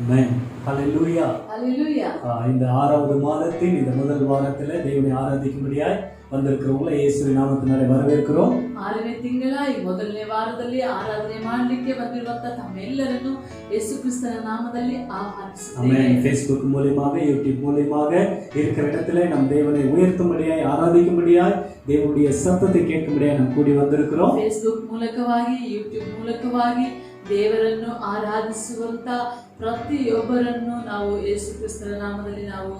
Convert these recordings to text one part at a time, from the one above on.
Amen. Hallelujah. Hallelujah. இந்த 6வது மாதத்தின் இந்த முதல் வாரத்தில் தேவனை ஆராதிக்கும்படியாய் வந்திருக்கிறவங்களை இயேசுவின் நாமத்தினாலே வரவேற்கிறோம். 6ನೇ ತಿಂಗಳ ಈ ಮೊದಲನೇ ವಾರದಲ್ಲಿ ಆರಾಧನೆ ಮಾಡಲಿಕ್ಕೆ ಬಂದಿರುವಂತ ತಮ್ಮೆಲ್ಲರನ್ನು ಯೇಸು ಕ್ರಿಸ್ತನ ನಾಮದಲ್ಲಿ ಆಹ್ವಾನಿಸುತ್ತೇವೆ. ஆமென். Facebook மூலமாக YouTube மூலமாக இருக்கிற இடத்துல நம் தேவனை உயர்த்தும்படியாய் ஆராதிக்கும்படியாய் தேவனுடைய சத்தத்தை கேட்கும்படியாய் நாம் கூடி வந்திருக்கிறோம். Facebook ಮೂಲಕವಾಗಿ YouTube ಮೂಲಕವಾಗಿ ದೇವರನ್ನು ಆರಾಧಿಸುವಂತ ಪ್ರತಿಯೊಬ್ಬರನ್ನು ನಾವು ಯೇಸು ಕ್ರಿಸ್ತನ ನಾಮದಲ್ಲಿ ನಾವು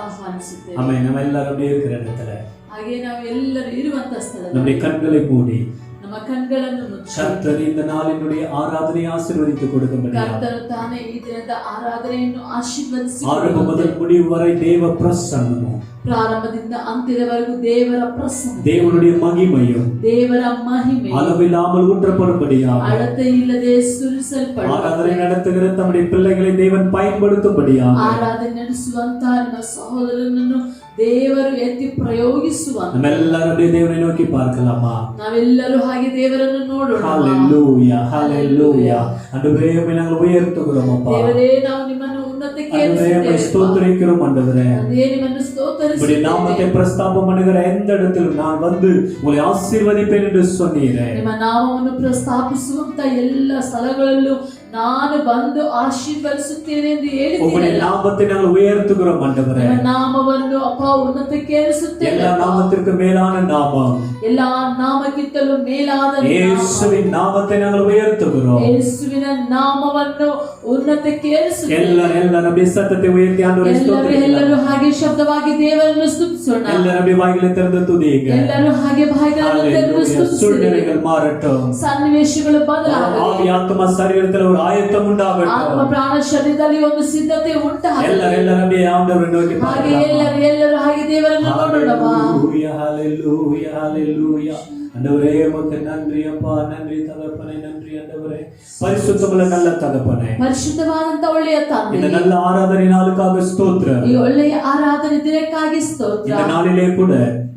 ಆಹ್ವಾನಿಸುತ್ತೇವೆ. ஆமென். நம்ம எல்லாரும் இருக்கிற இடத்துல ಹಾಗೆ ನಾವು ಎಲ್ಲರೂ ಇರುವಂತ ಸ್ಥಳದಲ್ಲಿ நம்முடைய கண்களை மூடி ನಮ್ಮ ಕಣ್ಗಳನ್ನು ಮುಚ್ಚಿ கர்த்தர் இந்த நாளினுடைய ஆராதனையை ஆசீர்வதித்து கொடுக்கும்படியாய் ಕರ್ತನು ತಾನೇ ಈ ದಿನದ ಆರಾಧನೆಯನ್ನು ಆಶೀರ್ವದಿಸಿ ஆரம்ப முதல் முடிவு வரை தேவ பிரசன்னமும் ಪ್ರಾರಂಭದಿಂದ ಅಂತ್ಯದವರೆಗೂ ದೇವರ ಪ್ರಸನ್ನ தேவனுடைய மகிமையும் ದೇವರ ಮಹಿಮೆ அளவில்லாமல் ஊற்றப்படும்படியாக ಅಳತೆ ಇಲ್ಲದೆ ಸುರಿಸಲ್ಪಡುವ ஆராதனை நடத்துகிற தம்முடைய பிள்ளைகளை தேவன் பயன்படுத்தும்படியாக ಆರಾಧನೆ ನಡೆಸುವಂತ ನಿಮ್ಮ ಸಹೋದರನನ್ನು ದೇವರು ಎತ್ತಿ ಪ್ರಯೋಗಿಸುವ நம்மெல்லாரும் தேவனை நோக்கி பார்க்கலாமா? ನಾವೆಲ್ಲರೂ ಹಾಗೆ ದೇವರನ್ನು ನೋಡೋಣ. ஹalleluya ஹalleluya. ஆண்டவரே உம்மை நாங்கள் உயர்த்துகிறோம் அப்பா. ದೇವರೇ ನಾವು ನಿಮ್ಮನ್ನು ಉನ್ನತಕ್ಕೆ ஆண்டவரே உம்மை ஸ்தோத்திரிக்கிறோம் ஆண்டவரே. ಅದೇ ನಿಮ್ಮನ್ನು ಸ್ತೋತ್ರಿಸುತ್ತೇವೆ. உம்முடைய நாமத்தை பிரஸ்தாபம் பண்ணுகிற எந்த இடத்திலும் நான் வந்து உங்களை ஆசீர்வதிப்பேன் என்று சொன்னீரே. ನಿಮ್ಮ ನಾಮವನ್ನು ಪ್ರಸ್ತಾಪಿಸುವಂತ ಎಲ್ಲ ಸ್ಥಳಗಳಲ್ಲೂ ನಾನು ಬಂದು ಆಶೀರ್ವದಿಸುತ್ತೇನೆ ಎಂದು ಹೇಳಿದ್ದೀರಿ. உம்முடைய நாமத்தை நாங்கள் உயர்த்துகிறோம் ஆண்டவரே. ನಿಮ್ಮ ನಾಮವನ್ನು ಅಪ್ಪ ಉನ್ನತಕ್ಕೆ ಏರಿಸುತ್ತೇವೆ. எல்லா நாமத்திற்கு மேலான நாமம் ಎಲ್ಲಾ ನಾಮಕ್ಕಿಂತಲೂ ಮೇಲಾದ ಯೇಸುವಿನ ನಾಮத்தை நாங்கள் உயர்த்துகிறோம். ಯೇಸುವಿನ ನಾಮವನ್ನು ಉನ್ನತಕ್ಕೆ ಏರಿಸುತ್ತೇವೆ. ಎಲ್ಲರೂ சத்தத்தை உயர்த்தி ஆண்டவரை ஸ்தோத்திரிக்கலாம். ಎಲ್ಲರೂ ಹಾಗೆ ಶಬ್ದವಾಗಿ ದೇವರನ್ನು ಸ್ತುತಿಸೋಣ. ಎಲ್ಲರೂ ಬಾಯಿகளை திறந்து துதியுங்க. ಎಲ್ಲರೂ ಹಾಗೆ ಬಾಯಿಗಳನ್ನು ತೆರೆದು ಸ್ತುತಿಸೋಣ. சூழ்நிலைகள் மாறட்டும். ಸನ್ನಿವೇಶಗಳು ಬದಲಾಗಲಿ. ஆவி ஆத்மா சரீரத்தில் ஒரு ஆயத்தம் உண்டாகட்டும். ಆತ್ಮ ಪ್ರಾಣ ಶರೀರದಲ್ಲಿ ಒಂದು ಸಿದ್ಧತೆ ಉಂಟಾಗಲಿ. ಎಲ್ಲರೂ ಆண்டವரை நோக்கி ಹಾಗೆ ಎಲ್ಲರೂ ಹಾಗೆ ದೇವರನ್ನು ನೋಡೋಣ. ஹalleluya ஹalleluya ஹalleluya. ஆண்டவரே உமக்கு நன்றி அப்பா, நன்றி தகப்பனே, நன்றி ஆண்டவரே. பரிசுத்தமுள்ள நல்ல தகப்பனே, ಪರಿಶುದ್ಧವಾದಂತ ಒಳ್ಳೆಯ ತಂದೆ, இந்த நல்ல ஆராதனை நாளுக்காக ஸ்தோத்திரம். ಈ ಒಳ್ಳೆಯ ಆರಾಧನೆ ದಿನಕ್ಕಾಗಿ ಸ್ತೋತ್ರ. இந்த நாளிலே கூட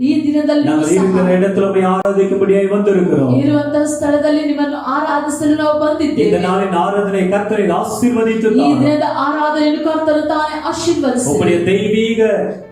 ಈ ದಿನದಲ್ಲಿ நாங்கள் இருக்கிற இடத்துல உம்மை ஆராதிக்கும்படியாய் வந்திருக்கிறோம். ಇರುವಂತ ಸ್ಥಳದಲ್ಲಿ ನಿಮ್ಮನ್ನು ಆರಾಧಿಸಲು ನಾವು ಬಂದಿದ್ದೇವೆ. இந்த நாளின் ஆராதனை கர்த்தரை ஆசீர்வதித்து ಈ ದಿನದ ಆರಾಧನೆಯನ್ನು ಕರ್ತನು ತಾನೇ ಆಶೀರ್ವದಿಸಲಿ. உம்முடைய தெய்வீக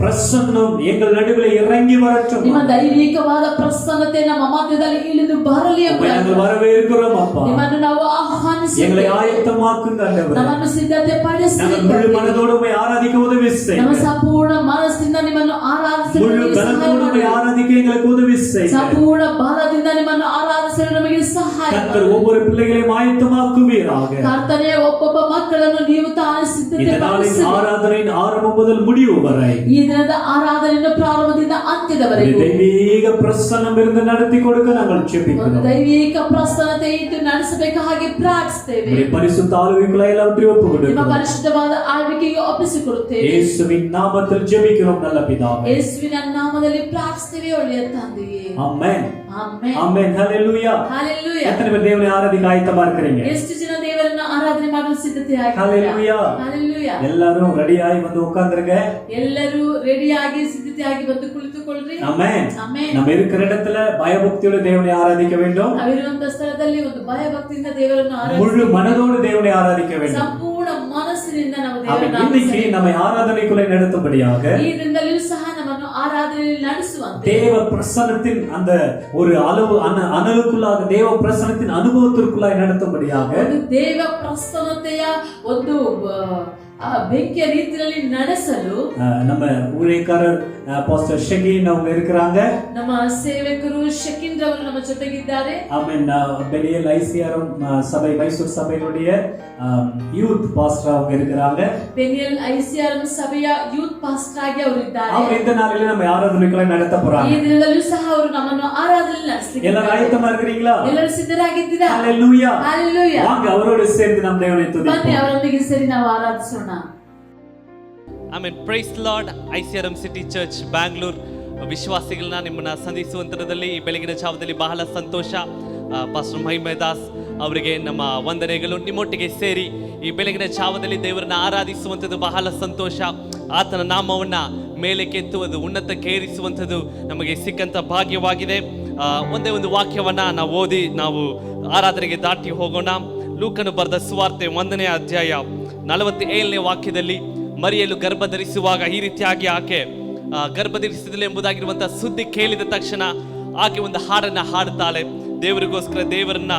பிரசன்னம் எங்கள் நடுவில் இறங்கி வரட்டும். ನಿಮ್ಮ ದೈವಿಕವಾದ ಪ್ರಸನ್ನತೆ ನಮ್ಮ ಮಧ್ಯದಲ್ಲಿ ಇಳಿದು ಬರಲಿ ಎಂಬ நாங்கள் வரவேற்கிறோம் அப்பா. ನಿಮ್ಮನ್ನು ನಾವು ಆಹ್ವಾನಿಸುತ್ತೇವೆ. எங்களை ஆயத்தமாக்குங்க ஆண்டவரே. ನಮ್ಮನ್ನು ಸಿದ್ಧತೆ ಪಡಿಸಿ நாங்கள் முழு மனதோடு உம்மை ஆராதிக்க உதவி செய்யுங்க. ನಮ್ಮ ಸಂಪೂರ್ಣ ಮನಸ್ಸಿನಿಂದ ನಿಮ್ಮನ್ನು ಆರಾಧಿಸಲು முழு ನಮಗೆ ಸಹಾಯ பலத்தோடு ಮಾಡಿ. உம்மை ஆராதிக்க எங்களுக்கு உதவி செய்யுங்க. ಸಂಪೂರ್ಣ ಬಲದಿಂದ ನಿಮ್ಮನ್ನು ಆರಾಧಿಸಲು ನಮಗೆ ಸಹಾಯ கர்த்தர் ಮಾಡಿ. ஒவ்வொரு பிள்ளைகளையும் ஆயத்தமாக்குவீராக. ಕರ್ತನೇ ಒಬ್ಬೊಬ್ಬ ಮಕ್ಕಳನ್ನು ನೀವು ತಾನೇ ಸಿದ್ಧತೆ இந்த நாளின் ಪಡಿಸಿ. ஆராதனையின் ஆரம்பம் முதல் முடிவு வரை ಈ ದಿನದ ಆರಾಧನೆಯನ್ನು ಪ್ರಾರಂಭದಿಂದ ಅಂತ್ಯದವರೆಗೂ தெய்வீக பிரசன்னம் இருந்து நடத்தி கொடுக்க நாங்கள் ಒಂದು ஜெபிக்கிறோம். ದೈವಿಕ ಪ್ರಸನ್ನತೆ ಇದ್ದು ನಡೆಸಬೇಕು ಹಾಗೆ ಪ್ರಾರ್ಥಿಸುತ್ತೇವೆ. உம்முடைய பரிசுத்த ஆளுகைகளை எல்லாவற்றையும் ஒப்புக் ನಿಮ್ಮ கொடுக்கிறோம். ಪರಿಶುದ್ಧವಾದ ಆಳ್ವಿಕೆಗೆ ಒಪ್ಪಿಸಿಕೊಡುತ್ತೇವೆ. இயேசுவின் நாமத்தில் ஜெபிக்கிறோம் நல்ல பிதாவே. ಯೇಸುವಿನ ನಾಮದಲ್ಲಿ ಪ್ರಾರ್ಥಿಸುತ್ತೇವೆ ಒಳ್ಳೆಯ ತಂದೆಯೇ. ஆமென் ಆಮೆನ್. ஆமென் ஹalleluya. ಹಲ್ಲೆಲೂಯಾ. எத்தனை பேர் தேவனை ஆராதிக்க ஆயத்தமா இருக்கிறீங்க? ಎಷ್ಟು ಜನ ದೇವರನ್ನು ಆರಾಧನೆ ಮಾಡಲು ಸಿದ್ಧತೆಯಾಗಿದ್ದೀರಾ? ஹalleluya. ಹಲ್ಲೆಲೂಯಾ. எல்லாரும் ரெடியாகி வந்து உட்கார்ந்திருங்க. ಎಲ್ಲರೂ ರೆಡಿಯಾಗಿ ಸಿದ್ಧತೆಯಾಗಿ ಬಂದು ಕುಳಿತುಕೊಳ್ಳ್ರಿ. ஆமென். ಆಮೆನ್. நம்ம இருக்கிற இடத்துல பயபக்தியோட தேவனை ஆராதிக்க வேண்டும். ನಾವಿರುವಂತ ಸ್ಥಳದಲ್ಲಿ ಒಂದು ಭಯಭಕ್ತಿಯಿಂದ ದೇವರನ್ನು முழு ಆರಾಧಿಸಬೇಕು. மனதோடு தேவனை ஆராதிக்க வேண்டும். ಸಂಪೂರ್ಣ ಮನಸ್ಸಿನಿಂದ ನಾವು அவன் ದೇವರನ್ನು இன்னைக்கு ಆರಾಧಿಸಬೇಕು. நம்மை ஆராதனைக்குள்ளே நடத்தும்படியாக ಈ ದಿನದಲ್ಲಿಯೂ ಸಹ ನಮ್ಮನ್ನು ಆರಾಧನೆಯಲ್ಲಿ ನಡೆಸುವಂತೆ தேவ பிரசன்னத்தின் அந்த ஒரு அளவு அனலுக்குள்ளாக தேவ பிரசன்னத்தின் அனுபவத்திற்குள்ளாய் நடத்தும்படியாக ಒಂದು ದೇವ ಪ್ರಸನ್ನತೆಯ ಒಂದು ಬೆಂಕಿಯ ರೀತಿಯಲ್ಲಿ ನಡೆಸಲು நம்ம ஊழியக்காரர் பாஸ்டர் ஷகீன் அவங்க இருக்கிறாங்க. ನಮ್ಮ ಸೇವಕರು ಶಕೀಂದ್ರ ಅವರು ನಮ್ಮ ಜೊತೆಗಿದ್ದಾರೆ. ஆமென். பெலியல் ஐசிஆர்எம் சபை மைசூர் சபையினுடைய யூத் பாஸ்டர் அவங்க இருக்கிறாங்க. ಬೆನಿಯಲ್ ಐಸಿಆರ್ ಸಭೆಯ ಯೂತ್ ಪಾಸ್ಟರ್ ಆಗಿ ಅವರು ಇದ್ದಾರೆ. அவங்க இந்த நாளிலே நம்ம ஆராதனைகளை நடத்த போறாங்க. ಈ ದಿನದಲ್ಲೂ ಸಹ ಅವರು ನಮ್ಮನ್ನು ಆರಾಧನೆ ನಡೆಸಲಿಕ್ಕೆ எல்லாரும் ஆயத்தமா இருக்கிறீங்களா? ಎಲ್ಲರೂ ಸಿದ್ಧರಾಗಿದ್ದೀರಾ? ஹalleluya. ಹಲ್ಲೆಲೂಯಾ. வாங்க அவரோடு சேர்ந்து நம்ம தேவனை ಬನ್ನಿ துதிப்போம். ಅವರೊಂದಿಗೆ ಸೇರಿ ನಾವು ಆರಾಧಿಸೋಣ. Amen. Praise Lord. ICRM city church Bangalore ವಿಶ್ವಾಸಿಗಳನ್ನ ನಿಮ್ಮನ್ನ ಸಂಧಿಸುವಂತರದಲ್ಲಿ ಈ ಬೆಳಗಿನ ಜಾವದಲ್ಲಿ ಬಹಳ ಸಂತೋಷ. ಪಾಸ್ಟರ್ ಮಹಿಮೇದಾಸ್ ಅವರಿಗೆ ನಮ್ಮ ವಂದನೆಗಳು. ನಿಮ್ಮೊಟ್ಟಿಗೆ ಸೇರಿ ಈ ಬೆಳಗಿನ ಜಾವದಲ್ಲಿ ದೇವರನ್ನ ಆರಾಧಿಸುವಂಥದ್ದು ಬಹಳ ಸಂತೋಷ. ಆತನ ನಾಮವನ್ನ ಮೇಲಕ್ಕೆತ್ತುವುದು, ಉನ್ನತಕ್ಕೆ ಏರಿಸುವಂಥದ್ದು ನಮಗೆ ಸಿಕ್ಕಂತ ಭಾಗ್ಯವಾಗಿದೆ. ಒಂದೇ ಒಂದು ವಾಕ್ಯವನ್ನ ನಾವು ಓದಿ ನಾವು ಆರಾಧನೆಗೆ ದಾಟಿ ಹೋಗೋಣ. ಲೂಕನು ಬರೆದ ಸುವಾರ್ತೆ 1ನೇ ಅಧ್ಯಾಯ 47ನೇ ವಾಕ್ಯದಲ್ಲಿ ಮರಿಯಲು ಗರ್ಭ ಧರಿಸುವಾಗ ಈ ರೀತಿಯಾಗಿ ಆಕೆ ಗರ್ಭ ಧರಿಸಿದಳು ಎಂಬುದಾಗಿರುವಂತಹ ಸುದ್ದಿ ಕೇಳಿದ ತಕ್ಷಣ ಆಕೆ ಒಂದು ಹಾಡನ್ನ ಹಾಡುತ್ತಾಳೆ. ದೇವರಿಗೋಸ್ಕರ ದೇವರನ್ನ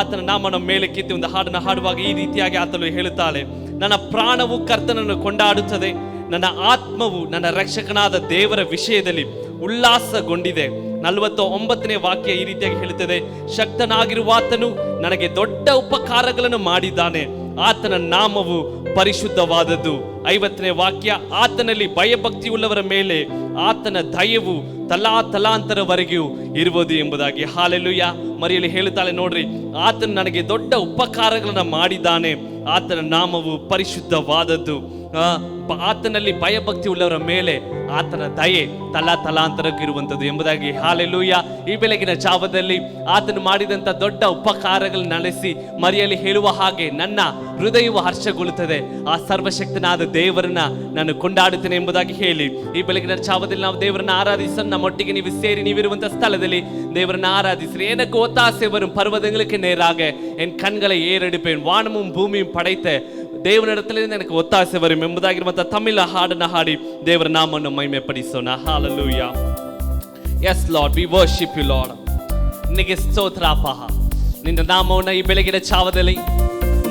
ಆತನ ನಾಮನ ಮೇಲೆ ಕೆತ್ತಿ ಒಂದು ಹಾಡನ್ನು ಹಾಡುವಾಗ ಈ ರೀತಿಯಾಗಿ ಆತನು ಹೇಳುತ್ತಾಳೆ, ನನ್ನ ಪ್ರಾಣವು ಕರ್ತನನ್ನು ಕೊಂಡಾಡುತ್ತದೆ, ನನ್ನ ಆತ್ಮವು ನನ್ನ ರಕ್ಷಕನಾದ ದೇವರ ವಿಷಯದಲ್ಲಿ ಉಲ್ಲಾಸಗೊಂಡಿದೆ. 49ನೇ ವಾಕ್ಯ ಈ ರೀತಿಯಾಗಿ ಹೇಳುತ್ತದೆ, ಶಕ್ತನಾಗಿರುವ ಆತನು ನನಗೆ ದೊಡ್ಡ ಉಪಕಾರಗಳನ್ನು ಮಾಡಿದ್ದಾನೆ, ಆತನ ನಾಮವು ಪರಿಶುದ್ಧವಾದದ್ದು. 50ನೇ ವಾಕ್ಯ, ಆತನಲ್ಲಿ ಭಯಭಕ್ತಿ ಉಳ್ಳವರ ಮೇಲೆ ಆತನ ದಯವು ತಲಾಂತರವರೆಗೂ ಇರುವುದು ಎಂಬುದಾಗಿ. ಹಾಲೆಲೂಯ. ಮರಿಯಲು ಹೇಳುತ್ತಾಳೆ, ನೋಡ್ರಿ, ಆತನು ನನಗೆ ದೊಡ್ಡ ಉಪಕಾರಗಳನ್ನು ಮಾಡಿದ್ದಾನೆ, ಆತನ ನಾಮವು ಪರಿಶುದ್ಧವಾದದ್ದು. ಆತನಲ್ಲಿ ಭಯಭಕ್ತಿ ಉಳ್ಳವರ ಮೇಲೆ ಆತನ ದಯೆ ತಲಾಂತರಕ್ಕೂ ಇರುವಂಥದ್ದು ಎಂಬುದಾಗಿ. ಹಾಲೆಲೂಯ. ಈ ಬೆಳಗಿನ ಜಾವದಲ್ಲಿ ಆತನು ಮಾಡಿದಂಥ ದೊಡ್ಡ ಉಪಕಾರಗಳನ್ನು ನಡೆಸಿ ಮರಿಯಲ್ಲಿ ಹೇಳುವ ಹಾಗೆ ನನ್ನ ಹೃದಯವು ಹರ್ಷಗೊಳ್ಳುತ್ತದೆ, ಆ ಸರ್ವಶಕ್ತನಾದ ದೇವರನ್ನ ನಾನು ಕೊಂಡಾಡುತ್ತೇನೆ ಎಂಬುದಾಗಿ ಹೇಳಿ ಈ ಬೆಳಗಿನ ಜಾವದಲ್ಲಿ ನಾವು ದೇವರನ್ನ ಆರಾಧಿಸೋಣ. ನಮ್ಮೊಟ್ಟಿಗೆ ನೀವು ಸೇರಿ ನೀವಿರುವಂತಹ ಸ್ಥಳದಲ್ಲಿ ದೇವರನ್ನ ஆராதிச்சு எனக்கு ஒத்தாசை வரும் பர்வதங்களுக்கு நேராக என் கண்களை ஏறெடுப்பேன், வானமும் பூமியும் படைத்த தேவனிடத்திலிருந்து எனக்கு ஒத்தாசை வரும் ಎಂಬುದಾಗಿರುವಂತಹ ತಮಿಳ ಹಾಡನ್ನ ಹಾಡಿ ದೇವರ ನಾಮವನ್ನು ಮಹಿಮೆಪಡಿಸೋಣ. Hallelujah. Yes Lord, we worship you Lord. ನಿನಗೆ ಸ್ತೋತ್ರ ಅಪ್ಪ. ನಿನ್ನ ನಾಮವನ್ನು ಈ ಬೆಳಗಿನ ಛಾವದಲ್ಲಿ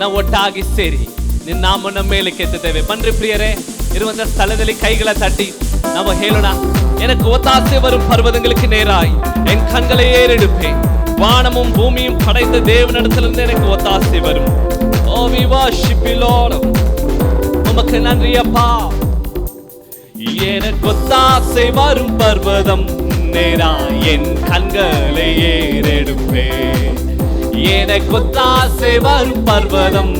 ನಾವು ಒಟ್ಟಾಗಿ ಸೇರಿ ನಿನ್ನ ನಾಮವನ್ನು ಮೇಲೆ ಕೆತ್ತುತ್ತೇವೆ. ಬನ್ರಿ ಪ್ರಿಯರೇ, ಇರುವಂತಹ ಸ್ಥಳದಲ್ಲಿ ಕೈಗಳ ತಟ್ಟಿ ನಾವು ಹೇಳೋಣ, எனக்கு ஒத்தாசை வரும் பர்வதங்களுக்கு நேராய் என் கண்களை ஏறெடுப்பேன், வானமும் பூமியும் படைத்த தேவனிடத்திலிருந்து எனக்கு ஒத்தாசை வரும். Oh, we worship you Lord. உமக்கு நன்றி அப்பா. எனக்கு ஒத்தாசை வரும் பர்வதம் நேராய் என் கண்களை ஏறெடுப்பேன், எனக்கு ஒத்தாசை வரும் பர்வதம்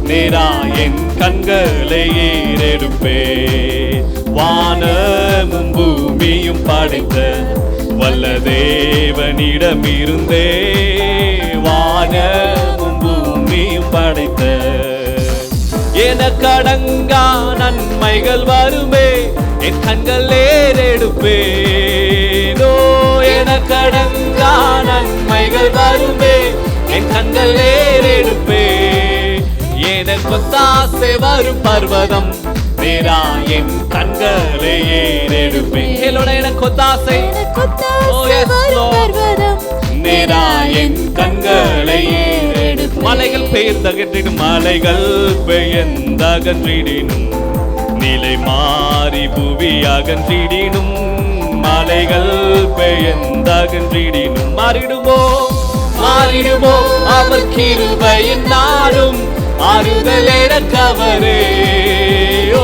நேராய் என் கண்களை ஏறெடுப்பேன், வானமும் பூமியும் படைத்த வல்ல தேவனிடமிருந்தே வானமும் பூமியும் படைத்த எனக்கடங்கா நன்மைகள் வருமே, என் கண்கள் ஏறெடுப்பேனோ, எனக்கடங்கா நன்மைகள் வருமே, என் கண்கள் ஏறெடுப்பே, எனக்கு ஒத்தாசை வரும் பர்வதம் நேரா என் கண்களை ஏறெடுப்பேன். என்னோட எனக்கு ஒத்தாசை நேரா என் கண்களை ஏறெடுப்பேன். மலைகள் பெயர்ந்தகன்றிடும், மலைகள் பெயர்ந்தகன்றிடினும், நிலை மாறி புவி அகன்றிடினும், மலைகள் பெயர்ந்தகன்றிடினும், மாறிடுமோ மாறிடுமோ அவர் கிருபையின் நாடும் ஆறுதல் எனக்கவரே. ஓ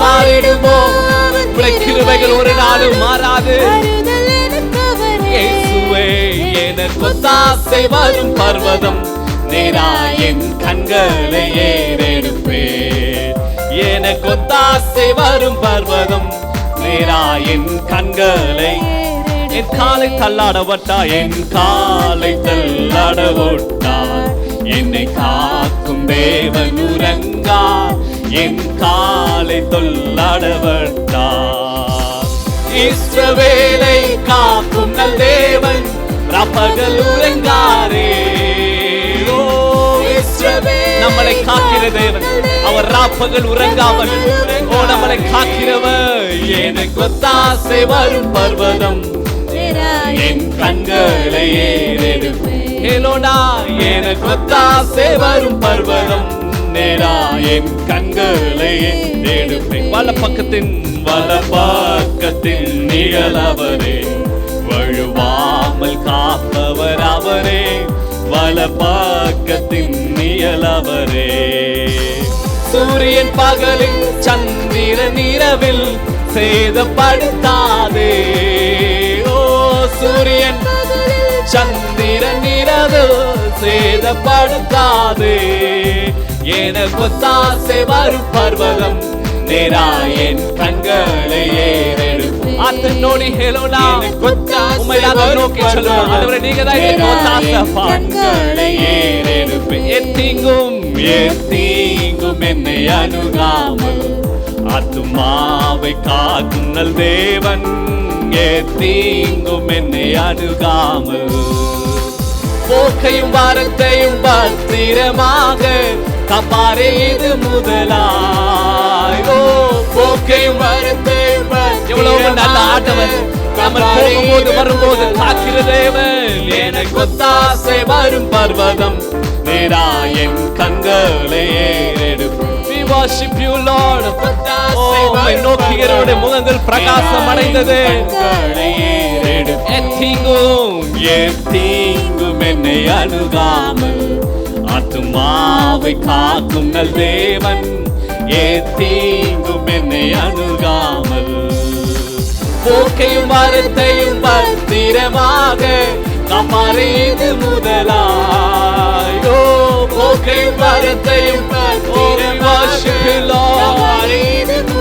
மாறிடுமோ கிருபைகள் ஒரு நாளும் மாறாது. இயேசுவே எனக்கு ஒத்தாசை வரும் பர்வதம் நேரா என் கண்களை ஏறெடுப்பேன், எனக்கு ஒத்தாசை வரும் பர்வதம் நேரா என் கண்களை. என் காலை தள்ளாடவட்டா, என் காலை தள்ளாடவட்டா, என்னை காக்கும் தேவன் உறங்கா, என் காலை தொல்லாடவட்டா. இஸ்ரவேலை காக்கும் நல் தேவன் ராப்பகல் உறங்காரே. ஓ இஸ்ரவேல் நம்மளை காக்கிற தேவன், அவர் ராப்பகல் உறங்காமல் ஓ நம்மளை காக்கிறவர். எனக்கு ஒத்தாசை வரும் பர்வதம் என் கண்களை ஏறெடுப்பேன். ஏலோனா எனக்கு ஒத்தாசை வரும் பர்வதம் நேரா என் கண்களை ஏறெடுப்பேன். வலப்பக்கத்தின் நிழலவரே, வழுவாமல் காப்பவர் அவரே, வலப்பக்கத்தின் நிழலவரே. சூரியன் பகலில் சந்திரன் இரவில் சேதப்படுத்தாதே. ஓ சூரியன் சந்திரன் இரவில் சேதப்படுத்தாதே. எனக்கு ஒத்தாசை வரும் பர்வதம் நேரா என் கண்களை ஏறெடுப்பேன். ஆத்தனோடி ஹேலோனா உம்மை நான் நோக்கி சொல்லுவேன், ஆண்டவரே நீங்க தான் எனக்கு ஒத்தாசை கண்களை ஏறெடுப்பேன். எத்தீங்கும் என்னை அணுகாமல் ஆத்துமாவை காக்கும் நல் தேவன், எத்தீங்கும் என்னை அணுகாமல். போக்கையும் வாரத்தையும் பத்திரமாக காப்பாரே இது முதலாய். ஓ போக்கையும் வாரத்தையும் எவ்வளவு நல்ல ஆண்டவர், நம்ம போகும்போது வரும்போது காக்கிற தேவன். எனக்கு ஒத்தாசை வரும் பர்வதம் நேராயன் கண்களை ஏறெடுக்கும். We worship you Lord. உம்மை நோக்கியவருடைய முகங்கள் பிரகாசம் அடைந்தது. எத்தீங்கும் என்னை அணுகாமல் ஆத்துமாவை காக்கும் நல் தேவன். எத்தீங்கும் என்னை அணுகாமல் போக்கையும் வாரத்தையும் பத்திரமாக காப்பாரே இது முதலாய். ஓ போக்கையும் வாரத்தையும்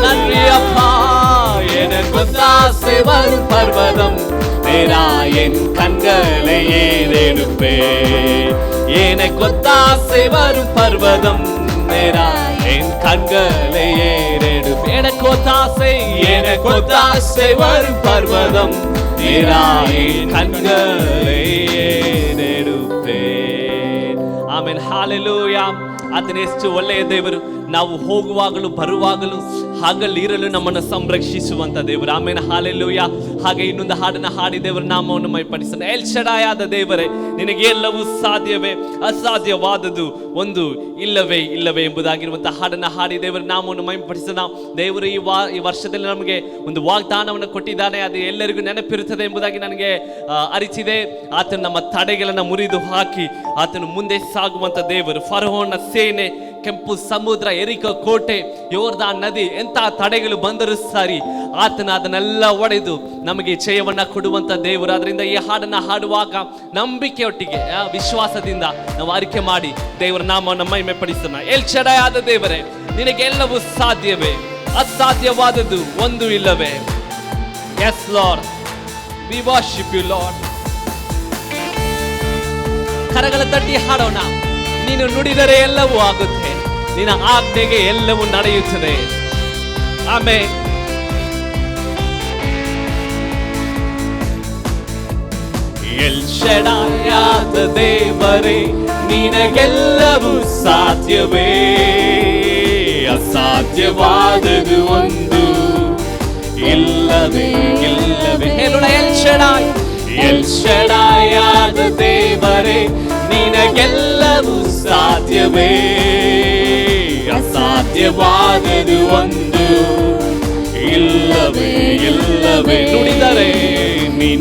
நன்றி அப்பா. எனக்கு ஒத்தாசை வரும் பர்வதம் நேராயன் கண்களை ஏறெடுப்பே. எனக்கு ஒத்தாசை வரும் பர்வதம் நேராயன் கண்களை ஏறெடுப்பே. எனக்கு ஒத்தாசை வரும் பர்வதம் நேராயன் கண்களை ஏறெடுப்பே. ಆಮೆನ್. ಹಲ್ಲೆಲೂಯಾ. ಆತನೆಷ್ಟು ಒಳ್ಳೆಯ ದೇವರು. ನಾವು ಹೋಗುವಾಗಲೂ ಬರುವಾಗಲೂ ಹಗಲಿರಲು ನಮ್ಮನ್ನು ಸಂರಕ್ಷಿಸುವಂತ ದೇವರು. ಆಮೆನ್. ಹಲ್ಲೆಲೂಯಾ. ಹಾಗೆ ಇನ್ನೊಂದು ಹಾಡನ್ನು ಹಾಡಿ ದೇವರ ನಾಮವನ್ನು ಮಹಿಮೆಪಡಿಸೋಣ. ಎಲ್ ಶಡಾಯ್ ಆದ ದೇವರೇ, ನಿನಗೆ ಎಲ್ಲವೂ ಸಾಧ್ಯವೇ, ಅಸಾಧ್ಯವಾದದ್ದು ಒಂದು ಇಲ್ಲವೇ ಎಂಬುದಾಗಿರುವಂತಹ ಹಾಡನ್ನು ಹಾಡಿ ದೇವರ ನಾಮವನ್ನು ಮಹಿಮೆಪಡಿಸೋಣ. ದೇವರು ಈ ವರ್ಷದಲ್ಲಿ ನಮಗೆ ಒಂದು ವಾಗ್ದಾನವನ್ನು ಕೊಟ್ಟಿದ್ದಾನೆ. ಅದು ಎಲ್ಲರಿಗೂ ನೆನಪಿರುತ್ತದೆ ಎಂಬುದಾಗಿ ನನಗೆ ಅರಿತಿದೆ. ಆತನು ನಮ್ಮ ತಡೆಗಳನ್ನು ಮುರಿದು ಹಾಕಿ ಆತನು ಮುಂದೆ ಸಾಗುವಂತ ದೇವರು. ಫರೋಹನ ಸೇನೆ, ಕೆಂಪು ಸಮುದ್ರ, ಎರಿಕೋ ಕೋಟೆ, ಯೋರ್ದಾನ್ ನದಿ, ಎಂತ ತಡೆಗಳು ಬಂದರೂ ಸರಿ ಆತನ ಅದನ್ನೆಲ್ಲ ಒಡೆದು ನಮಗೆ ಜಯವನ್ನ ಕೊಡುವಂತ ದೇವರು. ಅದರಿಂದ ಈ ಹಾಡನ್ನ ಹಾಡುವಾಗ ನಂಬಿಕೆಯೊಟ್ಟಿಗೆ ವಿಶ್ವಾಸದಿಂದ ನಾವು ಅರಿಕೆ ಮಾಡಿ ದೇವರ ನಾಮವನ್ನು ಮಹಿಮೆ ಪಡಿಸೋಣ. ಎಲ್ ಶಡಾಯ್ ಆದ ದೇವರೇ, ನಿನಗೆ ಎಲ್ಲವೂ ಸಾಧ್ಯವೇ, ಅಸಾಧ್ಯವಾದದ್ದು ಒಂದು ಇಲ್ಲವೇ. Yes Lord, we worship you Lord. ಕರಗಳ ತಟ್ಟಿ ಹಾಡೋಣ. ನೀನು ನುಡಿದರೆ ಎಲ್ಲವೂ ಆಗುತ್ತೆ, ನಿನ್ನ ಆಜ್ಞೆಗೆ ಎಲ್ಲವೂ ನಡೆಯುತ್ತದೆ. ಆಮೆನ್. ಎಲ್ ಶಡಾಯ್ ಆದ ದೇವರೇ, ನಿನಗೆಲ್ಲವೂ ಸಾಧ್ಯವೇ, ಅಸಾಧ್ಯವಾದದು ಒಂದು ಇಲ್ಲವೇ. ಹೇಳೋಣ. ಎಲ್ ಶಡಾಯ್ ಆದ ದೇವರೇ, ನಿನಗೆಲ್ಲವೂ ಸಾಧ್ಯವೇ, ಅಸಾಧ್ಯವಾದದು ಒಂದು ಇಲ್ಲವೇ.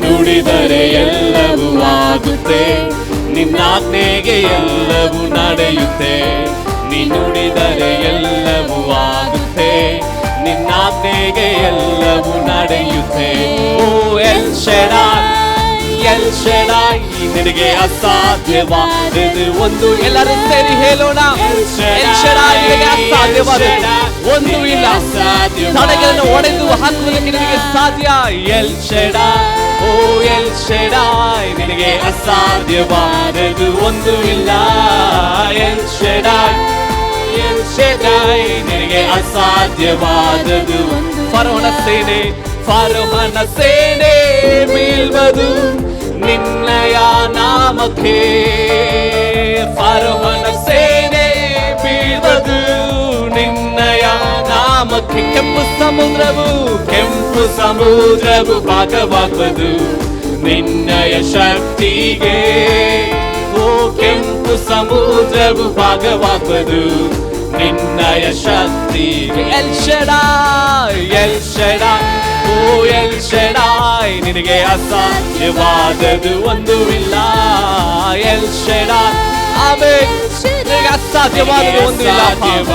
ನುಡಿದರೆ ಎಲ್ಲವೂ ಆಗುತ್ತೆ, ನಿನ್ನಾಜ್ಞೆಗೆ ಎಲ್ಲವೂ ನಡೆಯುತ್ತೆ. ನೀ ನುಡಿದರೆ ಎಲ್ಲವೂ ಆಗುತ್ತೆ, ನಿನ್ನಾಜ್ಞೆಗೆ ಎಲ್ಲವೂ ನಡೆಯುತ್ತೆ. ಓ ಎಲ್ ಶಡಾಯ್, ನಿನಗೆ ಅಸಾಧ್ಯವಾದದ್ದು ಒಂದು. ಎಲ್ಲರೂ ಸೇರಿ ಹೇಳೋಣ. ಎಲ್ ಶಡಾಯ್, ನಿನಗೆ ಅಸಾಧ್ಯವಾದದ್ದು ಒಂದು ಇಲ್ಲ. ತಡೆಗಳನ್ನು ಒಡೆದು ಹಾಕುವುದಕ್ಕೆ ನಿನಗೆ ಸಾಧ್ಯ. El Shaddai, O El Shaddai, ನಿನಗೆ ಅಸಾಧ್ಯವಾದದ್ದು ಒಂದು ಇಲ್ಲ. ಎಲ್ ಶಡಾಯ್, ನಿನಗೆ ಅಸಾಧ್ಯವಾದದ್ದು. ಫರೋಹನ ಸೇನೆ ಬೀಳ್ವುದು ನಿನ್ನಯ ನಾಮಕ್ಕೆ. ಫರೋಹನ ಸೇನೆ ಬೀಳ್ವುದು ನಿನ್ನಯ ನಾಮಕ್ಕೆ. ಕೆಂಪು ಸಮುದ್ರವು ಭಾಗವಾಗುವುದು ನಿನ್ನಯ ಶಕ್ತಿಗೆ. ಓ ಕೆಂಪು ಸಮುದ್ರವು ಭಾಗವಾಗುವುದು ನಿನ್ನಯ ಶಕ್ತಿಗೆ. El Shaddai, O El Shaddai, ನಿನಗೆ ಅಸಾಧ್ಯವಾದದ್ದು ಒಂದು ಇಲ್ಲ. El Shaddai, amen. ನಿನಗೆ ಅಸಾಧ್ಯವಾದದ್ದು ಒಂದು ಇಲ್ಲ.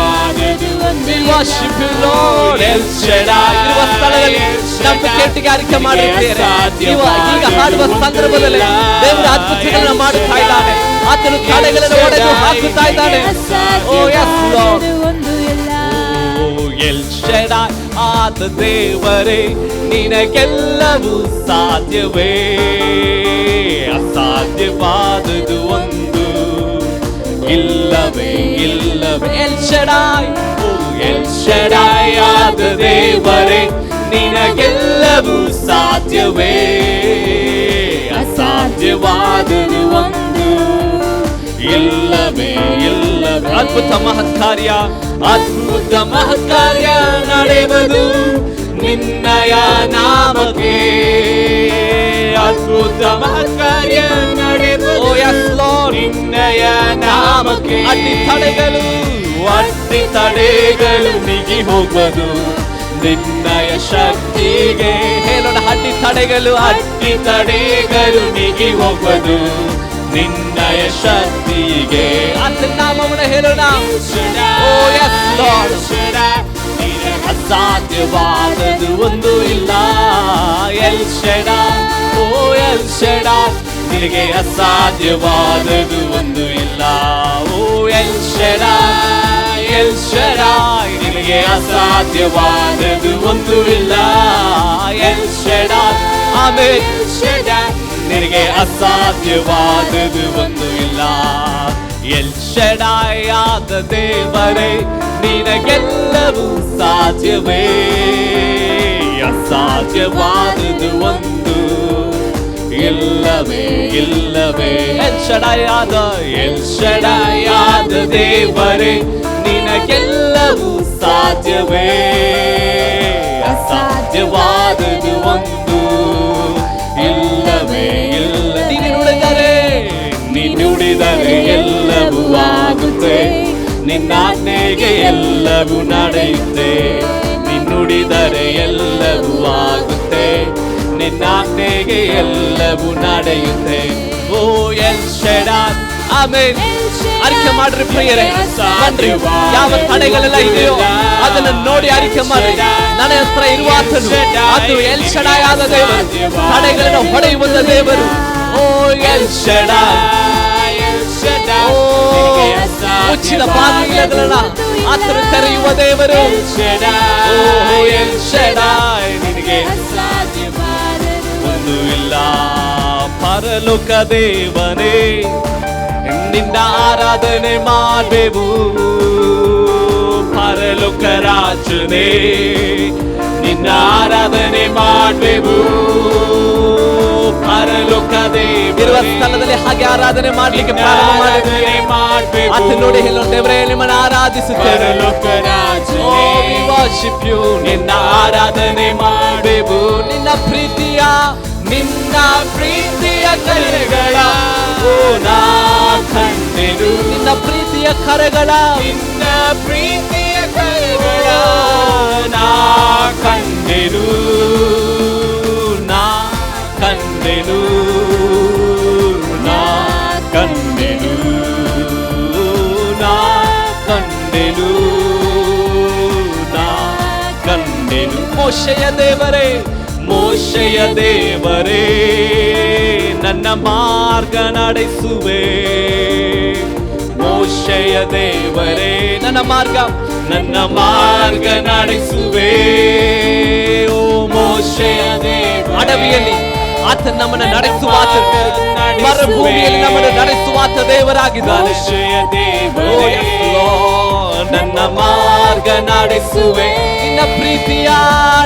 We worship you Lord. El Shaddai ಇರುವ ಸ್ಥಳದಲ್ಲಿ ನಂಬಿಕೆಯೊಟ್ಟಿಗೆ ಅರಿಕೆ ಮಾಡಿರುತ್ತೀರಿ. ನೀವು ಈಗ ಹಾಡುವ ಸಂದರ್ಭದಲ್ಲಿ ದೇವರ ಅದ್ಭುತಗಳನ್ನು ಮಾಡುತ್ತಾ ಇದ್ದಾನೆ. ಆತನು ತಡೆಗಳನ್ನು ಒಡೆದು ಹಾಕುತ್ತಾ ಇದ್ದಾನೆ. O yes Lord. El Shaddai ಆದ ದೇವರೇ, ನಿನಗೆಲ್ಲವೂ ಸಾಧ್ಯವೇ, ಅಸಾಧ್ಯವಾದದ್ದು ಒಂದು ಇಲ್ಲವೇ. El Shaddai, O El Shaddai ಆದ ದೇವರೇ, ನಿನಗೆಲ್ಲವೂ ಸಾಧ್ಯವೇ, ಅಸಾಧ್ಯವಾದದ್ದು ಒಂದು ಇಲ್ಲವೇ ಇಲ್ಲವೇ. ಅದ್ಭುತ ಮಹತ್ಕಾರ್ಯ, ಅದ್ಭುತ ಮಹತ್ಕಾರ್ಯ ನಡೆಯುವುದು ನಿನ್ನಯ ನಾಮಕ್ಕೆ. ಅದ್ಭುತ ಮಹತ್ಕಾರ್ಯ ನಡೆಯುವುದು ನಿನ್ನಯ ನಾಮಕ್ಕೆ. ಅಡ್ಡಿ ತಡೆಗಳು ನೀಗಿ ಹೋಗುವುದು ನಿನ್ನಯ ಶಕ್ತಿಗೆ. ಹೇಳೋಣ, ಅಡ್ಡಿ ತಡೆಗಳು ನೀಗಿ ಹೋಗುವುದು ನಿನ್ನಯ ಶಕ್ತಿಗೆ. ಆತನ ನಾಮವನ್ನು ಹೇಳೋಣ. ಅಸಾಧ್ಯವಾದದು ಒಂದು ಇಲ್ಲ. ಎಲ್ ಶೆಡಾಯ್, ಓ ಎಲ್ ಶೆಡಾಯ್, ನಿನಗೆ ಅಸಾಧ್ಯವಾದದು ಒಂದು ಇಲ್ಲ. ಓ ಎಲ್ ಶೆಡಾಯ್, ಎಲ್ ಶೆಡಾಯ್, ನಿನಗೆ ಅಸಾಧ್ಯವಾದದು ಒಂದು ಇಲ್ಲ. El Shaddai, amen. ನಿನಗೆ ಅಸಾಧ್ಯವಾದದು ಒಂದು ಇಲ್ಲ. ಎಲ್ ಶೆಡಾಯ್ ಆದ ದೇವರೇ, ನಿನಗೆಲ್ಲವೂ ಸಾಧ್ಯವೇ. ಅಸಾಧ್ಯವಾದದು ಒಂದು ಇಲ್ಲವೇ ಇಲ್ಲವೇ. ಎಲ್ ಶೆಡಾಯ್ ಆದ ದೇವರೇ, ನಿನಗೆಲ್ಲವೂ ಸಾಧ್ಯವೇ. ಅಸಾಧ್ಯವಾದದು ಒಂದು ಇಲ್ಲವೇ ಇಲ್ಲ. ನೀನು ನುಡಿದರೆ ಎಲ್ಲವೂ ಆಗುತ್ತೆ. ನಿನ್ನಾಜ್ಞೆಗೆ ಎಲ್ಲವೂ ನಡೆಯುತ್ತೆ. ನೀನು ನುಡಿದರೆ ಎಲ್ಲವೂ ಆಗುತ್ತೆ. ನಿನ್ನಾಜ್ಞೆಗೆ ಎಲ್ಲವೂ ನಡೆಯುತ್ತೆ. O El Shaddai, amen. ಅರಿಕೆ ಮಾಡ್ರಿ ಪ್ರಿಯರೇ, ಬನ್ರಿ. ಯಾವ ತಡೆಗಳೆಲ್ಲ ಇದೆಯೋ ಅದನ್ನು ನೋಡಿ ಅರಿಕೆ ಮಾಡ್ರಿ. ನನ್ನ ಹತ್ರ ಇರುವ ಅದು ಎಲ್ ಶೆಡಾಯ್ ಆದ ದೇವರು, ತಡೆಗಳನ್ನು ಹೊಡೆಯುವಂತ ದೇವರು. ಓ ಎಲ್ ಶೆಡಾಯ್, ಮುಚ್ಚಿದ ಬಾಗಿಲುಗಳನ್ನ ಆತನ ತೆರೆಯುವ ದೇವರು. ಓ ಎಲ್ ಶೆಡಾಯ್, ನಿನಗೆ ಒಂದು ಇಲ್ಲ. ಪರಲೋಕ ದೇವನೇ, ನಿನ್ನ ಆರಾಧನೆ ಮಾಡ್ಬೇವು. ಪರಲೋಕ ರಾಜನೇ, ನಿನ್ನ ಆರಾಧನೆ ಮಾಡ್ಬೇವು. ಪರಲೋಕ ದೇವರ ಸ್ಥಳದಲ್ಲಿ ಹಾಗೆ ಆರಾಧನೆ ಮಾಡ್ಲಿಕ್ಕೆ ಪ್ರಾರಂಭ ಮಾಡಿದ್ರೆ ಅದು ನೋಡಿ ಹೇಳೋ, ದೇವರೇ ನಿಮ್ಮನ್ನು ಆರಾಧಿಸುತ್ತೇವೆ. ಪರಲೋಕ ರಾಜನೇ, we worship you, ನಿನ್ನ ಆರಾಧನೆ ಮಾಡ್ಬೇವು. ನಿನ್ನ ಪ್ರೀತಿಯ ಕರೆಗಳ ನಾ ಕಂಡೆನು. ನಿನ್ನ ಪ್ರೀತಿಯ ಕರೆಗಳ ನಾ ಕಂಡೆನು. ನಾ ಕಂಡೆನು, ನಾ ಕಂಡೆನು, ನಾ ಕಂಡೆನು, ನಾ ಕಂಡೆನು. ಮೋಶೆಯ ದೇವರೇ, ಮೋಶೆಯ ದೇವರೇ, ನನ್ನ ಮಾರ್ಗ ನಡೆಸುವೆ. ಮೋಶೆಯ ದೇವರೇ, ನನ್ನ ಮಾರ್ಗ ನಡೆಸುವೆ. ಓ ಮೋಶೆಯ ದೇವ, ಅಡವಿಯಲ್ಲಿ ಆತ ನಮ್ಮನ್ನು ನಡೆಸುವ, ಮರುಭೂಮಿಯಲ್ಲಿ ನಮ್ಮನ್ನು ನಡೆಸುವ ದೇವರಾಗಿದ್ದಾನೆ. ನನ್ನ ಮಾರ್ಗ ನಡೆಸುವೆ.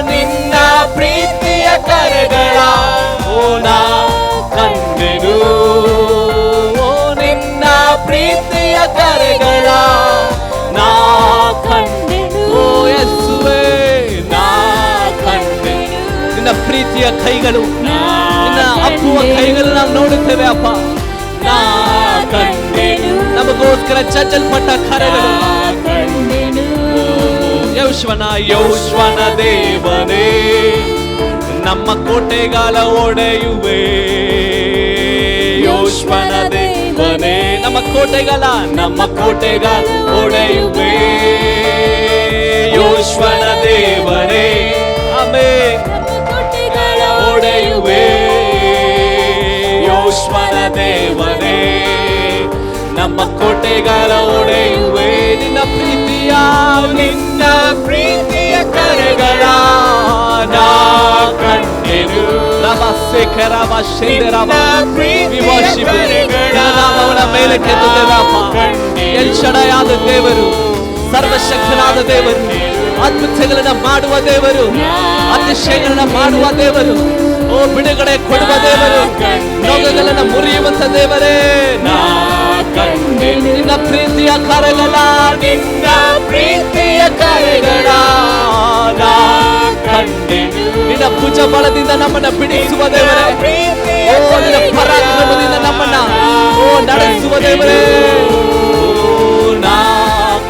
ನಿನ್ನ ಪ್ರೀತಿಯ ಕರೆಗಳ ನಾ ಕಂಡೆನು. ಓ ನಿನ್ನ ಪ್ರೀತಿಯ ಕರೆಗಳ ನಾ ಕಂಡೆನು. ಓ ಯೇಸುವೇ, ನಾ ಕಂಡೆನು. ನಿನ್ನ ಪ್ರೀತಿಯ ಕೈಗಳು, ನಿನ್ನ ಅಪ್ಪುವ ಕೈಗಳು ನಾವು ನೋಡುತ್ತೇವೆ ಅಪ್ಪ. ನಾ ಕಂಡೆನು. ನಮಗೋಸ್ಕರ ಚಚ್ಚಲ್ಪಟ್ಟ ಕರೆಗಳು. ಯೌಶ್ವನ ದೇವನೇ, ನಮ್ಮ ಕೋಟೆಗಾಲ ಒಡೆಯುವೆ. ಯೌಶ್ವನ ದೇವನೇ, ನಮ್ಮ ಕೋಟೆಗಾಲ ಒಡೆಯುವೆ. ಯೌಶ್ವನ ದೇವನೇ, ಆಮೆನ್, ಒಡೆಯುವೆ. ಯೌಶ್ವನ ದೇವನೇ, ನಮ್ಮ ಕೋಟೆಗಾಲ ಒಡೆಯುವೆ. ನಿನ್ನ ಪ್ರೀತಿಯ ಕರೆಗಳ ನಾ ಕಂಡೆನು. ನಾಮವನ ಮೇಲೆ ಕೆತ್ತುತ್ತೇವಪ್ಪ. ಎಲ್ ಶೆಡಾಯ್ ಆದ ದೇವರು, ಸರ್ವಶಕ್ತನಾದ ದೇವರು, ಅದ್ಭುತಗಳನ್ನ ಮಾಡುವ ದೇವರು, ಅತಿಶಯಗಳನ್ನ ಮಾಡುವ ದೇವರು, ಓ ಬಿಡುಗಡೆ ಕೊಡುವ ದೇವರು, ರೋಗಗಳನ್ನ ಮುರಿಯುವಂತ ದೇವರೇ, ನಾ ಕಂಡೆನು ನಿನ್ನ ಪ್ರೀತಿಯ ಕರಗಳ ನಿನ್ನ ಪ್ರೀತಿಯ ಕರಗಳ ನಾ ಕಂಡೆನು ನಿನ್ನ ಭುಜ ಬಲದಿಂದ ನಮ್ಮನ್ನ ಬಿಡಿಸುವ ದೇವರೇ ಓ ನಿನ್ನ ಪರಾಕ್ರಮದಿಂದ ನಮ್ಮನ್ನ ಓ ನಡೆಸುವ ದೇವರೇ ನಾ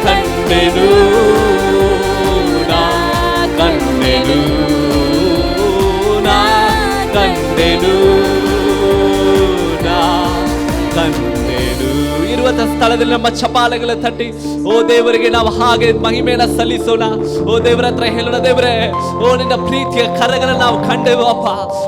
ಕಂಡೆನು ನಾ ಕಂಡೆನು ನಾ ಕಂಡೆನು ನಾ ಕಂಡೆನು ಇರುವಂತ ಸ್ಥಳದಲ್ಲಿ ನಮ್ಮ ಚಪಾಲೆಗಳ ತಟ್ಟಿ ಓ ದೇವರಿಗೆ ನಾವು ಹಾಗೆ ಮಹಿಮೆಯನ್ನು ಸಲ್ಲಿಸೋಣ. ಓ ದೇವರ ಹತ್ರ ಹೇಳೋಣ, ದೇವರೇ ಓ ನಿನ್ನ ಪ್ರೀತಿಯ ಕರಗಳನ್ನು ನಾವು ಕಂಡೆವು ಅಪ್ಪ.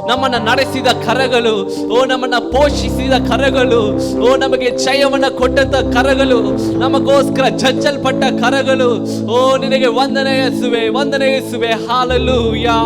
ನಮ್ಮನ್ನ ನಡೆಸಿದ ಕರಗಳು, ಓ ನಮ್ಮನ್ನ ಪೋಷಿಸಿದ ಕರಗಳು, ಓ ನಮಗೆ ಜಯವನ್ನ ಕೊಟ್ಟಂತ ಕರಗಳು, ನಮಗೋಸ್ಕರ ಜಜ್ಜಲ್ಪಟ್ಟ ಕರಗಳು. ಓ ನಿನಗೆ ವಂದನೆ ಯೇಸುವೆ, ವಂದನೆ ಯೇಸುವೆ. Hallelujah.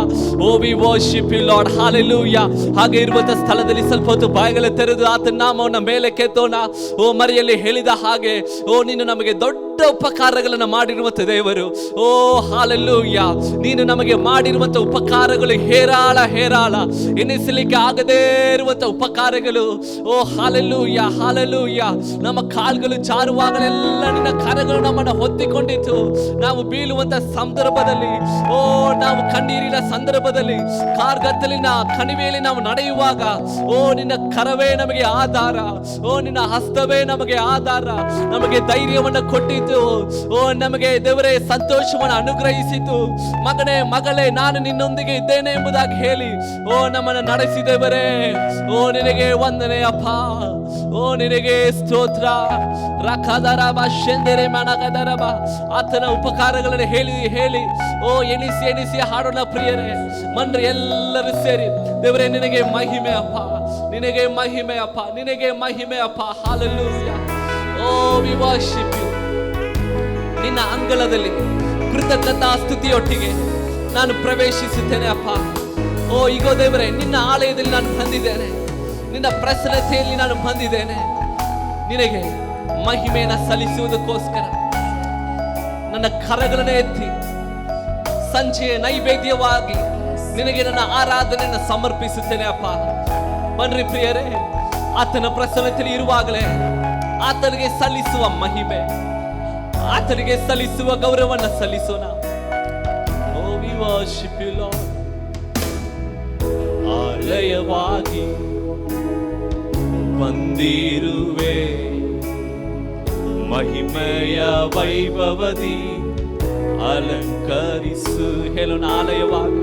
O we worship you Lord. Hallelujah. ಹಾಗೆ ಇರುವಂತ ಸ್ಥಳದಲ್ಲಿ ಸ್ವಲ್ಪ ಹೊತ್ತು ಬಾಯಿಗಳ ತೆರೆದು ಆತನ ನಾಮವನ್ನ ಮೇಲೆ ಕೆತ್ತೋಣ. ಓ ಮರಿಯಲ್ಲಿ ಹೇಳಿದ ಹಾಗೆ ಓ ನೀನು ನಮಗೆ ದೊಡ್ಡ ಉಪಕಾರಗಳನ್ನು ಮಾಡಿರುವಂತ ದೇವರು. ಓ ಹಾಲೆಲೂಯಾ. ನೀನು ನಮಗೆ ಮಾಡಿರುವಂತ ಉಪಕಾರಗಳು ಹೇರಾಳ ಹೇರಾಳ, ಎನಿಸಲಿಕ್ಕೆ ಆಗದೇ ಇರುವಂತ ಉಪಕಾರಗಳು. ಓ ಹಾಲೆಲೂಯಾ, ಹಾಲೆಲೂಯಾ. ನಮ್ಮ ಕಾಲುಗಳು ಜಾರುವಾಗಲೆಲ್ಲ ನಿನ್ನ ಕರಗಳು ನಮ್ಮನ್ನು ಹೊತ್ತಿಕೊಂಡಿತ್ತು. ನಾವು ಬೀಳುವಂತ ಸಂದರ್ಭದಲ್ಲಿ, ಓ ನಾವು ಕಣ್ಣೀರಿನ ಸಂದರ್ಭದಲ್ಲಿ, ಕಾರ್ಗತ್ತಲಿನ ಕಣಿವೆಯಲ್ಲಿ ನಾವು ನಡೆಯುವಾಗ ಓ ನಿನ್ನ ಕರವೇ ನಮಗೆ ಆಧಾರ, ಓ ನಿನ್ನ ಹಸ್ತವೇ ನಮಗೆ ಆಧಾರ, ನಮಗೆ ಧೈರ್ಯವನ್ನು ಕೊಟ್ಟಿತು. ಓ ನಮಗೆ ದೇವರೇ ಸಂತೋಷವನ್ನು ಅನುಗ್ರಹಿಸಿತು. ಮಗನೇ ಮಗಳೇ ನಾನು ನಿನ್ನೊಂದಿಗೆ ಇದ್ದೇನೆ ಎಂಬುದಾಗಿ ಹೇಳಿ ಓ ನಮ್ಮನ್ನು ನಡೆಸಿದೆವರೇ. ಓ ನಿನಗೆ ವಂದನೆ ಅಪ್ಪ, ಓ ನಿನಗೆ ಸ್ತೋತ್ರ. ರಖದರಬ ಶೆಂದೆರೆ ಮನಗದರಬ. ಆತನ ಉಪಕಾರಗಳನ್ನು ಹೇಳಿ ಹೇಳಿ ಓ ಎಣಿಸಿ ಎಣಿಸಿ ಹಾಡೋಣ ಪ್ರಿಯರೇ. ಮನ್ರಿ ಎಲ್ಲರೂ ಸೇರಿ ದೇವರೇ ನಿನಗೆ ಮಹಿಮೆ ಅಪ್ಪ, ನಿನಗೆ ಮಹಿಮೆ ಅಪ್ಪ, ನಿನಗೆ ಮಹಿಮೆ ಅಪ್ಪ. Hallelujah. O we worship you. ನಿನ್ನ ಅಂಗಳದಲ್ಲಿ ಕೃತಜ್ಞತಾ ಸ್ತುತಿಯೊಟ್ಟಿಗೆ ನಾನು ಪ್ರವೇಶಿಸುತ್ತೇನೆ ಅಪ್ಪ. ಓ ಈಗೋ ದೇವರೇ ನಿನ್ನ ಆಲಯದಲ್ಲಿ ನಾನು ಬಂದಿದ್ದೇನೆ, ನಿನ್ನ ಪ್ರಸನ್ನತೆಯಲ್ಲಿ ನಾನು ಬಂದಿದ್ದೇನೆ. ನಿನಗೆ ಮಹಿಮೆಯನ್ನು ಸಲ್ಲಿಸುವುದಕ್ಕೋಸ್ಕರ ನನ್ನ ಕರಗಳನ್ನು ಎತ್ತಿ ಸಂಜೆಯ ನೈವೇದ್ಯವಾಗಿ ನಿನಗೆ ನನ್ನ ಆರಾಧನೆಯನ್ನು ಸಮರ್ಪಿಸುತ್ತೇನೆ ಅಪ್ಪ. ಬನ್ರಿ ಪ್ರಿಯರೇ, ಆತನ ಪ್ರಸನ್ನತೆಯಲ್ಲಿ ಇರುವಾಗಲೇ ಆತನಿಗೆ ಸಲ್ಲಿಸುವ ಮಹಿಮೆ, ಆತನಿಗೆ ಸಲ್ಲಿಸುವ ಗೌರವವನ್ನು ಸಲ್ಲಿಸೋಣ. ಓ ವಿ ವರ್ಶಿಪ್ ಯು ಲಾರ್ಡ್. ಆಲಯವಾಗಿ ಬಂದಿರುವೆ, ಮಹಿಮೆಯ ವೈಭವದಿ ಅಲಂಕರಿಸು. ಹೇಳೋಣ, ಆಲಯವಾಗಿ,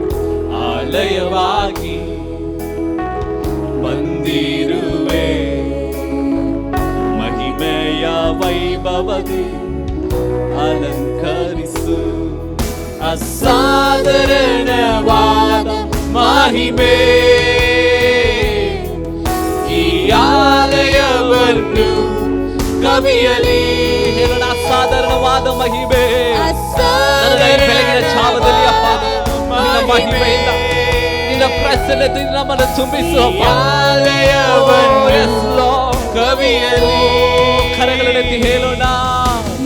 ಆಲಯವಾಗಿ ಬಂದಿರುವೆ, ಮಹಿಮೆಯ ವೈಭವದಿ ಅಲಂಕರಿಸು. ಅಸಾಧಾರಣವಾದ ಮಹಿಮೆ ಈ ಆಲಯವನ್ನು ಕವಿಯಲಿ. ಹೇಳೋಣ, ಅಸಾಧಾರಣವಾದ ಮಹಿಮೆ ಬೆಳಗಿನ ಜಾವದಲ್ಲಿ ಅಪ್ಪ ನಿನ್ನ ಮಹಿಮೆಯಿಂದ ನಿನ್ನ ಪ್ರಸನ್ನತೆಯಿಂದ ನಮ್ಮನ್ನು ತುಂಬಿಸುವ ಕವಿಯಲಿ. ಕರಗಳನ್ನೆತ್ತಿ ಹೇಳೋಣ,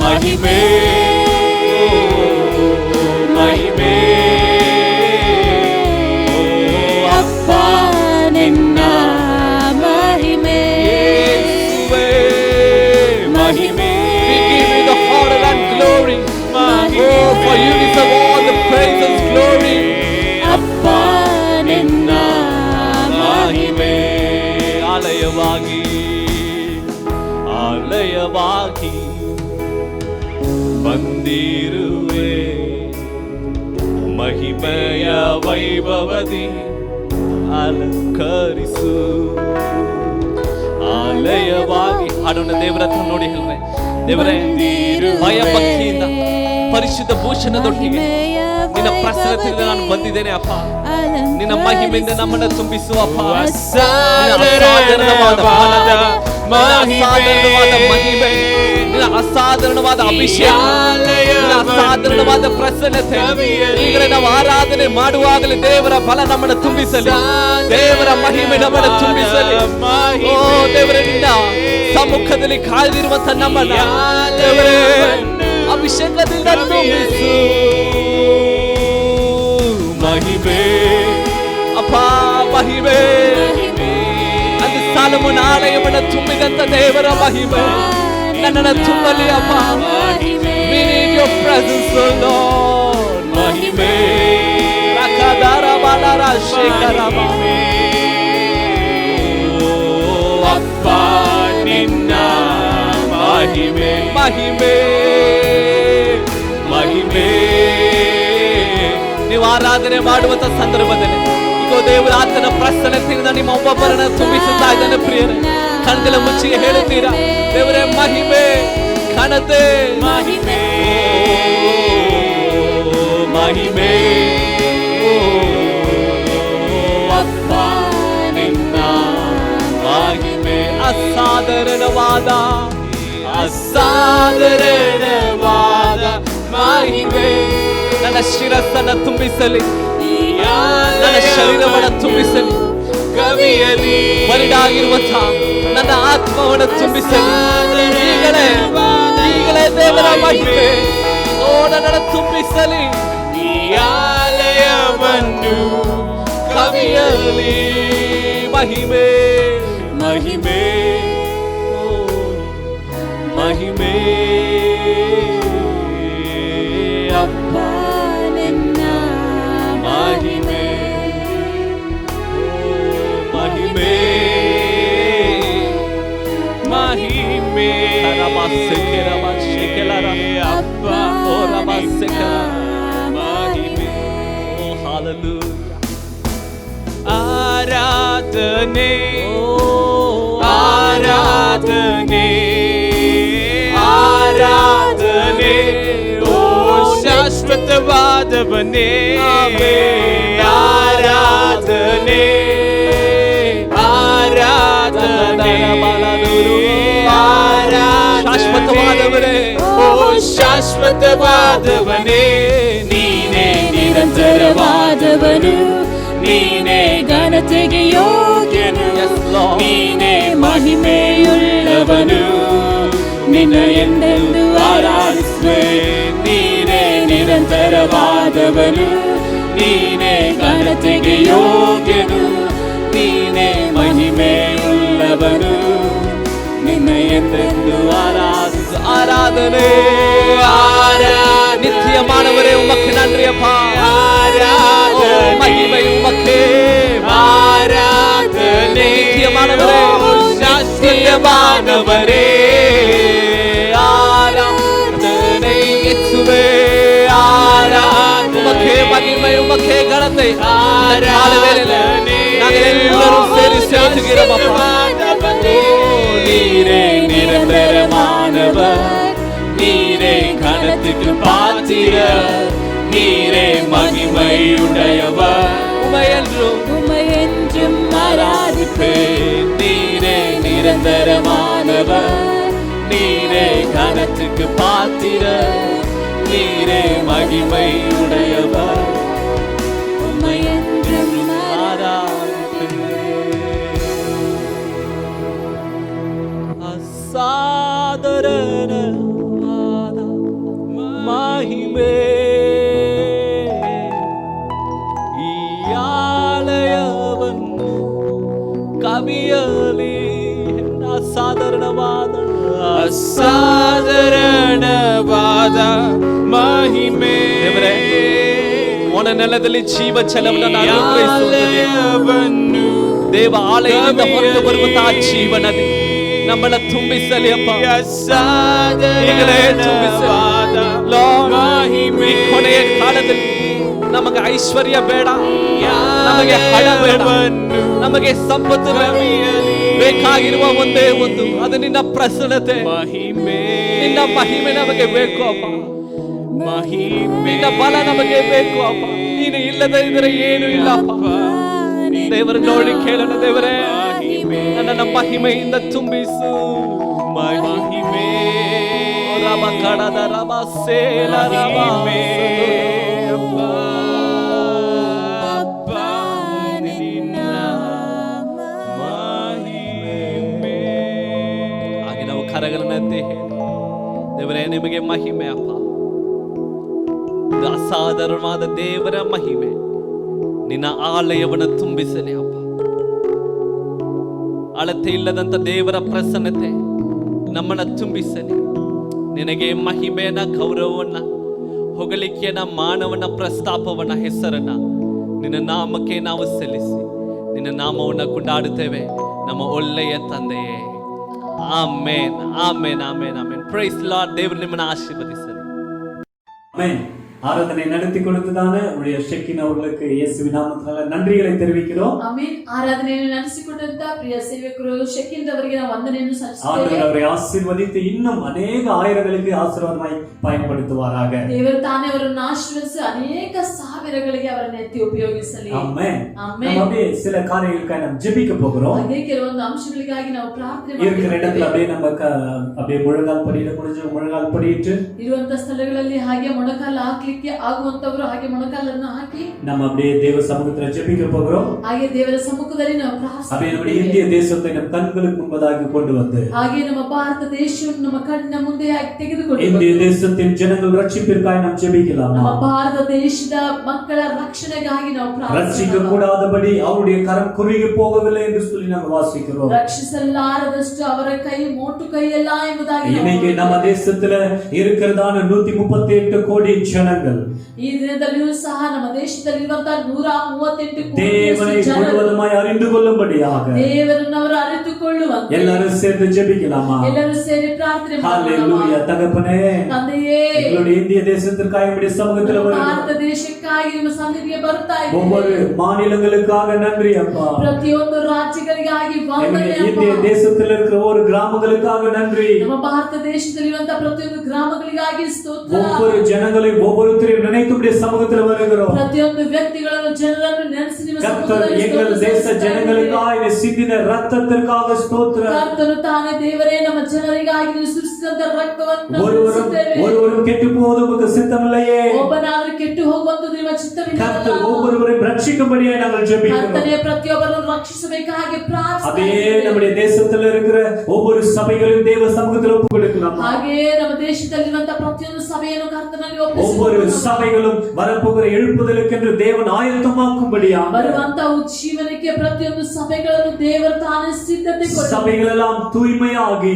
ಮಹಿಮೆ ಮಹಿಮೆ ಅಪ್ಪ ನಿನ್ನ ಮಹಿಮೆ ಮಹಿಮೆ. We give you the honor and glory. Oh, for you deserve all the praise and glory. ಅಪ್ಪ ನಿನ್ನ ಮಹಿಮೆ. ಆಲಯವಾಗಿ, ಆಲಯವಾಗಿ ಬಂದಿರುವೆ, ಮಹಿಮೆಯ ವೈಭವದಿ ಅಲಂಕರಿಸು. ಆಲಯವಾಗಿ ಹಾಡೋಣ. ದೇವರ ಹತ್ರ ನೋಡಿ ಹೇಳ್ರೆ, ದೇವರೇ ಭಯ ಭಕ್ತಿಯಿಂದ ಪರಿಶುದ್ಧ ಭೂಷಣದೊಟ್ಟಿಗೆ ನಿನ್ನ ಪ್ರಸನ್ನತೆಯಿಂದ ನಾನು ಬಂದಿದ್ದೇನೆ ಅಪ್ಪ. ನಿನ್ನ ಮಹಿಮೆಯಿಂದ ನಮ್ಮನ್ನು ತುಂಬಿಸುವ ಅಪ್ಪ. ಅಸಾಧಾರಣವಾದ ಮಹಿಮೆ, ನಿನ್ನ ಅಸಾಧಾರಣವಾದ ಅಭಿಷೇಕ, ನಿನ್ನ ಅಸಾಧಾರಣವಾದ ಪ್ರಸನ್ನತೆ ಈಗಲೇ ನಾವು ಆರಾಧನೆ ಮಾಡುವಾಗಲೇ ದೇವರ ಬಲ ನಮ್ಮನ್ನು ತುಂಬಿಸಲಿ, ದೇವರ ಮಹಿಮೆ ನಮ್ಮನ್ನು ತುಂಬಿಸಲಿ. ಓ ದೇವರೇ, ನಿನ್ನ ಸಮ್ಮುಖದಲ್ಲಿ ಕಾಯ್ದಿರುವಂತ ನಮ್ಮನ್ನ ದೇವರೇ ಅಭಿಷೇಕದಿಂದ ತುಂಬಿಸು. ಮಹಿಮೆ ಅಪ್ಪ, ಮಹಿಮೆ. ಅದು ಸಾಲಮೋನ ನಿನ್ನ ಆಲಯವನ್ನು ತುಂಬಿದಂತ ದೇವರ ಮಹಿಮೆ ನನ್ನನ್ನು ತುಂಬಲಿ ಅಪ್ಪ. We need your presence, O Lord. ಮಹಿಮೆ ರಕದರ ಬಲರ ಶೇಖರಮ ಅಪ್ಪ ನಿನ್ನ ಮಹಿಮೆ ಮಹಿಮೆ ಮಹಿಮೆ. ನೀವು ಆರಾಧನೆ ಮಾಡುವಂತ ಸಂದರ್ಭದಲ್ಲಿ ಈಗ ದೇವರ ಆತನ ಪ್ರಸನ್ನತೆಯಿಂದ ನಿಮ್ಮ ಒಬ್ಬೊಬ್ಬರನ್ನ ತುಂಬಿಸುತ್ತಾ ಇದ್ದಾನೆ. ಪ್ರಿಯರೇ, ಕಣ್ಣೆಲ್ಲ ಮುಚ್ಚಿಗೆ ಹೇಳುತ್ತೀರಾ, ದೇವರೇ ಮಹಿಮೆ ಘನತೆ ಮಹಿಮೆ ಮಹಿಮೆ ಅಪ್ಪ ನಿನ್ನ ಮಹಿಮೆ. ಅಸಾಧಾರಣವಾದ ಅಸಾಧಾರಣವಾದ ಮಹಿಮೆ ನನ್ನ ಶಿರಸ್ಸನ್ನು ತುಂಬಿಸಲಿ, ನನ್ನ ಶರೀರವನ್ನು ತುಂಬಿಸಲಿ, ಕವಿಯಲಿ ಬರಿಡಾಗಿರುವಂತಹ ನನ್ನ ಆತ್ಮವನ್ನು ತುಂಬಿಸಲಿ. ಈಗಲೇ ಈಗಲೇ ದೇವರ ಮಹಿಮೆ ಓ ನನ್ನನ್ನು ತುಂಬಿಸಲಿ. ಈ ಆಲಯವನ್ನು ಕವಿಯಲಿ ಮಹಿಮೆ ಮಹಿಮೆ ಮಹಿಮೆ ಅಪ್ಪ ನಿನ್ನ ಮಹಿಮೆ ಮಹಿಮೆ ಮಹಿಮೆ ಅಪ್ಪ ಮಹಿಮೆ. ಓ ಹಲ್ಲೆಲೂಯಾ. ಆರಾಧನೆ ಆರಾಧನೆ ಆರಾಧನೆ ಓ ಶಾಶ್ವತವಾದವನೇ ಆರಾಧನೆ ಆರಾಧನೆ ಶಾಶ್ವತವಾದವನೇ ಓ ಶಾಶ್ವತವಾದವನೇ ನೀನೇ ನಿರಂತರವಾದವನು ನೀನೇ ಘನತೆಗೆ ಯೋಗ್ಯನು ನೀನೇ ಮಹಿಮೆಯುಳ್ಳವನು ನಿನ್ನ ಎಂದೆಂದು ಆರಾಧಿಸುವೆ. ನೀನೇ ನಿರಂತರವಾದವನು ನೀನೇ ಘನತೆಗೆ ಯೋಗ್ಯನು ನೀನೇ ಮಹಿಮೆಯುಳ್ಳವನು ನಿನ್ನ ಎಂದೆಂದು ಆರಾಧಿಸು. ಆರಾಧನೆ ನಿತ್ಯ ಮಾನವರೇ ಉಮಕ್ಕೆ ನನ್ರಿಯಪ್ಪ. ಮಹಿಮೆ ಉಮಕ್ಕೆ ಆರಾಧನೆ ನಿತ್ಯ ಮಾನವರೇ ಶಾಶ್ವತವಾದವರೇ ಆರಾಧನೆ ಯೇಸುವೇ ಆರಾಧನೆ ಉಮಕ್ಕೆ ಮಹಿಮೆ ಉಮಕ್ಕೆ ಘನತೆ ಆರಾಧನೆ ನಾವೆಲ್ಲರೂ ಸೇರಿ ಸೇರಿಸಿಗಿರಬಪ್ಪ. ನೀರೇ ನಿರಂತರಮಾನವ ನೀರೇ ಘನತೆಗೆ ಪಾತ್ರ நீரே மகிமையுடையவர் உமையென்றும் ஆராதிப்பேன். நீரே நிரந்தரமானவர் நீரே கனத்துக்கு பாத்திரர் நீரே மகிமையுடையவர் உமையென்றும் ஆராதிப்பேன். அசாதாரணவாத மகிமை ಕವಿಯಲಿ ಅಸಾಧಾರಣವಾದ ಅಸಾಧಾರಣವಾದ ಮಹಿಮೆ. ದೇವರೇ ಒಣ ನೆಲದಲ್ಲಿ ಜೀವ ಛಲವನ್ನು ಅನುಗ್ರಹಿಸುವನು ದೇವ ಆಲಯದಿಂದ ಹೊರಟು ಬರುವಂತಹ ಜೀವನದಿ ನಮ್ಮನ್ನ ತುಂಬಿಸಲಿ ಅಪ್ಪ. ಈಗಲೇ ತುಂಬಿಸವಾದ ಮಹಿಮೆ. ಕೊನೆಯ ಕಾಲದಲ್ಲಿ ನಮಗೆ ಐಶ್ವರ್ಯ ಬೇಡ, ನಮಗೆ ಹಣ ಬೇಡ, ನಮಗೆ ಸಂಪತ್ತು ಬೇಕಾಗಿರುವ ಒಂದೇ ಒಂದು, ಅದು ನಿನ್ನ ಪ್ರಸನ್ನತೆ ಮಹಿಮೆ. ನಿನ್ನ ಮಹಿಮೆ ನಮಗೆ ಬೇಕು ಅಪ್ಪ. ನಿನ್ನ ಬಲ ನಮಗೆ ಬೇಕು ಅಪ್ಪ. ನೀನು ಇಲ್ಲದೆ ಇದ್ರೆ ಏನು ಇಲ್ಲ ಅಪ್ಪ. ದೇವರ ನೋಡಿ ಕೇಳೋಣ. ದೇವರೇ ನನ್ನ ಮಹಿಮೆಯಿಂದ ತುಂಬಿಸು. ಮಹಿಮೆ ರಮ ಕಡದ ರಮ ಸೇಲ ರಮ ಹಾಗೆ ನಾವು ಕರಗಳನ್ನಂತೆ ಹೇಳಿ ದೇವರೇ ನಿಮಗೆ ಮಹಿಮೆ ಅಪ್ಪ. ಅಸಾಧಾರಣವಾದ ದೇವರ ಮಹಿಮೆ ನಿನ್ನ ಆಲಯವನ್ನು ತುಂಬಿಸಲಿ ಅಪ್ಪ. ಅಳತೆ ಇಲ್ಲದಂತ ದೇವರ ಪ್ರಸನ್ನತೆ ನಮ್ಮನ್ನ ತುಂಬಿಸಲಿ. ನಿನಗೆ ಮಹಿಮೆಯನ್ನ, ಗೌರವವನ್ನ, ಹೊಗಳಿಕೆಯನ್ನ, ಮಾನವನ ಪ್ರಸ್ತಾಪವನ್ನ, ಹೆಸರನ್ನ ನಿನ್ನ ನಾಮಕ್ಕೆ ನಾವು ಸಲ್ಲಿಸಿ ನಿನ್ನ ನಾಮವನ್ನ ಕೊಂಡಾಡುತ್ತೇವೆ ನಮ್ಮ ಒಳ್ಳೆಯ ತಂದೆಯೇ. Amen, amen, amen, amen. Praise Lord. ದೇವರು ನಿಮ್ಮನ್ನ ಆಶೀರ್ವದಿಸಲಿ. ஆமென். ஆராதனை நடத்தி கொடுத்ததான உடைய ஷெக்கின் அவர்களுக்கு இயேசுவின் நாமத்தினால நன்றிகளை தெரிவிக்கிறோம். ಆಮೆನ್. ಆರಾಧನೆಯನ್ನು ನಡೆಸಿಕೊಟ್ಟಂತ ಪ್ರಿಯ ಸೇವಕರು ಶೆಕಿನ್ ಅವರಿಗೆ ನಾವು ವಂದನೆಯನ್ನು ಸಲ್ಲಿಸುತ್ತೇವೆ. ஆண்டவர் அவரை ஆசீர்வதித்து இன்னும் அநேக ஆயிரங்களுக்கு ஆசீர்வாதமாய் பயன்படுத்துவாராக. ದೇವರು ತಾನೇ ಅವರನ್ನು ಆಶೀರ್ವದಿಸಿ ಅನೇಕ ಸಾವಿರಗಳಿಗೆ ಅವರನ್ನು ಎತ್ತಿ ಉಪಯೋಗಿಸಲಿ. ஆமென். ஆமென். நம்ம அப்படியே சில காரியங்களுக்காக நாம் ஜெபிக்க போகிறோம். ಹಾಗೆ ಕೆಲವೊಂದು ಅಂಶಗಳಿಗಾಗಿ ನಾವು ಪ್ರಾರ್ಥನೆ இருக்கிற இடத்துல அப்படியே நம்ம அப்படியே முழங்கால் படியிட முடிஞ்சு முழங்கால் படியிட்டு ಇರುವಂತ ಸ್ಥಳಗಳಲ್ಲಿ ಹಾಗೆ ಮೊಣಕಾಲು ಹಾಕ್ಲಿಕ್ಕೆ ಆಗುವಂತವರು ಹಾಗೆ ಮೊಣಕಾಲನ್ನು ಹಾಕಿ நம்ம அப்படியே தேவ சமூகத்துல ஜெபிக்க போகிறோம். ಹಾಗೆ ದೇವರ ಸಮ್ಮುಖದಲ್ಲಿ ನಾವು அப்படியே நம்முடைய ಪ್ರಾರ್ಥನೆ இந்திய தேசத்தை நம் கண்களுக்கு முன்பதாக கொண்டு வந்து ಹಾಗೆ ನಮ್ಮ ಭಾರತ ದೇಶವನ್ನು ನಮ್ಮ ಕಣ್ಣ ಮುಂದೆ ತೆಗೆದುಕೊಂಡು இந்திய தேசத்தின் ஜனங்கள் ரட்சிப்பிற்காக நாம் ஜெபிக்கலாம். ನಮ್ಮ ಭಾರತ ದೇಶದ ಮಕ್ಕಳ ರಕ್ಷಣೆಗಾಗಿ ನಾವು ரட்சிக்க ಪ್ರಾರ್ಥನೆ கூடாதபடி அவருடைய கரம் குறுகி போகவில்லை என்று சொல்லி நாம் வாசிக்கிறோம். ರಕ್ಷಿಸಲಾರದಷ್ಟು ಅವರ ಕೈ ಮೋಟು ಕೈಯಲ್ಲ ಎಂಬುದಾಗಿ இன்னைக்கு நம்ம தேசத்துல இருக்கிறதான 138 கோடி ஜனங்கள் ಈ ದಿನದಲ್ಲಿಯೂ ಸಹ ನಮ್ಮ ದೇಶದಲ್ಲಿರುವಂತಹ 138 தேவனை ಕೋಟಿ ಜನರು முழுவதுமாய் அறிந்து கொள்ளும்படியாக ದೇವರನ್ನು ಅವರು ಅರಿತುಕೊಳ್ಳುವಂತೆ எல்லாரும் சேர்ந்து ஜெபிக்கலாமா? ಎಲ್ಲರೂ ಸೇರಿ ಪ್ರಾರ್ಥನೆ ஹalleluya. தகப்பனே, ತಂದೆಯೇ, எங்களுடைய இந்திய தேசத்திற்காக நம்முடைய சமூகத்துல ಭಾರತ ದೇಶಕ್ಕಾಗಿ ನಿಮ್ಮ ಸನ್ನಿಧಿಗೆ ಬರ್ತಾ ஒவ்வொரு ಇದ್ದೇವೆ. மாநிலங்களுக்காக நன்றி அப்பா. ಪ್ರತಿಯೊಂದು ರಾಜ್ಯಗಳಿಗಾಗಿ ವಂದನೆ எங்களுடைய ಅಪ್ಪ. இந்திய தேசத்தில் இருக்கிற ஒவ்வொரு கிராமங்களுக்காக நன்றி. ನಮ್ಮ ಭಾರತ ದೇಶದಲ್ಲಿರುವಂತಹ ಪ್ರತಿಯೊಂದು ಗ್ರಾಮಗಳಿಗಾಗಿ ಸ್ತೋತ್ರ. ஒவ்வொரு ஜனங்களையும் ஒவ்வொருத்தரையும் நினைத்து உடைய சமூகத்தில் வருகிறோம். ಪ್ರತಿಯೊಂದು ವ್ಯಕ್ತಿಗಳನ್ನು ಜನರನ್ನು ನೆನೆಸಿ ನಿಮ್ಮ கர்த்தர் ಸಮ್ಮುಖದಲ್ಲಿ எங்கள் தேச ಸ್ತೋತ್ರಿಸುತ್ತೇವೆ. ஜனங்களுக்காக சிந்தின ரத்தத்திற்காக ஸ்தோத்திரம். ಕರ್ತನು ತಾನೇ ದೇವರೇ ನಮ್ಮ ಜನರಿಗಾಗಿ ನೀವು ಸುರಿಸಿದಂತ ರಕ್ತವನ್ನು ஒருவரும் ஒருவரும் கெட்டு போவது உமக்கு சித்தமில்லையே. ಒಬ್ಬನಾದ್ರೂ ಕೆಟ್ಟು ಹೋಗುವಂತದ್ದು ನಿಮ್ಮ ಚಿತ್ತವಿಲ್ಲ. கர்த்தர் ஒவ்வொருவரையும் ரட்சிக்கும்படியாக நாங்கள் ஜெபிக்கிறோம். ಕರ್ತನೇ ಪ್ರತಿಯೊಬ್ಬರನ್ನು ರಕ್ಷಿಸಬೇಕಾಗಿ அதே ಪ್ರಾರ್ಥನೆ. நம்முடைய தேசத்தில் இருக்கிற ஒவ்வொரு சபைகளையும் தேவ சமூகத்தில் ஒப்புக் கொடுக்கலாம். ಹಾಗೆ ನಮ್ಮ ದೇಶದಲ್ಲಿರುವಂತಹ ಪ್ರತಿಯೊಂದು ಸಭೆಯನ್ನು ಕರ್ತನಲ್ಲಿ ஒவ்வொரு ಒಪ್ಪಿಸುತ್ತೇವೆ. சபைகளும் வரப்போகிற எழுப்புதலுக்கென்று தேவன் ஆயத்தமாக்கும்படியாக ಬರುವಂತಹ ಉಜ್ಜೀವನಕ್ಕೆ ಪ್ರತಿಯೊಂದು ಸಭೆಗಳನ್ನು ದೇವರು ತಾನೇ ಸಿದ್ಧತೆ ಕೊಡಿ. சபைகள் எல்லாம் தூய்மையாகி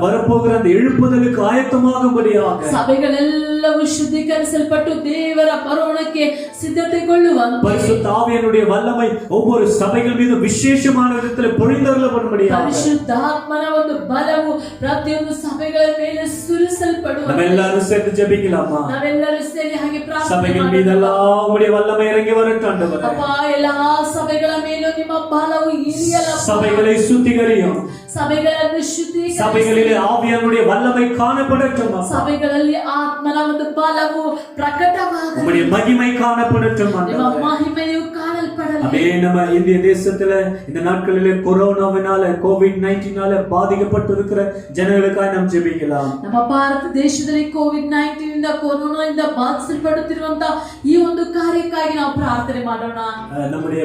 வரப்போகிற அந்த எழுப்புதலுக்கு ஆயத்தமாகும்படியாக ಸಭೆಗಳೆಲ್ಲವೂ ಶುದ್ಧೀಕರಿಸಲ್ಪಟ್ಟು ದೇವರ ಬರೋಣಕ್ಕೆ ಸಿದ್ಧತೆಗೊಳ್ಳುವಂತೆ பரிசுத்த ஆவியானுடைய வல்லமை ஒவ்வொரு சபைகள் மீது விசேஷமான விதத்தில் பொழிந்தருளப்படும்படியாக ಪರಿಶುದ್ಧಾತ್ಮನ ಒಂದು ಬಲವು ಪ್ರತಿಯೊಂದು ಸಭೆಗಳ ಮೇಲೆ நம்ம ಸುರಿಸಲ್ಪಡುವಂತೆ எல்லாரும் சேர்ந்து ஜெபிக்கலாமா? ನಾವೆಲ್ಲರೂ ಸೇರಿ ಹಾಗೆ ಪ್ರಾರ್ಥನೆ சபைகள் ಮಾಡೋಣ. மீதெல்லாம் உம்முடைய வல்லமை இறங்கி வரட்டும் ஆண்டவரே. ಅಪ್ಪ, ಎಲ್ಲಾ ಸಭೆಗಳ ಮೇಲೂ ನಿಮ್ಮ ಬಲವು ಇರಿಯಲಪ್ಪ. சபைகளை சுத்திகரியும். ಸಭೆಗಳನ್ನು ಶುದ್ಧೀಕರಿಸಿ சபைகளிலே ஆவியானுடைய வல்லமை காணப்படட்டும். ಸಭೆಗಳಲ್ಲಿ ಆತ್ಮನ ಒಂದು ಬಲವು ಪ್ರಕಟವಾಗಲಿ. உம்முடைய மகிமை காணப்படட்டும் ನಿಮ್ಮ ஆண்டவரே. ಮಹಿಮೆಯು ಕಾಣಲ್ಪಡಲಿ. அதே நம்ம இந்திய தேசத்துல இந்த நாட்களிலே கொரோனாவினால COVID-19 பாதிக்கப்பட்டு இருக்கிற ஜனங்களுக்காக நாம் ஜெபிக்கலாம். ನಮ್ಮ ಭಾರತ ದೇಶದಲ್ಲಿ ಕೋವಿಡ್-19 ಇಂದ ಕೊರೋನಾದಿಂದ ಬಾಧಿಸಲ್ಪಡುತ್ತಿರುವಂತಹ ಈ ಒಂದು ಕಾರ್ಯಕ್ಕಾಗಿ ನಾವು ಪ್ರಾರ್ಥನೆ ಮಾಡೋಣ. நம்முடைய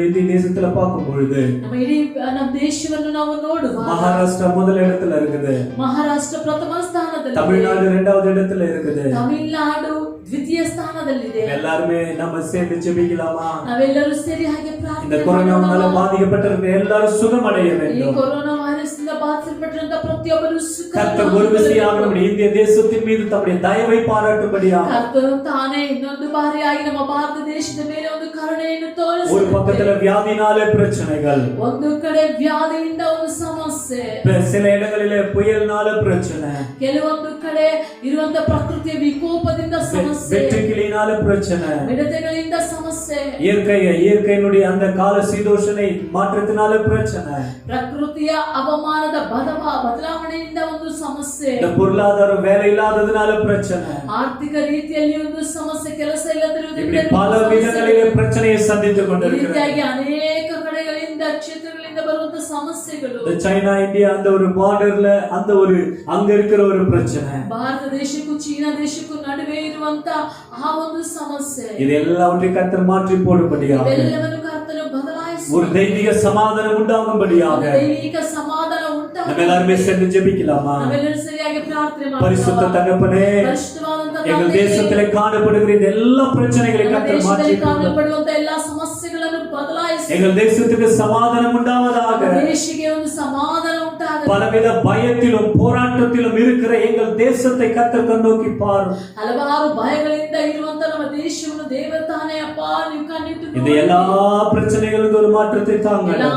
இந்திய தேசத்துல பார்க்கும் பொழுது ನಮ್ಮ ಇಡೀ ನಮ್ಮ ದೇಶವನ್ನು ನಾವು ನೋಡುವ மகாராஷ்டிரா முதல் இடத்துல இருக்குது. ಮಹಾರಾಷ್ಟ್ರ ಪ್ರಥಮ ಸ್ಥಾನದಲ್ಲಿ, தமிழ்நாடு இரண்டாவது இடத்துல இருக்குது. ತಮಿಳುನಾಡು ದ್ವಿತೀಯ ಸ್ಥಾನದಲ್ಲಿದೆ. எல்லாருமே நம்ம சேர்ந்து ஜெபிக்கலாமா? ನಾವೆಲ್ಲರೂ ಸೇರಿ ಹಾಗೆ இந்த ಪ್ರಾರ್ಥನೆ கொரோனாவால ಮಾಡೋಣ. பாதிக்கப்பட்டிருக்கிற எல்லாரும் சுகமடைய ಈ வேண்டும். ಕೊರೋನಾ ವೈರಸ್ ಇಂದ ಬಾಧಿಸಲ್ಪಟ್ಟಿರುವಂತ ಪ್ರತಿಯೊಬ್ಬರು ಸುಖ கர்த்தர் ஒரு விசையாக நம்முடைய இந்திய தேசத்தின் மீது தம்முடைய தயவை பாராட்டும்படியாக ಕರ್ತನು ತಾನೇ ಇನ್ನೊಂದು ಬಾರಿಯಾಗಿ ನಮ್ಮ ಭಾರತ ದೇಶದ ಮೇಲೆ ಒಂದು ಕರುಣೆಯನ್ನು ஒரு ತೋರಿಸುತ್ತಾರೆ. பக்கத்துல வியாதினாலே பிரச்சனைகள், ಒಂದು ಕಡೆ ವ್ಯಾಧಿಯಿಂದ ಒಂದು ಸಮಸ್ಯೆ, சில இடங்களிலே புயல்னால பிரச்சனை, ಕೆಲವೊಂದು ಕಡೆ ಇರುವಂತ ಪ್ರಕೃತಿಯ ವಿಕೋಪದಿಂದ ಸಮಸ್ಯೆ, வெட்டுக்கிளினால பிரச்சனை, ಮಿಡತೆಗಳಿಂದ ಸಮಸ್ಯೆ, இயற்கையினுடைய அந்த கால சீதோஷனை மாற்றத்தினால பிரச்சனை, ಪ್ರಕೃತಿಯ ಅವಮಾನದ ಬದಲಾವಣೆಯಿಂದ ಒಂದು ಸಮಸ್ಯೆ, இந்த பொருளாதாரம் வேலை இல்லாததுனால பிரச்சனை, ಆರ್ಥಿಕ ರೀತಿಯಲ್ಲಿ ಒಂದು ಸಮಸ್ಯೆ, ಕೆಲಸ இப்படி ಇಲ್ಲದಿರುವುದರಿಂದ பல விதங்களிலே பிரச்சனையை சந்தித்துக் ಈ கொண்டிருக்கிறது. ರೀತಿಯಾಗಿ ಅನೇಕ ಕಡೆಗಳಿಂದ ಕ್ಷೇತ್ರಗಳಿಂದ ಬರುವಂತ ಸಮಸ್ಯೆಗಳು, இந்த சைனா இந்தியா அந்த ஒரு பார்டர்ல அந்த ஒரு அங்க இருக்கிற ஒரு பிரச்சனை, ಭಾರತ ದೇಶಕ್ಕೂ ಚೀನಾ ದೇಶಕ್ಕೂ ನಡುವೆ ಇರುವಂತ ಆ ಒಂದು ಸಮಸ್ಯೆ, இது எல்லாவற்றையும் கர்த்தர் மாற்றி போடும்படியாக ಇವೆಲ್ಲವನ್ನು ಕರ್ತನು ಬದಲಾಯಿಸಿ ஒரு தெய்வீக சமாதானம் உண்டாகும்படியாக ದೈವಿಕ ಸಮಾಧಾನ நம்ம எல்லாருமே சேர்ந்து ஜெபிக்கலாமா? ನಾವೆಲ್ಲರೂ ಸರಿಯಾಗಿ ಪ್ರಾರ್ಥನೆ பரிசுத்த ಮಾಡೋಣ. தகப்பனே, ಪರಿಶುದ್ಧವಾದಂತ எங்கள் ತಂದೆಯೇ, தேசத்திலே காணப்படுகிற இந்த எல்லா பிரச்சனைகளையும் ನಮ್ಮ கர்த்தர் மாற்றி ದೇಶದಲ್ಲಿ போடுங்க. ಕಾಣಲ್ಪಡುವಂತ ಎಲ್ಲಾ ಸಮಸ್ಯೆಗಳನ್ನು ಬದಲಾಯಿಸಿ எங்கள் தேசத்துக்கு சமாதானம் உண்டாவதாக. ದೇಶಕ್ಕೆ ಒಂದು ಸಮಾಧಾನ ಉಂಟಾಗಲಿ. பலவித பயத்திலும் போராட்டத்திலும் இருக்கிற எங்கள் தேசத்தை கர்த்தர் கண்ணோக்கி பாரும். ಹಲವಾರು ಭಯಗಳಿಂದ ಇರುವಂತ ನಮ್ಮ ದೇಶವನ್ನು ದೇವರು ತಾನೇ ಅಪ್ಪ ನೀವು ಕಣ್ಣಿಟ್ಟು இந்த எல்லா பிரச்சனைகளுக்கு ஒரு மாற்றத்தை தாங்க. ಎಲ್ಲಾ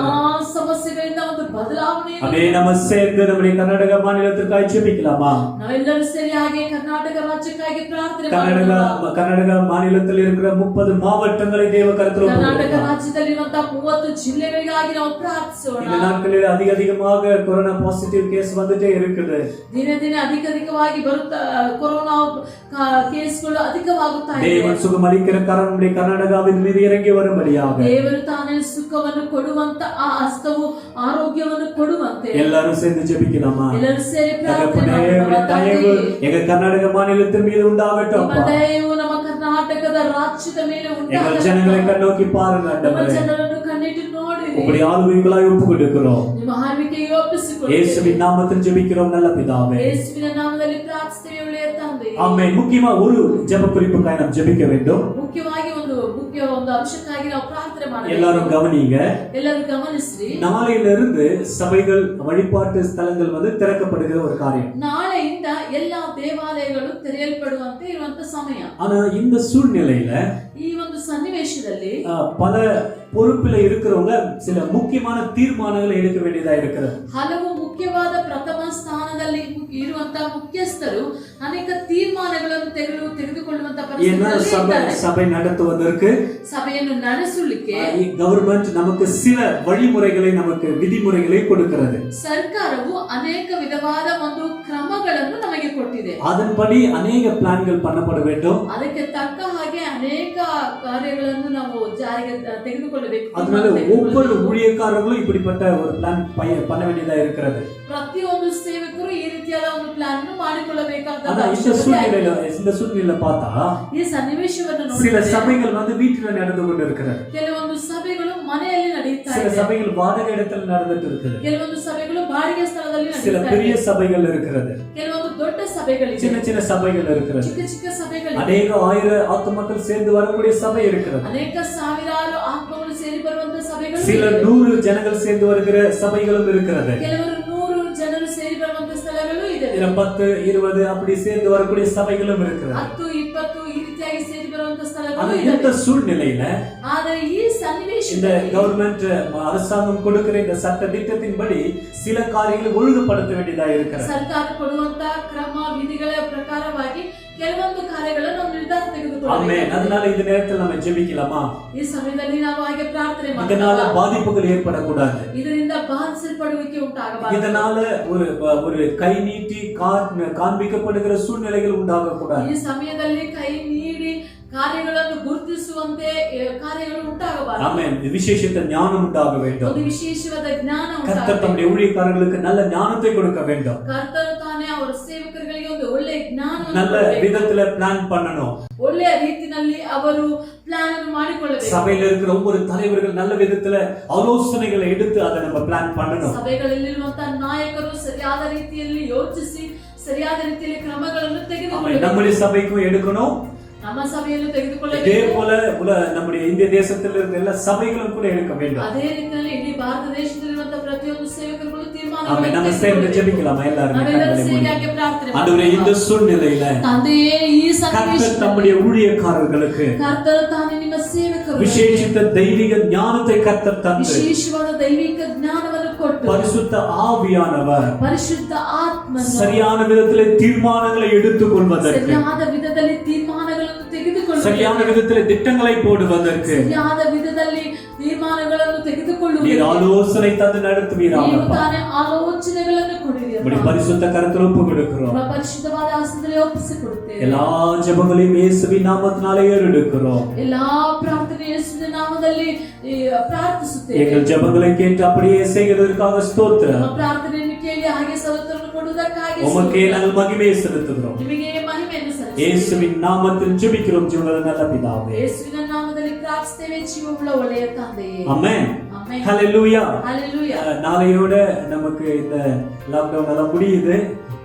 ಸಮಸ್ಯೆಗಳಿಂದ ಒಂದು ಬದಲಾವಣೆ. அப்படியே நம்ம சேர்ந்து நம்முடைய கர்நாடக மாநிலத்திற்காக ஜெபிக்கலாமா? ನಾವೆಲ್ಲರೂ ಸೇರಿ ಹಾಗೆ ಕರ್ನಾಟಕ ರಾಜ್ಯಕ್ಕಾಗಿ ಪ್ರಾರ್ಥನೆ ಮಾಡೋಣ. கர்நாடக மாநிலத்தில் இருக்கிற 30 மாவட்டங்களை தேவ கரத்தில் ಕರ್ನಾಟಕ ರಾಜ್ಯದಲ್ಲಿರುವಂತಹ 30 ಜಿಲ್ಲೆಗಳಿಗಾಗಿ ನಾವು ಪ್ರಾರ್ಥಿಸೋಣ. இந்த நாட்களில் அதிகமாக கொரோனா பாசிட்டிவ் கேஸ் வந்துட்டே இருக்குது. ದಿನೇ ದಿನೇ ಅಧಿಕವಾಗಿ ಬರುತ್ತಾ ಕೊರೋನಾ ಕೇಸ್ಗಳು ಅಧಿಕವಾಗುತ್ತಾ ಇದೆ. தேவன் சுகம் அளிக்கிற கரம் நம்முடைய கர்நாடகாவின் மீது இறங்கி வரும்படியாக ದೇವರು ತಾನೇ ಸುಖವನ್ನು ಕೊಡುವಂತ ಆ ಹಸ್ತವು ಆರೋಗ್ಯವನ್ನು ಕೊಡುವಂತೆ எல்லாரும் சேர்ந்து ஜெபிக்கலாமா? ಎಲ್ಲರೂ ಸೇರಿ ಪ್ರಾರ್ಥನೆ தகப்பனே, ಮಾಡೋಣ. தயவு எங்க கர்நாடக மாநிலத்தின் மீது உண்டாகட்டும். ನಿಮ್ಮ ದಯವು ನಮ್ಮ ಕರ್ನಾಟಕದ ರಾಜ್ಯದ ಮೇಲೆ எங்கள் ಉಂಟಾಗಲಿ. ஜனங்களை கண்ணோக்கி பாருங்க ನಮ್ಮ ஆண்டவரே. ಜನರನ್ನು ಕಣ್ಣಿಟ್ಟು ನೋಡಿರಿ. உம்முடைய ஆளுகைகளாய் ஒப்புக் கொடுக்கிறோம். ನಿಮ್ಮ ಆಳ್ವಿಕೆಗೆ ಒಪ್ಪಿಸಿಕೊಳ್ಳಿ. இயேசுவின் நாமத்தில் ஜெபிக்கிறோம் நல்ல பிதாவே. ಯೇಸುವಿನ ನಾಮದಲ್ಲಿ ಪ್ರಾರ್ಥಿಸುತ್ತೇವೆ ಒಳ್ಳೆಯ ತಂದೆಯೇ. ஆமென். முக்கியமா ஒரு ஜெப குறிப்புக்காக நாம் ஜெபிக்க வேண்டும். ಮುಖ್ಯವಾಗಿ ಒಂದು ಅಂಶಕ್ಕಾಗಿ ನಾವು ಪ್ರಾರ್ಥನೆ ಮಾಡಬೇಕು. எல்லாரும் கவனிங்க. ಎಲ್ಲರೂ ಗಮನಿಸ್ರಿ. நாளையிலிருந்து சபைகள் வழிபாட்டு ஸ்தலங்கள் வந்து திறக்கப்படுகிற ஒரு காரியம். ನಾಳೆಯಿಂದ ಎಲ್ಲಾ ದೇವಾಲಯಗಳು ತೆರೆಯಲ್ಪಡುವಂತೆ ಇರುವಂತ ಸಮಯ. ஆனா இந்த சூழ்நிலையில ಈ ಒಂದು ಸನ್ನಿವೇಶದಲ್ಲಿ பல பொறுப்பில இருக்கிறவங்க சில முக்கியமான தீர்மானங்களை எடுக்க வேண்டியதா இருக்கிறது. ಹಲವು ಮುಖ್ಯವಾದ ಪ್ರಥಮ ಸ್ಥಾನದಲ್ಲಿ ಇರುವಂತಹ ಮುಖ್ಯಸ್ಥರು ಅನೇಕ ತೀರ್ಮಾನಗಳನ್ನು ತೆಗೆದುಕೊಳ್ಳುವಂತ ಪರಿಸ್ಥಿತಿಯಲ್ಲಿ சபை நடத்துவதற்கு ಸಭೆಯನ್ನು ನಡೆಸಲಿಕ್ಕೆ கவர்மெண்ட் நமக்கு சில வழிமுறைகளை நமக்கு விதிமுறைகளை கொடுக்கிறது. ಸರ್ಕಾರವು ಅನೇಕ ವಿಧವಾದ ಒಂದು ಕ್ರಮಗಳನ್ನು ನಮಗೆ ಕೊಟ್ಟಿದೆ. அதன்படி அநேக பிளான்கள் பண்ணப்பட வேண்டும். ಅದಕ್ಕೆ ತಕ್ಕ ಹಾಗೆ ಅನೇಕ ಕಾರ್ಯಗಳನ್ನು ನಾವು ಜಾರಿಗೆ ತೆಗೆದುಕೊಳ್ಳಬೇಕು. அதனால ஒவ்வொரு ஊழியக்காரர்களும் இப்படிப்பட்ட ஒரு பிளான் பண்ண வேண்டியதா இருக்கிறது. ಪ್ರತಿಯೊಂದು ಸೇವಕರು ಈ ರೀತಿಯಾದ ಒಂದು ಪ್ಲಾನ್ ಅನ್ನು ಮಾಡಿಕೊಳ್ಳಬೇಕಾದ இந்த சூழ்நிலை பார்த்தா ಈ ಸನ್ನಿವೇಶವನ್ನು சில ನೋಡಿ சபைகள் வந்து வீட்டில் நடந்து கொண்டு இருக்கிறது. ಕೆಲವೊಂದು ಸಭೆಗಳು ಮನೆಯಲ್ಲಿ ನಡೆಯುತ್ತಾ சில ಇದೆ. சபைகள் வாடகை இடத்தில் நடந்துட்டு இருக்குது. ಕೆಲವೊಂದು ಸಭೆಗಳು ಬಾಡಿಗೆ ಸ್ಥಳದಲ್ಲಿ சில ನಡೆಯುತ್ತಾ பெரிய ಇದೆ. சபைகள் இருக்கிறது. ಕೆಲವೊಂದು ದೊಡ್ಡ ಸಭೆಗಳಿವೆ. சின்ன சின்ன சபைகள் இருக்கிறது. ಚಿಕ್ಕ ಚಿಕ್ಕ ಸಭೆಗಳಿವೆ. அநேக ஆயிரம் ஆத்துமக்கள் சேர்ந்து வரக்கூடிய சபை இருக்கிறது. ಅನೇಕ ಸಾವಿರಾರು ಆತ್ಮಗಳು ಸೇರಿ ಬರುವಂತ ಸಭೆಗಳು சில ಇವೆ. 100 ஜனங்கள் சேர்ந்து வருகிற சபைகளும் இருக்கிறது. ಕೆಲವರು 100 ಜನರು ಸೇರಿ ಬರುವಂತ ಸ್ಥಳಗಳು ಇದೆ. 10 20 அப்படி சேர்ந்து வரக்கூடிய சபைகளும் இருக்கிறது. 10 20 ಈ ರೀತಿಯಾಗಿ ಸೇರಿ ಬರುವಂತ ஆனா ಸ್ಥಳಗಳು இந்த ಇದೆ. சூழ்நிலையில ಆದರೆ ಈ இந்த ಸನ್ನಿವೇಶದಲ್ಲಿ கவர்மெண்ட் அரசாங்கம் கொடுக்கிற இந்த சட்ட திட்டத்தின்படி சில காரியங்களை ஒழுங்குபடுத்த வேண்டியதா இருக்கிறது. ಸರ್ಕಾರ ಕೊಡುವಂತ ಕ್ರಮ ವಿಧಿಗಳ ಪ್ರಕಾರವಾಗಿ ಕೆಲವೊಂದು ಕಾರ್ಯಗಳನ್ನು ನಾವು ನಿರ್ಧಾರ ஆமென். ತೆಗೆದುಕೊಳ್ಳಬೇಕು. அதனால இந்த நேரத்தில் நம்ம ஜெபிக்கலாமா? ಈ ಸಮಯದಲ್ಲಿ ನಾವು ಹಾಗೆ ಪ್ರಾರ್ಥನೆ இதனால ಮಾಡೋಣ. பாதிப்புகள் ஏற்படக்கூடாது. ಇದರಿಂದ ಬಾಧಿಸಲ್ಪಡುವಿಕೆ ಉಂಟಾಗಬಾರದು. இதனால ஒரு கை நீட்டி காண்பிக்கப்படுகிற சூழ்நிலைகள் உண்டாக கூடாது. ಈ ಸಮಯದಲ್ಲಿ ಕೈ ನೀಡಿ ಕಾರ್ಯಗಳನ್ನು ಗುರುತಿಸುವಂತೆ ಕಾರ್ಯಗಳು ಉಂಟಾಗಬಾರದು. ஆமென். விசேஷித்த ஞானம் உண்டாக வேண்டும். ಒಂದು ವಿಶೇಷವಾದ ಜ್ಞಾನ கர்த்தர் ಉಂಟಾಗಬೇಕು. தம்முடைய ஊழியக்காரர்களுக்கு நல்ல ஞானத்தை கொடுக்க வேண்டும். ಕರ್ತನು ತಾನೇ ಅವರ ಸೇವಕರಿಗೆ ಒಂದು ಒಳ್ಳೆಯ ಜ್ಞಾನವನ್ನು நல்ல ಕೊಡಬೇಕು. விதத்துல பிளான் பண்ணணும். ಒಳ್ಳೆಯ ರೀತಿಯಲ್ಲಿ ಅವರು ಪ್ಲಾನ್ ಅನ್ನು ಮಾಡಿಕೊಳ್ಳಬೇಕು. சபையில இருக்கிற ஒவ்வொரு தலைவர்கள் நல்ல விதத்துல ஆலோசனைகளை எடுத்து அதை நம்ம பிளான் பண்ணணும். ಸಭೆಗಳಲ್ಲಿರುವಂತಹ ನಾಯಕರು ಸರಿಯಾದ ರೀತಿಯಲ್ಲಿ ಯೋಚಿಸಿ ಸರಿಯಾದ ರೀತಿಯಲ್ಲಿ ಕ್ರಮಗಳನ್ನು ஆமென். ತೆಗೆದುಕೊಳ್ಳಬೇಕು. நம்முடைய சபைக்கும் எடுக்கணும். ನಮ್ಮ ಸಭೆಯನ್ನು இதே ತೆಗೆದುಕೊಳ್ಳಬೇಕು. போல நம்முடைய இந்திய தேசத்தில் இருந்த எல்லா சபைகளும் கூட எடுக்க வேண்டும். ಅದೇ ರೀತಿಯಲ್ಲಿ ಇಡೀ ಭಾರತ ದೇಶದಲ್ಲಿರುವಂತಹ ಪ್ರತಿಯೊಂದು ಸೇವಕರುಗಳು ஆமென். ತೀರ್ಮಾನಗಳನ್ನು நம்ம சேர்ந்து ஜெபிக்கலாமா எல்லாரும்? ನಾವೆಲ್ಲರೂ ಸೇರಿ ಹಾಗೆ ಪ್ರಾರ್ಥನೆ ஆண்டவரே, இந்த ಮಾಡೋಣ. சூழ்நிலையில ತಂದೆಯೇ, ಈ கர்த்தர் ಸನ್ನಿವೇಶದಲ್ಲಿ தம்முடைய ஊழியக்காரர்களுக்கு ಕರ್ತನು ತಾನೇ ನಿಮ್ಮ ಸೇವಕರು விசேஷித்த தெய்வீக ஞானத்தை கர்த்தர் தந்து ವಿಶೇಷವಾದ ದೈವಿಕ ಜ್ಞಾನವನ್ನು ಕೊಟ್ಟು பரிசுத்த ஆவியானவர் ಪರಿಶುದ್ಧ ಆತ್ಮನು சரியான விதத்திலே தீர்மானங்களை எடுத்துக் கொள்வதற்கு, ಸರಿಯಾದ ವಿಧದಲ್ಲಿ ತೀರ್ಮಾನಗಳನ್ನು ತೆಗೆದುಕೊಳ್ಳುವುದು, சரியான விதத்திலே திட்டங்களை போடுவதற்கு ಸರಿಯಾದ ವಿಧದಲ್ಲಿ ತೀರ್ಮಾನಗಳನ್ನು நீர் ತೆಗೆದುಕೊಳ್ಳುವುದು ஆலோசனை தந்து நடத்துவீராக. ನೀವು ತಾನೇ ಆಲೋಚನೆಗಳನ್ನು ಕೊಡಿರಿ. இப்படி பரிசுத்த கரத்தில் ஒப்பு கொடுக்கிறோம். ನಿಮ್ಮ ಪರಿಶುದ್ಧವಾದ ಹಸ್ತದಲ್ಲಿ ಒಪ್ಪಿಸಿಕೊಡುತ್ತೇವೆ. எல்லா ஜெபங்களையும் இயேசுவின் நாமத்தினாலே ஏறெடுக்கிறோம். ಎಲ್ಲಾ ಪ್ರಾರ್ಥನೆ ಯೇಸುವಿನ ನಾಮದಲ್ಲಿ ಪ್ರಾರ್ಥಿಸುತ್ತೇವೆ. எங்கள் ஜெபங்களை கேட்டு அப்படியே செய்கிறதற்காக ஸ்தோத்திரம். ನಮ್ಮ ಪ್ರಾರ್ಥನೆಯನ್ನು ಕೇಳಿ ಹಾಗೆ ಸೌತರನ್ನು ಕೊಡುವುದಕ್ಕಾಗಿ உமக்கே நாங்கள் மகிமையை செலுத்துகிறோம். ನಿಮಗೆ ಮಹಿಮೆಯನ್ನು ಸಲ್ಲಿಸುತ್ತೇವೆ. இயேசுவின் நாமத்தில் ஜெபிக்கிறோம் ஜீவனுள்ள நல்ல பிதாவே. ಯೇಸುವಿನ ನಾಮದಲ್ಲಿ ಪ್ರಾರ್ಥಿಸುತ್ತೇವೆ ಜೀವವುಳ್ಳ ಒಳ್ಳೆಯ ತಂದೆಯೇ. ஆமென். ಆಮೆನ್. ஹல்லேலூயா. ஹalleluya. நாளையோட நமக்கு இந்த லாக்டவுன் எல்லாம் முடியுது.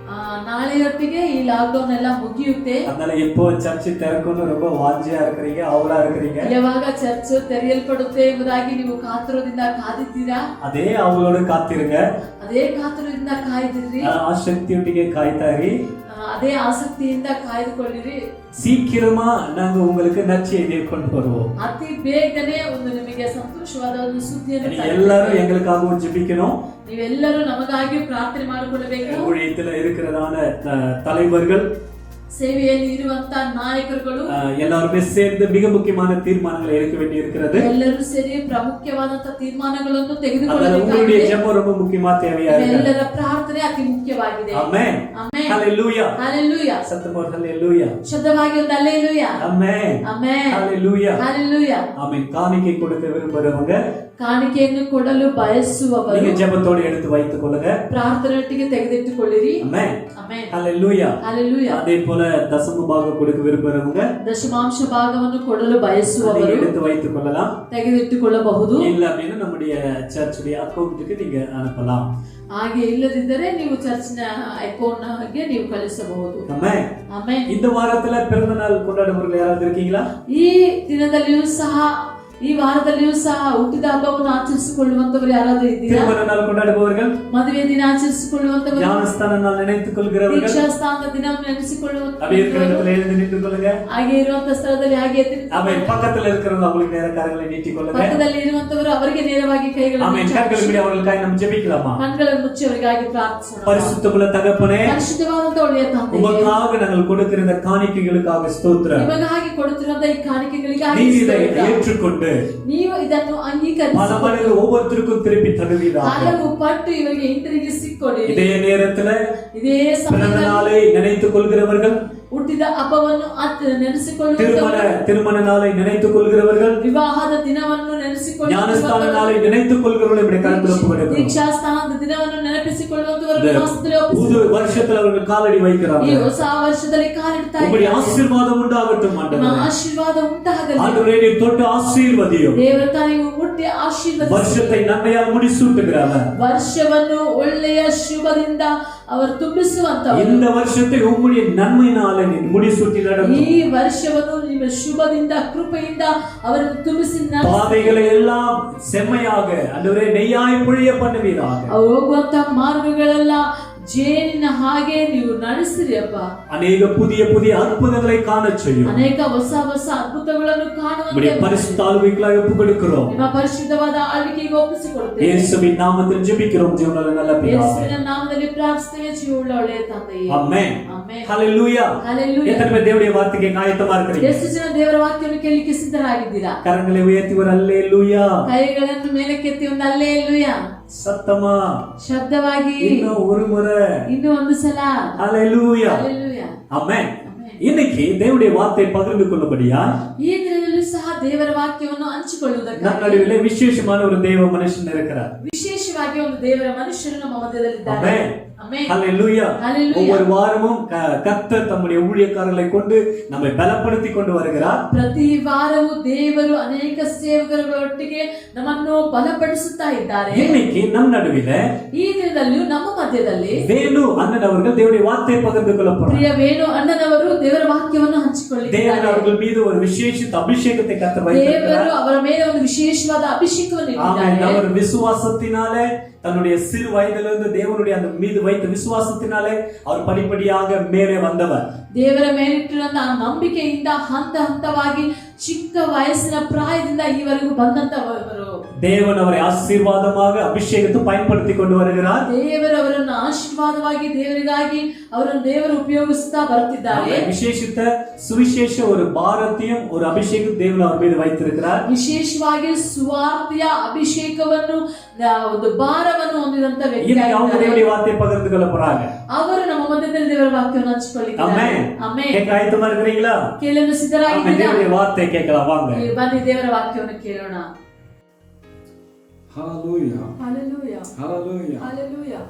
ನಾಳೆಯೊಟ್ಟಿಗೆ ಈ ಲಾಕ್ಡೌನ್ ಎಲ್ಲ ಮುಗಿಯುತ್ತೆ. அதனால எப்போ சர்ச் திறக்கும்னு ரொம்ப வாஞ்சியா இருக்கிறீங்க, ஆவலா இருக்கிறீங்க. ಯಾವಾಗ ಚರ್ಚ್ ತೆರೆಯಲ್ಪಡುತ್ತೆ ಎಂಬುದಾಗಿ ನೀವು ಕಾತುರದಿಂದ ಕಾದಿದ್ದೀರಾ. அதே ஆவலோடு காத்திருங்க. ಅದೇ ಕಾತುರದಿಂದ ಕಾಯ್ದಿರಿ. ஆசக்தியொட்டிಗೆ ಕಾಯ್ತಾ ಇರಿ. ಅದೇ ಆಸಕ್ತಿಯಿಂದ ಕಾಯ್ದುಕೊಳ್ಳಿರಿ. சீக்கிரமா நாங்க உங்களுக்கு நற்செய்தியை கொண்டு வருவோம். ಅತಿ ಬೇಗನೆ ಒಂದು ನಿಮಗೆ ಸಂತೋಷವಾದ ಒಂದು ಸುದ್ದಿಯನ್ನು எல்லாரும் எங்களுக்காக ஜெபிக்கணும். ನೀವೆಲ್ಲರೂ ನಮಗಾಗಿ ಪ್ರಾರ್ಥನೆ ಮಾಡಿಕೊಳ್ಳಬೇಕು. ஊழியத்துல இருக்கிறதான தலைவர்கள், ಸೇವೆಯಲ್ಲಿ ಇರುವಂತ ನಾಯಕರುಗಳು எல்லாருமே சேர்ந்து மிக முக்கியமான தீர்மானங்களை எடுக்க வேண்டி இருக்கிறது. ಎಲ್ಲರೂ ಸೇರಿ ಪ್ರಮುಖವಾದಂತ ತೀರ್ಮಾನಗಳನ್ನು ತೆಗೆದುಕೊಳ್ಳಬೇಕು. உங்களுடைய ஜெபம் ரொம்ப முக்கியமா தேவையா இருக்கு. ಎಲ್ಲರ ಪ್ರಾರ್ಥನೆ ಅತಿ ಮುಖ್ಯವಾಗಿದೆ. ಆಮೆನ್. ಆಮೆನ್. ஹalleluya. ஹalleluya. சத்தமாக ஹalleluya. ಶಬ್ದವಾಗಿ ಒಂದು ಹalleluya. ஆமென். ಆಮೆನ್. ஹalleluya. ஹalleluya. ஆமென். காணிக்கை கொடுக்க விரும்புறவங்க, ಕಾಣಿಕೆಯನ್ನು ಕೊಡಲು ಬಯಸುವವರು நீங்க ஜெபத்தோடு எடுத்து வைத்துக் கொள்ளுங்க. ಪ್ರಾರ್ಥನೆಯೊಟ್ಟಿಗೆ ತೆಗೆದಿಟ್ಟುಕೊಳ್ಳಿರಿ. ஆமென். ಆಮೆನ್. ஹalleluya. ஹalleluya. அதே போல தசம பாகம் கொடுக்க விரும்புறவங்க ದಶಮಾಂಶ ಭಾಗವನ್ನು ಕೊಡಲು ಬಯಸುವವರು எடுத்து வைத்துக் கொள்ளலாம். ತೆಗೆದಿಟ್ಟುಕೊಳ್ಳಬಹುದು. இல்ல அப்படின்னா நம்முடைய சர்ச்சுடைய அக்கவுண்ட்டுக்கு நீங்க அனுப்பலாம். ಹಾಗೆ ಇಲ್ಲದಿದ್ದರೆ ನೀವು ಚರ್ಚ್ನ ಅಕೌಂಟ್ಗೆ ನೀವು ಕಳಿಸಬಹುದು. ஆமென். ಆಮೆನ್. இந்த வாரத்துல பிறந்த நாள் கொண்டாடுறவர்கள் யாராவது இருக்கீங்களா? ಈ ದಿನದಲ್ಲಿಯೂ ಸಹ ಈ ವಾರದಲ್ಲಿಯೂ ಸಹ ಹುಟ್ಟಿದ ಹಬ್ಬವನ್ನು ಆಚರಿಸಿಕೊಳ್ಳುವಂತವರು ಯಾರಾದರೂ ಇದ್ದೀರಾ? திருமண நாள் கொண்டாடுபவர்கள், ಮದುವೆ ದಿನ ಆಚರಿಸಿಕೊಳ್ಳುವಂತವರು, ஞானஸ்தான நாள் நினைத்துக் கொள்கிறவர்கள், ದೀಕ್ಷಾಸ್ನಾನದ ದಿನವನ್ನು ನೆನೆಸಿಕೊಳ್ಳುವಂತವರು, அப்படியே இருக்கிற இடத்துல எழுந்து நின்று கொள்ளுங்க. ಹಾಗೆ ಇರುವಂತ ಸ್ಥಳದಲ್ಲಿ ಹಾಗೆ ஆமென். பக்கத்துல இருக்கிறவங்க அவங்களுக்கு நேர கரங்களை நீட்டி கொள்ளுங்க. ಪಕ್ಕದಲ್ಲಿ ಇರುವಂತವರು ಅವರಿಗೆ ನೇರವಾಗಿ ಕೈಗಳನ್ನು ஆமென். கண்களை மூடி அவர்களுக்காக நாம் ஜெபிக்கலாமா? ಕಣ್ಗಳನ್ನು ಮುಚ್ಚಿ ಅವರಿಗಾಗಿ ಪ್ರಾರ್ಥಿಸೋಣ. பரிசுத்தமுள்ள தகப்பனே, ಪರಿಶುದ್ಧವಾದಂತ ಒಳ್ಳೆಯ ತಂದೆಯೇ, உமக்காக நாங்கள் கொடுக்கிற இந்த காணிக்கைகளுக்காக ஸ்தோத்திரம். ನಿಮಗಾಗಿ ಕೊಡುತ್ತಿರುವಂತ ಈ ಕಾಣಿಕೆಗಳಿಗಾಗಿ நீர் இதை ஏற்றுக்கொண்டு ನೀವು ಇದನ್ನು ಅಂಗೀಕರಿಸಿ பல மடங்கு ஒவ்வொருத்தருக்கும் திருப்பி தருவீராக. ಹಲವು ಪಟ್ಟು ಇವರಿಗೆ ಹಿಂತಿರುಗಿಸಿಕೊಡಿ. இதே நேரத்துல ಇದೇ பிறந்த ಸಮಯದಲ್ಲಿ நாளை நினைத்துக் கொள்கிறவர்கள், ಹುಟ್ಟಿದ ಹಬ್ಬವನ್ನು ನೆನೆಸಿಕೊಳ್ಳುವವರು, திருமண நாளை நினைத்துக் கொள்கிறவர்கள், ವಿವಾಹದ ದಿನವನ್ನು ஞானஸ்தான நாளை ನೆನೆಸಿಕೊಳ್ಳುವವರು, நினைத்துக் கொள்கிறவர்கள் இப்படி கலந்து ஒப்புக்கொடுக்கிறோம். ದೀಕ್ಷಾಸ್ಥಾನದ ದಿನವನ್ನು ನೆನಪಿಸಿಕೊಳ್ಳುವಂತವರು ಮಾಸದಲ್ಲಿ புது ಒಪ್ಪಿಸಿಕೊಳ್ಳುವರು. வருஷத்துல அவர்கள் காலடி ಈ வைக்கிறாங்க. ಹೊಸ ವರ್ಷದಲ್ಲಿ ಕಾಲಿಡ್ತಾ உங்களுடைய ಇದ್ದಾರೆ. ஆசீர்வாதம் உண்டாகட்டும் ஆண்டவரே. ಆಶೀರ್ವಾದ ಉಂಟಾಗಲಿ. ஆண்டவரே, நீர் தொட்டு ஆசீர்வதியும். ದೇವರ ತಾಯಿಯು ಮುಟ್ಟಿ ಆಶೀರ್ವದಿಸಿ வருஷத்தை நன்மையால் முடிசூட்டுகிறவர். ವರ್ಷವನ್ನು ಒಳ್ಳೆಯ ಶುಭದಿಂದ ಅವರು ತುಂಬಿಸುವಂತವರು. இந்த வருஷத்தை உம்முடைய நன்மையினாலே நீர் முடிசூட்டி நடத்தும். ಈ ವರ್ಷವನ್ನು ನಿಮ್ಮ ಶುಭದಿಂದ ಕೃಪೆಯಿಂದ ಅವರನ್ನು ತುಂಬಿಸಿ பாதைகளை எல்லாம் செம்மையாக ஆண்டவரே நெய்யாய் பொழிய பண்ணுவீராக. ಅವರು ಹೋಗುವಂತ ಮಾರ್ಗಗಳೆಲ್ಲ ಜೇನಿನ ಹಾಗೆ ನೀವು ನಡೆಸಿರಿ ಅಪ್ಪ. அநேக புதிய புதிய அற்புதங்களை காணச் செய்யும். ಅನೇಕ ಹೊಸ ಹೊಸ ಅದ್ಭುತಗಳನ್ನು ಕಾಣುವಂತೆ நம்முடைய பரிசுத்த ஆளுகைகளாக ஒப்புக்கொடுக்கிறோம். ನಿಮ್ಮ ಪರಿಶುದ್ಧವಾದ ಆಳ್ವಿಕೆಗೆ ಒಪ್ಪಿಸಿಕೊಡುತ್ತೇವೆ. இயேசுவின் நாமத்தில் ஜெபிக்கிறோம் ஜீவனுள்ள நல்ல பிதாவே. ಯೇಸುವಿನ ನಾಮದಲ್ಲಿ ಪ್ರಾರ್ಥಿಸುತ್ತೇವೆ ಜೀವವುಳ್ಳ ಒಳ್ಳೆಯ ತಂದೆಯೇ. ஆமென். ಆಮೆನ್. ஹalleluya. ஹalleluya. எத்தனை பேர் தேவனுடைய வார்த்தைக்கு ஆயத்தமா இருக்கிறீங்க? ಎಷ್ಟು ಜನ ದೇವರ ವಾಕ್ಯವನ್ನು ಕೇಳಲಿಕ್ಕೆ ಸಿದ್ಧರಾಗಿದ್ದೀರಾ? கரங்களை உயர்த்தி ஒரு அல்லேலூயா. ಕೈಗಳನ್ನು ಮೇಲಕ್ಕೆತ್ತಿ ಒಂದು ಹಲ್ಲೆಲೂಯಾ சத்தமா ಶಬ್ದವಾಗಿ இன்னும் ஒரு முறை ಇನ್ನೂ ಒಂದು ಸಲ ஹalleluya. ಹಲ್ಲೆಲೂಯಾ. ஆமென். இன்னைக்கு தேவனுடைய வார்த்தை பகிர்ந்து கொள்ளும்படியா ಈ ದಿನದಲ್ಲೂ ಸಹ ದೇವರ ವಾಕ್ಯವನ್ನು ಹಂಚಿಕೊಳ್ಳುವುದಕ್ಕಾಗಿ ನಮ್ಮ ನಡುವೆ ವಿಶೇಷமான ஒரு தேவ மனுஷன் இருக்கிறார். ವಿಶೇಷವಾಗಿ ಒಂದು ದೇವರ ಮನುಷ್ಯರು ನಮ್ಮ ಮಧ್ಯದಲ್ಲಿದ್ದಾರೆ. ஆமென். ಆಮೆನ್. ஹalleluya. ஹalleluya. ஒவ்வொரு வாரமும் கர்த்தர் தம்முடைய ஊழியக்காரர்களை கொண்டு நம்மை பலப்படுத்தி கொண்டு வருகிறார். ಪ್ರತಿ ವಾರವೂ ದೇವರು ಅನೇಕ ಸೇವಕರೊಟ್ಟಿಗೆ ನಮ್ಮನ್ನು ಬಲಪಡಿಸುತ್ತಾ ಇದ್ದಾರೆ. இன்னைக்கு நம் நடுவில ಈ ದಿನದಲ್ಲೂ ನಮ್ಮ ಮಧ್ಯದಲ್ಲಿ வேணு அண்ணன் அவர்கள் தேவனுடைய வார்த்தையை பகிர்ந்து கொள்ள போறார். ಪ್ರಿಯ ವೇಣು ಅಣ್ಣನವರು ದೇವರ ವಾಕ್ಯವನ್ನು தேவன் ಹಂಚಿಕೊಳ್ಳಿದ್ದಾರೆ. அவர்கள் மீது ஒரு விசேஷித்த அபிஷேகத்தை கர்த்தர் வைத்திருக்கிறார். ದೇವರು ಅವರ ಮೇಲೆ ಒಂದು ವಿಶೇಷವಾದ ಅಭಿಷೇಕವನ್ನು ஆமென். ಇಟ್ಟಿದ್ದಾರೆ. அவர் விசுவாசத்தினாலே தன்னுடைய சிறு வயதிலிருந்து தேவனுடைய அந்த மீது வைத்த விசுவாசத்தினாலே அவர் படிப்படியாக மேலே வந்தவர். ದೇವರ ಮೇಲಿಟ್ಟಿರುವ ನಂಬಿಕೆಯಿಂದ ಹಂತ ಹಂತವಾಗಿ ಚಿಕ್ಕ ವಯಸ್ಸಿನ ಪ್ರಾಯದಿಂದ ಈವರೆಗೂ ಬಂದಂತವರು. தேவன் அவரை ஆசீர்வாதமாக அபிஷேகத்தை பயன்படுத்தி கொண்டு வருகிறார். ದೇವರು ಅವರನ್ನು ಆಶೀರ್ವಾದವಾಗಿ ದೇವರಿಗಾಗಿ ಅವರನ್ನು ದೇವರು ಉಪಯೋಗಿಸುತ್ತಾ ಬರುತ್ತಿದ್ದಾರೆ. விசேஷித்த சுவிசேஷ ஒரு பாரத்தையும் ஒரு அபிஷேகம் தேவன் அவர் மீது வைத்திருக்கிறார். ವಿಶೇಷವಾಗಿ ಸುವಾರ್ತೆಯ ಅಭಿಷೇಕವನ್ನು ಒಂದು ಭಾರವನ್ನು ಹೊಂದಿದಂತ ವ್ಯಕ್ತಿ அவங்க தேவனுடைய வார்த்தையை பகிர்ந்து கொள்ள போறாங்க. ಅವರು ನಮ್ಮ ಮಧ್ಯದಲ್ಲಿ ದೇವರ ವಾಕ್ಯವನ್ನು ಹಂಚಿಕೊಳ್ಳಿದ್ದಾರೆ. ಆಮೆನ್. கேட்க ஆயத்தமா இருக்கிறீங்களா? ಕೇಳಲು ಸಿದ್ಧರಾಗಿದ್ದೀರಾ? தேவனுடைய வார்த்தை கேட்கலாம் வாங்க. ಬನ್ನಿ ದೇವರ ವಾಕ್ಯವನ್ನು ಕೇಳೋಣ. Hallelujah. Hallelujah. Hallelujah. Hallelujah.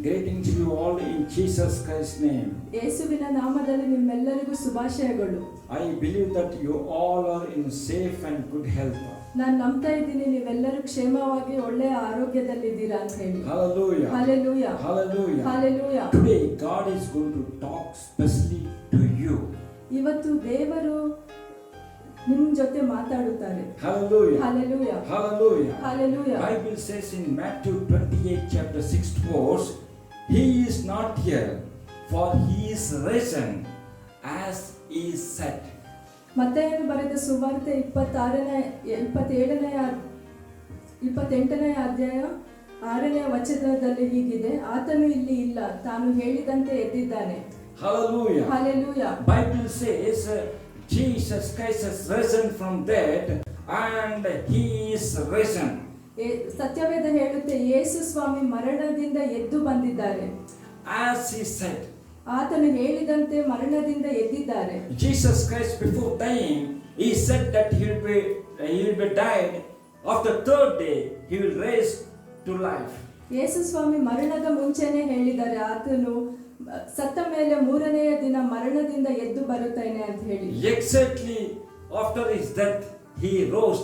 Greetings to you all in Jesus Christ's name. ಯೇಸುವಿನ ನಾಮದಲ್ಲಿ ನಿಮ್ಮೆಲ್ಲರಿಗೂ ಶುಭಾಶಯಗಳು. I believe that you all are in safe and good health. ನಾನು ನಂಬ್ತಾ ಇದ್ದೀನಿ ನೀವೆಲ್ಲರೂ ಕ್ಷೇಮವಾಗಿ ಒಳ್ಳೆಯ ಆರೋಗ್ಯದಲ್ಲಿದ್ದೀರಾ ಅಂತ ಹೇಳಿ. Hallelujah. Hallelujah. Hallelujah. Hallelujah. Today, God is going to talk specially to you. ಇವತ್ತು ದೇವರು ನಿಮ್ಮ ಜೊತೆ ಮಾತಾಡುತ್ತಾರೆ. Hallelujah. Hallelujah. Hallelujah. Hallelujah. Bible says in Matthew 28 chapter 6th verse, He is not here, for He is risen, as is said. ಮತ್ತಾಯನು ಬರೆದ ಸುವಾರ್ತೆ 28ನೇ ಅಧ್ಯಾಯ 6ನೇ ವಚನದಲ್ಲಿ ಹೀಗಿದೆ, ಆತನು ಇಲ್ಲಿ ಇಲ್ಲ, ತಾನು ಹೇಳಿದಂತೆ ಎದ್ದಿದ್ದಾನೆ. Hallelujah. Hallelujah. Bible says Jesus Christ has risen from dead and He is risen. ಸತ್ಯವೇದ ಹೇಳುತ್ತೆ ಯೇಸು ಸ್ವಾಮಿ ಮರಣದಿಂದ ಎದ್ದು ಬಂದಿದ್ದಾರೆ. As He said. ಆತನು ಹೇಳಿದಂತೆ ಮರಣದಿಂದ ಎದ್ದಿದ್ದಾರೆ. Jesus Christ before dying, He said that He will be died. After third day, He will raise to life. ಯೇಸು ಸ್ವಾಮಿ ಮರಣದ ಮುಂಚೆನೆ ಹೇಳಿದ್ದಾರೆ, ಆತನು ಸತ್ತ ಮೇಲೆ 3ನೆಯ ದಿನ ಮರಣದಿಂದ ಎದ್ದು ಬರುತ್ತಾನೆ ಅಂತ ಹೇಳಿ. Exactly after His death, He rose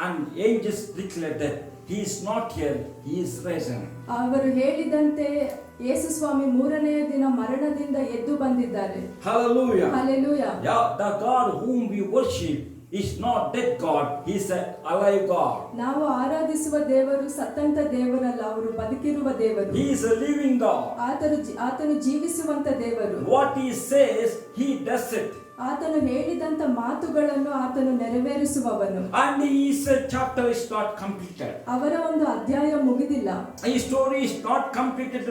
and angels declared that He is not here, He is risen. ಅವರು ಹೇಳಿದಂತೆ ಯೇಸು ಸ್ವಾಮಿ 3ನೆಯ ದಿನ ಮರಣದಿಂದ ಎದ್ದು ಬಂದಿದ್ದಾರೆ. Hallelujah. Hallelujah. Yeah, the God whom we worship is not dead God, He is an alive God. ನಾವು ಆರಾಧಿಸುವ ದೇವರು ಸತ್ತಂತ ದೇವರಲ್ಲ, ಅವರು ಬದುಕಿರುವ ದೇವರು. He is a living God. ಆತನು ಜೀವಿಸುವಂತ ದೇವರು. What He says, He does it. ಆತನು ಹೇಳಿದಂತ ಮಾತುಗಳನ್ನು ಆತನು ನೆರವೇರಿಸುವವನು. And His chapter is not completed. ಅವರ ಒಂದು ಅಧ್ಯಾಯ ಮುಗಿದಿಲ್ಲ. His story is not completed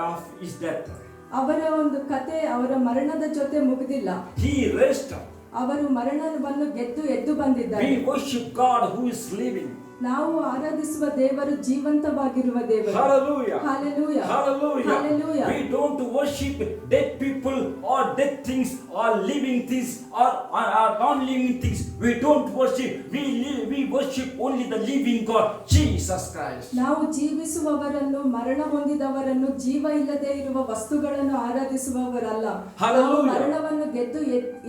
of His death. ಅವರ ಒಂದು ಕತೆ ಅವರ ಮರಣದ ಜೊತೆ ಮುಗಿದಿಲ್ಲ. He raised up. ಅವರು ಮರಣವನ್ನು ಗೆದ್ದು ಎದ್ದು ಬಂದಿದ್ದಾರೆ. We worship God who is living. ನಾವು ಆರಾಧಿಸುವ ದೇವರು ಜೀವಂತವಾಗಿರುವ ದೇವರು. Hallelujah. Hallelujah. Hallelujah. Hallelujah. We don't worship dead people or dead things or living things or non-living things. We don't worship. We worship only the living God, Jesus Christ. ನಾವು ಜೀವಿಸುವವರನ್ನು, ಮರಣ ಹೊಂದಿದವರನ್ನು, ಜೀವ ಇಲ್ಲದೆ ಇರುವ ವಸ್ತುಗಳನ್ನು ಆರಾಧಿಸುವವರಲ್ಲ. ನಾವು ಮರಣವನ್ನು ಗೆದ್ದು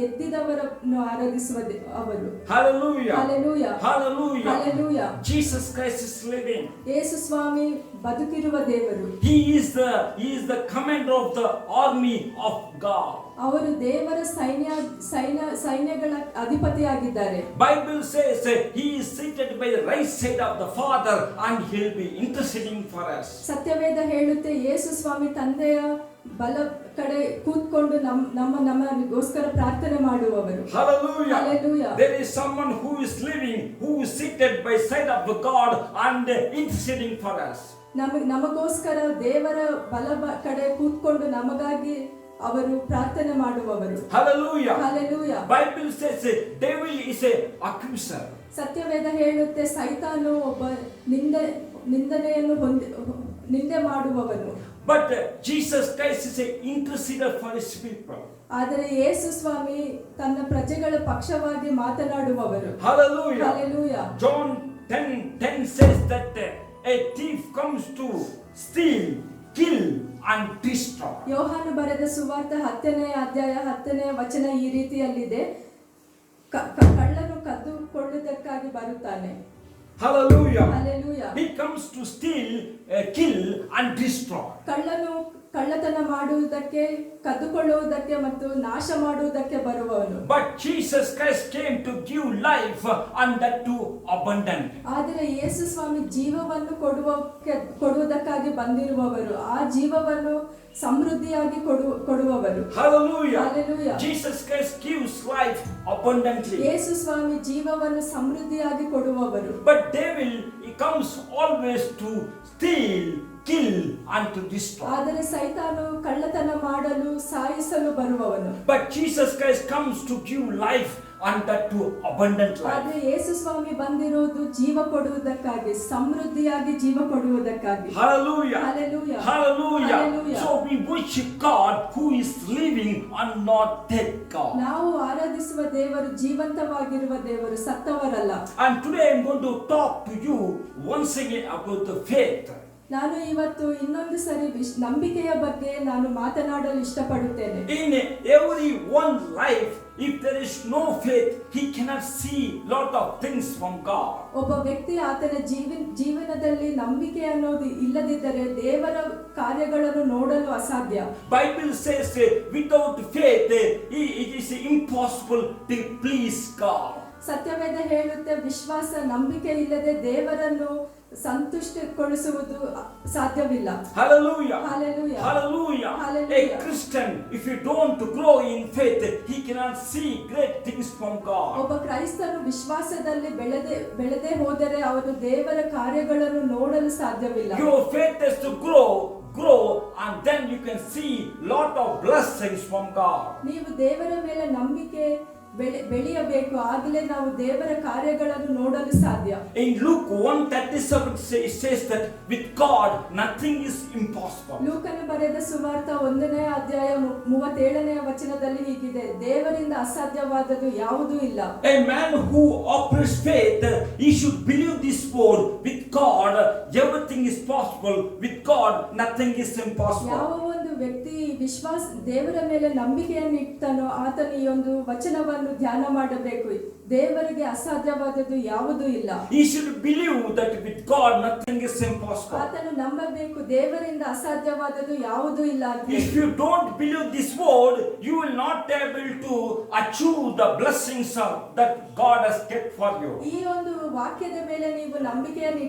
ಎದ್ದಿದವರನ್ನು ಆರಾಧಿಸುವ ಅವರು. Hallelujah. Hallelujah. Hallelujah. Hallelujah. Jesus Christ is living. ಯೇಸು ಸ್ವಾಮಿ ಬದುಕಿರುವ ದೇವರು. He is the commander of the army of God. ಅವರು ದೇವರ ಸೈನ್ಯಗಳ ಅಧಿಪತಿಯಾಗಿದ್ದಾರೆ. Bible says he is seated by the right side of the Father and he will be interceding for us. ಸತ್ಯವೇದ ಹೇಳುತ್ತೆ ಯೇಸು ಸ್ವಾಮಿ ತಂದೆಯ ಬಲ ಕಡೆ ಕೂತ್ಕೊಂಡು ನಮಗೋಸ್ಕರ ಪ್ರಾರ್ಥನೆ ಮಾಡುವವರು. Hallelujah. Hallelujah. There is someone who is living, who is seated by side of the God and interceding for us. ನಮಗೋಸ್ಕರ ದೇವರ ಬಲ ಕಡೆ ಕೂತ್ಕೊಂಡು ನಮಗಾಗಿ ಅವರು ಪ್ರಾರ್ಥನೆ ಮಾಡುವವರು. Hallelujah. Hallelujah. Bible says devil is a accuser. ಸತ್ಯವೇದ ಹೇಳುತ್ತೆ ಸೈತಾನು ಒಬ್ಬ ನಿಂದೆ ಮಾಡುವವನು. But Jesus Christ is an interceder for his people. ಆದರೆ ಯೇಸು ಸ್ವಾಮಿ ತನ್ನ ಪ್ರಜೆಗಳ ಪಕ್ಷವಾಗಿ ಮಾತನಾಡುವವರು. Hallelujah. Hallelujah. John 10:10 says that a thief comes to steal, kill and destroy. ಯೋಹಾನು ಬರೆದ ಸುವಾರ್ತೆ 10ನೇ ಅಧ್ಯಾಯ 10ನೇ ವಚನ ಈ ರೀತಿಯಲ್ಲಿದೆ, ಕಳ್ಳನು ಕದ್ದುಕೊಳ್ಳುವುದಕ್ಕಾಗಿ ಬರುತ್ತಾನೆ. Hallelujah. Hallelujah. He comes to steal, kill and destroy. ಕಳ್ಳನು ಕಳ್ಳತನ ಮಾಡುವುದಕ್ಕೆ, ಕದ್ದುಕೊಳ್ಳುವುದಕ್ಕೆ ಮತ್ತು ನಾಶ ಮಾಡುವುದಕ್ಕೆ ಬರುವವನು. But Jesus Christ came to give life and that too abundant. ಆದರೆ ಯೇಸು ಸ್ವಾಮಿ ಜೀವವನ್ನು ಕೊಡುವುದಕ್ಕಾಗಿ ಬಂದಿರುವವರು, ಆ ಜೀವವನ್ನು ಸಮೃದ್ಧಿಯಾಗಿ ಕೊಡುವವರು. Hallelujah. Hallelujah. Jesus Christ gives life abundantly. ಯೇಸು ಸ್ವಾಮಿ ಜೀವವನ್ನು ಸಮೃದ್ಧಿಯಾಗಿ ಕೊಡುವವರು. But devil, he comes always to steal, kill and to destroy. ಆದರೆ ಸೈತಾನು ಕಳ್ಳತನ ಮಾಡಲು, ಸಾಯಿಸಲು ಬರುವವನು. But Jesus Christ comes to give life and that too abundant life. ಆದರೆ ಯೇಸು ಸ್ವಾಮಿ ಬಂದಿರೋದು ಜೀವ ಕೊಡುವುದಕ್ಕಾಗಿ, ಸಮೃದ್ಧಿಯಾಗಿ ಜೀವ ಕೊಡುವುದಕ್ಕಾಗಿ. Hallelujah. Hallelujah. Hallelujah. Hallelujah. So we worship God who is living and not dead God. ನಾವು ಆರಾಧಿಸುವ ದೇವರು ಜೀವಂತವಾಗಿರುವ ದೇವರು, ಸತ್ತವರಲ್ಲ. And today I am going to talk to you once again about the faith. ನಾನು ಇವತ್ತು ಇನ್ನೊಂದು ಸರಿ ನಂಬಿಕೆಯ ಬಗ್ಗೆ ನಾನು ಮಾತನಾಡಲು ಇಷ್ಟಪಡುತ್ತೇನೆ. In every one life, if there is no faith, he cannot see lot of things from God. ಒಬ್ಬ ವ್ಯಕ್ತಿ ಆತನ ಜೀವನದಲ್ಲಿ ನಂಬಿಕೆ ಅನ್ನೋದು ಇಲ್ಲದಿದ್ದರೆ ದೇವರ ಕಾರ್ಯಗಳನ್ನು ನೋಡಲು ಅಸಾಧ್ಯ. Bible says without faith it is impossible to please God. ಸತ್ಯವೇದ ಹೇಳುತ್ತೆ ವಿಶ್ವಾಸ ನಂಬಿಕೆ ಇಲ್ಲದೆ ದೇವರನ್ನು ಸಂತುಷ್ಟಗೊಳಿಸುವುದು ಸಾಧ್ಯವಿಲ್ಲ. Hallelujah. Hallelujah. Hallelujah. Hallelujah. A Christian, if you don't grow in faith, he cannot see great things from God. ಒಬ್ಬ ಕ್ರೈಸ್ತನು ವಿಶ್ವಾಸದಲ್ಲಿ ಬೆಳೆದೇ ಹೋದರೆ ಅವನು ದೇವರ ಕಾರ್ಯಗಳನ್ನು ನೋಡಲು ಸಾಧ್ಯವಿಲ್ಲ. Your faith has to grow, and then you can see lot of blessings from God. ನೀವು ದೇವರ ಮೇಲೆ ನಂಬಿಕೆ ಬೆಳೆಯಬೇಕು, ಆಗಲೇ ನಾವು ದೇವರ ಕಾರ್ಯಗಳನ್ನು ನೋಡಲು ಸಾಧ್ಯ. In Luke 1:37 it says that with God nothing is impossible. ಲೂಕನ ಬರೆದ ಸುವಾರ್ತ 1ನೇ ಅಧ್ಯಾಯ 37ನೇ ವಚನದಲ್ಲಿ ಹೀಗಿದೆ, ದೇವರಿಂದ ಅಸಾಧ್ಯವಾದದ್ದು ಯಾವುದೂ ಇಲ್ಲ. A man who operates faith, he should believe this word, with God everything is possible, with God nothing is impossible. ಯಾವ ಒಂದು ವ್ಯಕ್ತಿ ದೇವರ ಮೇಲೆ ನಂಬಿಕೆಯನ್ನು ಇಡ್ತಾನೋ ಆತನ ಈ ಒಂದು ವಚನವನ್ನು ಧ್ಯಾನ ಮಾಡಬೇಕು. ದೇವರಿಗೆ ಅಸಾಧ್ಯವಾದದ್ದು ಯಾವುದೂ ಇಲ್ಲ. He should believe that with God nothing is impossible. ಆತನು ನಂಬಬೇಕು, ದೇವರಿಂದ ಅಸಾಧ್ಯವಾದದ್ದು ಯಾವುದೂ ಇಲ್ಲ ಅಂತ. If you don't believe this word, you will not able to achieve the blessings that God has kept for you. ಈ ಒಂದು ವಾಕ್ಯದ ಮೇಲೆ ನೀವು ನಂಬಿಕೆಯನ್ನು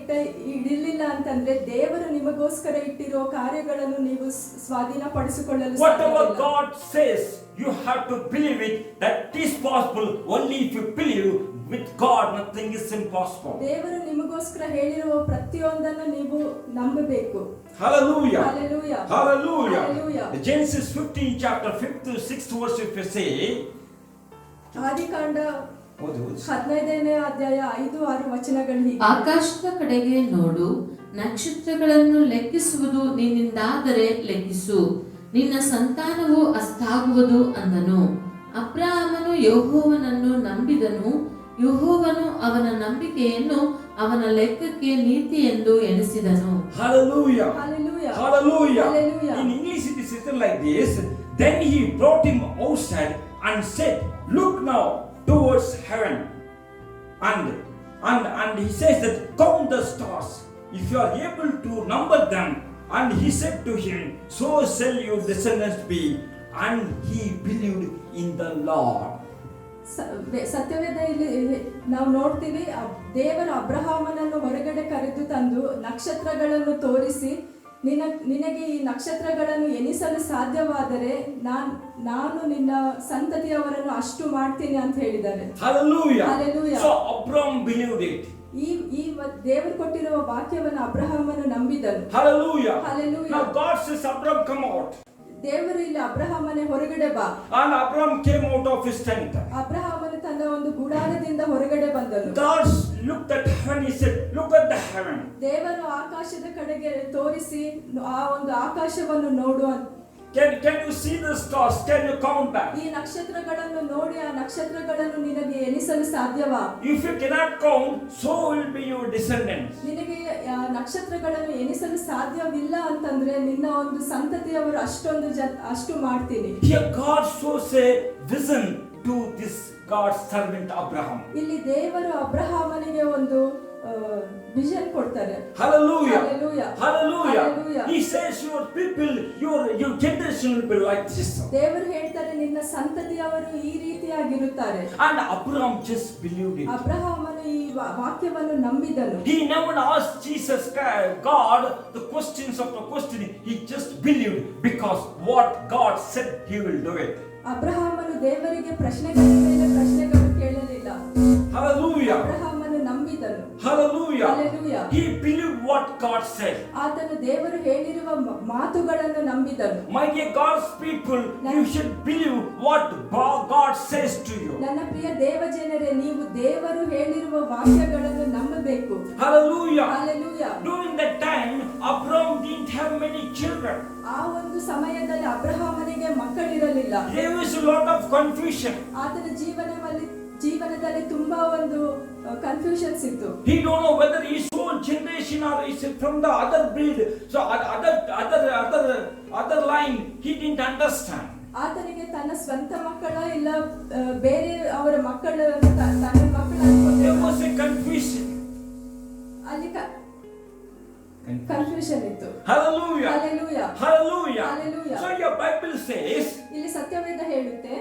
ಇಡಲಿಲ್ಲ ಅಂತಂದ್ರೆ ದೇವರು ನಿಮಗೋಸ್ಕರ ಇಟ್ಟಿರೋ ಕಾರ್ಯಗಳನ್ನು ನೀವು ಸ್ವಾಧೀನಪಡಿಸಿಕೊಳ್ಳಲು Whatever God says, you have to believe it, that it is possible. Only if you believe, with God nothing is impossible. ದೇವರು ನಿಮಗೋಸ್ಕರ ಹೇಳಿರುವ ಪ್ರತಿಯೊಂದನ್ನು ನೀವು ನಂಬಬೇಕು. Hallelujah. Hallelujah. Hallelujah. Hallelujah. Genesis 15 chapter 5 to 6th verse if you say, ಆದಿಕಾಂಡ 15ನೇ ಅಧ್ಯಾಯ 5-6 ವಚನಗಳು ಹೀಗೆ, ಆಕಾಶದ ಕಡೆಗೆ ನೋಡು, ನಕ್ಷತ್ರಗಳನ್ನು ಲೆಕ್ಕಿಸುವುದು ನಿನ್ನಿಂದಾದರೆ ಲೆಕ್ಕಿಸು, ನಿನ್ನ ಸಂತಾನವು ಅಷ್ಟಾಗುವುದು ಅಂದನು. ಅಬ್ರಹಾಮನು ಯೆಹೋವನನ್ನು ನಂಬಿದನು, ಯೆಹೋವನು ಅವನ ನಂಬಿಕೆಯನ್ನು ಅವನ ಲೆಕ್ಕಕ್ಕೆ ನೀತಿ ಎಂದು ಎಣಿಸಿದನು. Hallelujah. Hallelujah. Hallelujah. Hallelujah. In English it is written like this, then he brought him outside and said, look now towards heaven, and he says that count the stars, if you are able to number them. And he said to him, so shall your descendants be. And he believed in the Lord. ಸತ್ಯವೇದ ಇಲ್ಲಿ ನಾವು ನೋಡ್ತೀವಿ, ದೇವರ ಅಬ್ರಹಾಮನನ್ನು ಹೊರಗಡೆ ಕರೆದು ತಂದು ನಕ್ಷತ್ರಗಳನ್ನು ತೋರಿಸಿ, ನಿನಗೆ ಈ ನಕ್ಷತ್ರಗಳನ್ನು ಎಣಿಸಲು ಸಾಧ್ಯವಾದರೆ ನಾನು ನಿನ್ನ ಸಂತತಿಯವರನ್ನು ಅಷ್ಟು ಮಾಡ್ತೀನಿ ಅಂತ ಹೇಳಿದ್ದಾರೆ. Hallelujah. Hallelujah. So Abraham believed it. ಈ ದೇವರು ಕೊಟ್ಟಿರುವ ವಾಕ್ಯವನ್ನು ಅಬ್ರಹಾಮನು ನಂಬಿದನು. Hallelujah. Hallelujah. Now God says, Abraham, come out. ದೇವರು ಇಲ್ಲಿ ಅಬ್ರಹಾಮನೇ ಹೊರಗಡೆ ಬಾ. And Abraham came out of his tent. ಅಬ್ರಹಾಮನು ತನ್ನ ಒಂದು ಗುಡಾರದಿಂದ ಹೊರಗಡೆ ಬಂದನು. God looked at heaven. He said, look at the heaven. ದೇವರು ಆಕಾಶದ ಕಡೆಗೆ ತೋರಿಸಿ ಆ ಒಂದು ಆಕಾಶವನ್ನು ನೋಡು ಅಂತ. Can you see the stars? Can you count that? ಈ ನಕ್ಷತ್ರಗಳನ್ನು ನೋಡಿ ಆ ನಕ್ಷತ್ರಗಳನ್ನು ನಿನಗೆ ಎಣಿಸಲು ಸಾಧ್ಯವಾ? If you cannot count, so will be your descendants. ನಿನಗೆ ನಕ್ಷತ್ರಗಳನ್ನು ಎಣಿಸಲು ಸಾಧ್ಯವಿಲ್ಲ ಅಂತಂದ್ರೆ ನಿನ್ನ ಒಂದು ಸಂತತಿಯವರು ಅಷ್ಟು ಮಾಡ್ತೀನಿ. Here God shows a vision to this God's servant Abraham. ಇಲ್ಲಿ ದೇವರು ಅಬ್ರಹಾಮನಿಗೆ ಒಂದು ವಿಷನ್ ಕೊಡ್ತಾರೆ. Hallelujah. Hallelujah. Hallelujah. Hallelujah. He says your people, your generation will be like this. ದೇವರು ಹೇಳ್ತಾರೆ ನಿನ್ನ ಸಂತತಿಯವರು ಈ ರೀತಿಯಾಗಿರುತ್ತಾರೆ. And Abraham just believed it. ಅಬ್ರಹಾಮನು ಈ ವಾಕ್ಯವನ್ನು ನಂಬಿದನು. He never asked Jesus God the questions of the question. He just believed because what God said he will do it. ಅಬ್ರಹಾಮನು ದೇವರಿಗೆ ಪ್ರಶ್ನೆಗಳ ಮೇಲೆ ಪ್ರಶ್ನೆಗಳು ಕೇಳಲಿಲ್ಲ. Hallelujah. ಅಬ್ರಹಾಮನು ನಂಬಿದನು. Hallelujah. Hallelujah. He believed what God said. ಆತನು ದೇವರು ಹೇಳಿರುವ ಮಾತುಗಳನ್ನು ನಂಬಿದನು. My dear God's people, you should believe what God says to you. ನನ್ನ ಪ್ರಿಯ ದೇವಜನರೇ, ನೀವು ದೇವರು ಹೇಳಿರುವ ವಾಕ್ಯಗಳನ್ನು ನಂಬಬೇಕು. Hallelujah. Hallelujah. During that time, Abraham didn't have many children. ಆ ಒಂದು ಸಮಯದಲ್ಲಿ ಅಬ್ರಹಾಮನಿಗೆ ಮಕ್ಕಳಿರಲಿಲ್ಲ. There was a lot of confusion. ಆತನ ಜೀವನದಲ್ಲಿ ತುಂಬಾ ಒಂದು ಕನ್ಫ್ಯೂಷನ್ಸ್ ಇತ್ತು. He don't know whether his own generation or is from the other breed. So other line he didn't understand. ಆತನಿಗೆ ತನ್ನ ಸ್ವಂತ ಮಕ್ಕಳ ಇಲ್ಲ ಬೇರೆ ಅವರ ಮಕ್ಕಳನ್ನು ತನ್ನ ಮಕ್ಕಳು There was a confusion. ಅಲ್ಲಿ ಕನ್ಫ್ಯೂಷನ್ ಇತ್ತು. Hallelujah. Hallelujah. Hallelujah. Hallelujah. So your Bible says, ಇಲ್ಲಿ ಸತ್ಯವೇದ ಹೇಳುತ್ತೆ,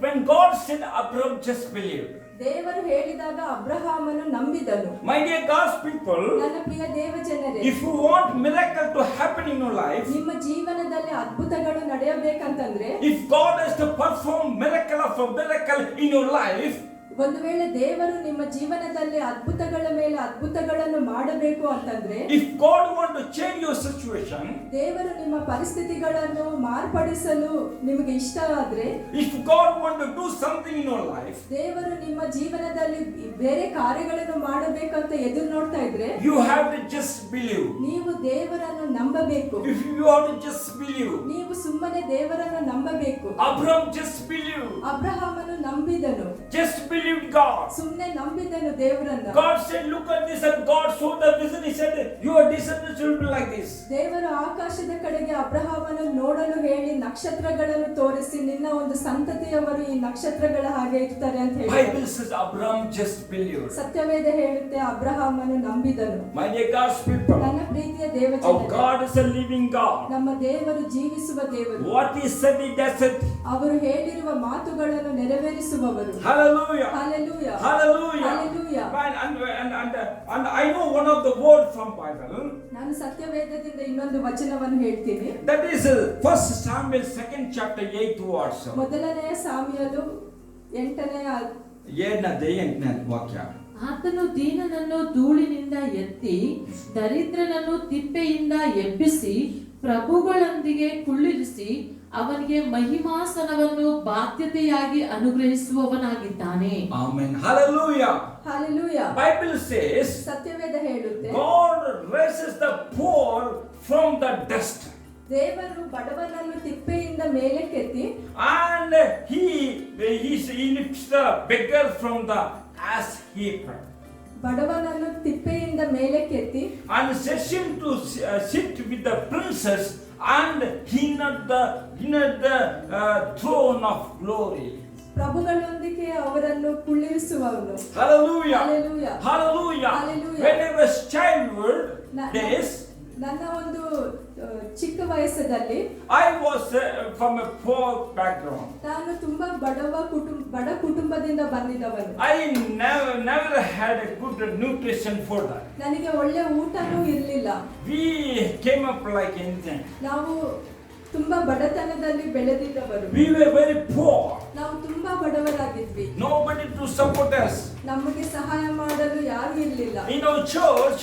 when God said, Abraham just believed. ದೇವರು ಹೇಳಿದಾಗ ಅಬ್ರಹಾಮನು ನಂಬಿದನು. My dear God's people, ನನ್ನ ಪ್ರಿಯ ದೇವ ಜನರೇ, if you want miracle to happen in your life, ನಿಮ್ಮ ಜೀವನದಲ್ಲಿ ಅದ್ಭುತಗಳು ನಡೆಯಬೇಕಂತಂದ್ರೆ, if God has to perform miracle after miracle in your life, ಒಂದು ವೇಳೆ ದೇವರು ನಿಮ್ಮ ಜೀವನದಲ್ಲಿ ಅದ್ಭುತಗಳ ಮೇಲೆ ಅದ್ಭುತಗಳನ್ನು ಮಾಡಬೇಕು ಅಂತಂದ್ರೆ, if God want to change your situation, ದೇವರು ನಿಮ್ಮ ಪರಿಸ್ಥಿತಿಗಳನ್ನು ಮಾರ್ಪಡಿಸಲು ನಿಮಗೆ ಇಷ್ಟ ಆದ್ರೆ, if God want to do something in your life, ದೇವರು ನಿಮ್ಮ ಜೀವನದಲ್ಲಿ ಬೇರೆ ಕಾರ್ಯಗಳನ್ನು ಮಾಡಬೇಕಂತ ಎದುರು ನೋಡ್ತಾ ಇದ್ರೆ, you have to just believe. ನೀವು ದೇವರನ್ನು ನಂಬಬೇಕು. If you have to just believe. ನೀವು ಸುಮ್ಮನೆ ದೇವರನ್ನು ನಂಬಬೇಕು. Abraham just believed. ಅಬ್ರಹಾಮನು ನಂಬಿದನು. Just believed God. ಸುಮ್ಮನೆ ನಂಬಿದನು ದೇವರನ್ನ. God said, look at this, and God showed the vision. He said, your descendants will be like this. ದೇವರು ಆಕಾಶದ ಕಡೆಗೆ ಅಬ್ರಹಾಮನು ನೋಡಲು ಹೇಳಿ ನಕ್ಷತ್ರಗಳನ್ನು ತೋರಿಸಿ, ನಿನ್ನ ಒಂದು ಸಂತತಿಯವರು ಈ ನಕ್ಷತ್ರಗಳ ಹಾಗೆ ಇರ್ತಾರೆ ಅಂತ ಹೇಳಿ. Bible says Abraham just believed. ಸತ್ಯವೇದ ಹೇಳುತ್ತೆ ಅಬ್ರಹಾಮನು ನಂಬಿದನು. My dear God's people, ನನ್ನ ಪ್ರೀತಿಯ ದೇವ our ಜನರೇ, God is a living God. ನಮ್ಮ ದೇವರು ಜೀವಿಸುವ ದೇವರು. What He said, He does it. ಅವರು ಹೇಳಿರುವ ಮಾತುಗಳನ್ನು ನೆರವೇರಿಸುವವರು. Hallelujah. Hallelujah. Hallelujah. Hallelujah. And I know one of the words from Bible. ನಾನು ಸತ್ಯವೇದದಿಂದ ಇನ್ನೊಂದು ವಚನವನ್ನು ಹೇಳ್ತೀನಿ. That is 1 Samuel 2nd chapter 8 words. ಮೊದಲನೆಯ ಸಾಮ್ಯಲು 8ನೇ ವಾಕ್ಯ. ಆತನು ದೀನನನ್ನು ಧೂಳಿನಿಂದ ಎತ್ತಿ ದರಿದ್ರನನ್ನು ತಿಪ್ಪೆಯಿಂದ ಎಬ್ಬಿಸಿ ಪ್ರಭುಗಳೊಂದಿಗೆ ಕುಳ್ಳಿರಿಸಿ ಅವನಿಗೆ ಮಹಿಮಾಸನವನ್ನು ಬಾಧ್ಯತೆಯಾಗಿ ಅನುಗ್ರಹಿಸುವವನಾಗಿದ್ದಾನೆ. Amen. Hallelujah. Hallelujah. Bible says ಸತ್ಯವೇದ ಹೇಳುತ್ತೆ, God raises the poor from the dust. ದೇವರು ಬಡವನನ್ನು ತಿಪ್ಪೆಯಿಂದ ಮೇಲೆ ಕೆತ್ತಿ, And he lifts the beggar from the ash heap. ಬಡವನನ್ನು ತಿಪ್ಪೆಯಿಂದ ಮೇಲೆ ಕೆತ್ತಿ, And sets him to sit with the princes and inherit the throne of glory. ಪ್ರಭುಗಳೊಂದಿಗೆ ಅವರನ್ನು ಕುಳ್ಳಿರಿಸುವವನು. Hallelujah. Hallelujah. Hallelujah. Hallelujah. When I was childhood days, ನನ್ನ ಒಂದು ಚಿಕ್ಕ ವಯಸ್ಸದಲ್ಲಿ I was from a poor background. ನಾನು ತುಂಬಾ ಬಡ ಕುಟುಂಬದಿಂದ ಬಂದಿದ್ದವನು. I never had a good nutrition for that. ನನಗೆ ಒಳ್ಳೆ ಊಟನೂ ಇರಲಿಲ್ಲ. We came up like anything. ನಾವು ತುಂಬಾ ಬಡತನದಲ್ಲಿ ಬೆಳೆದಿದ್ದವರು. We were very poor. ನಾವು ತುಂಬಾ ಬಡವರಾಗಿದ್ವಿ. Nobody to support us. ನಮಗೆ ಸಹಾಯ ಮಾಡಲು ಯಾರು ಇರಲಿಲ್ಲ. In our church,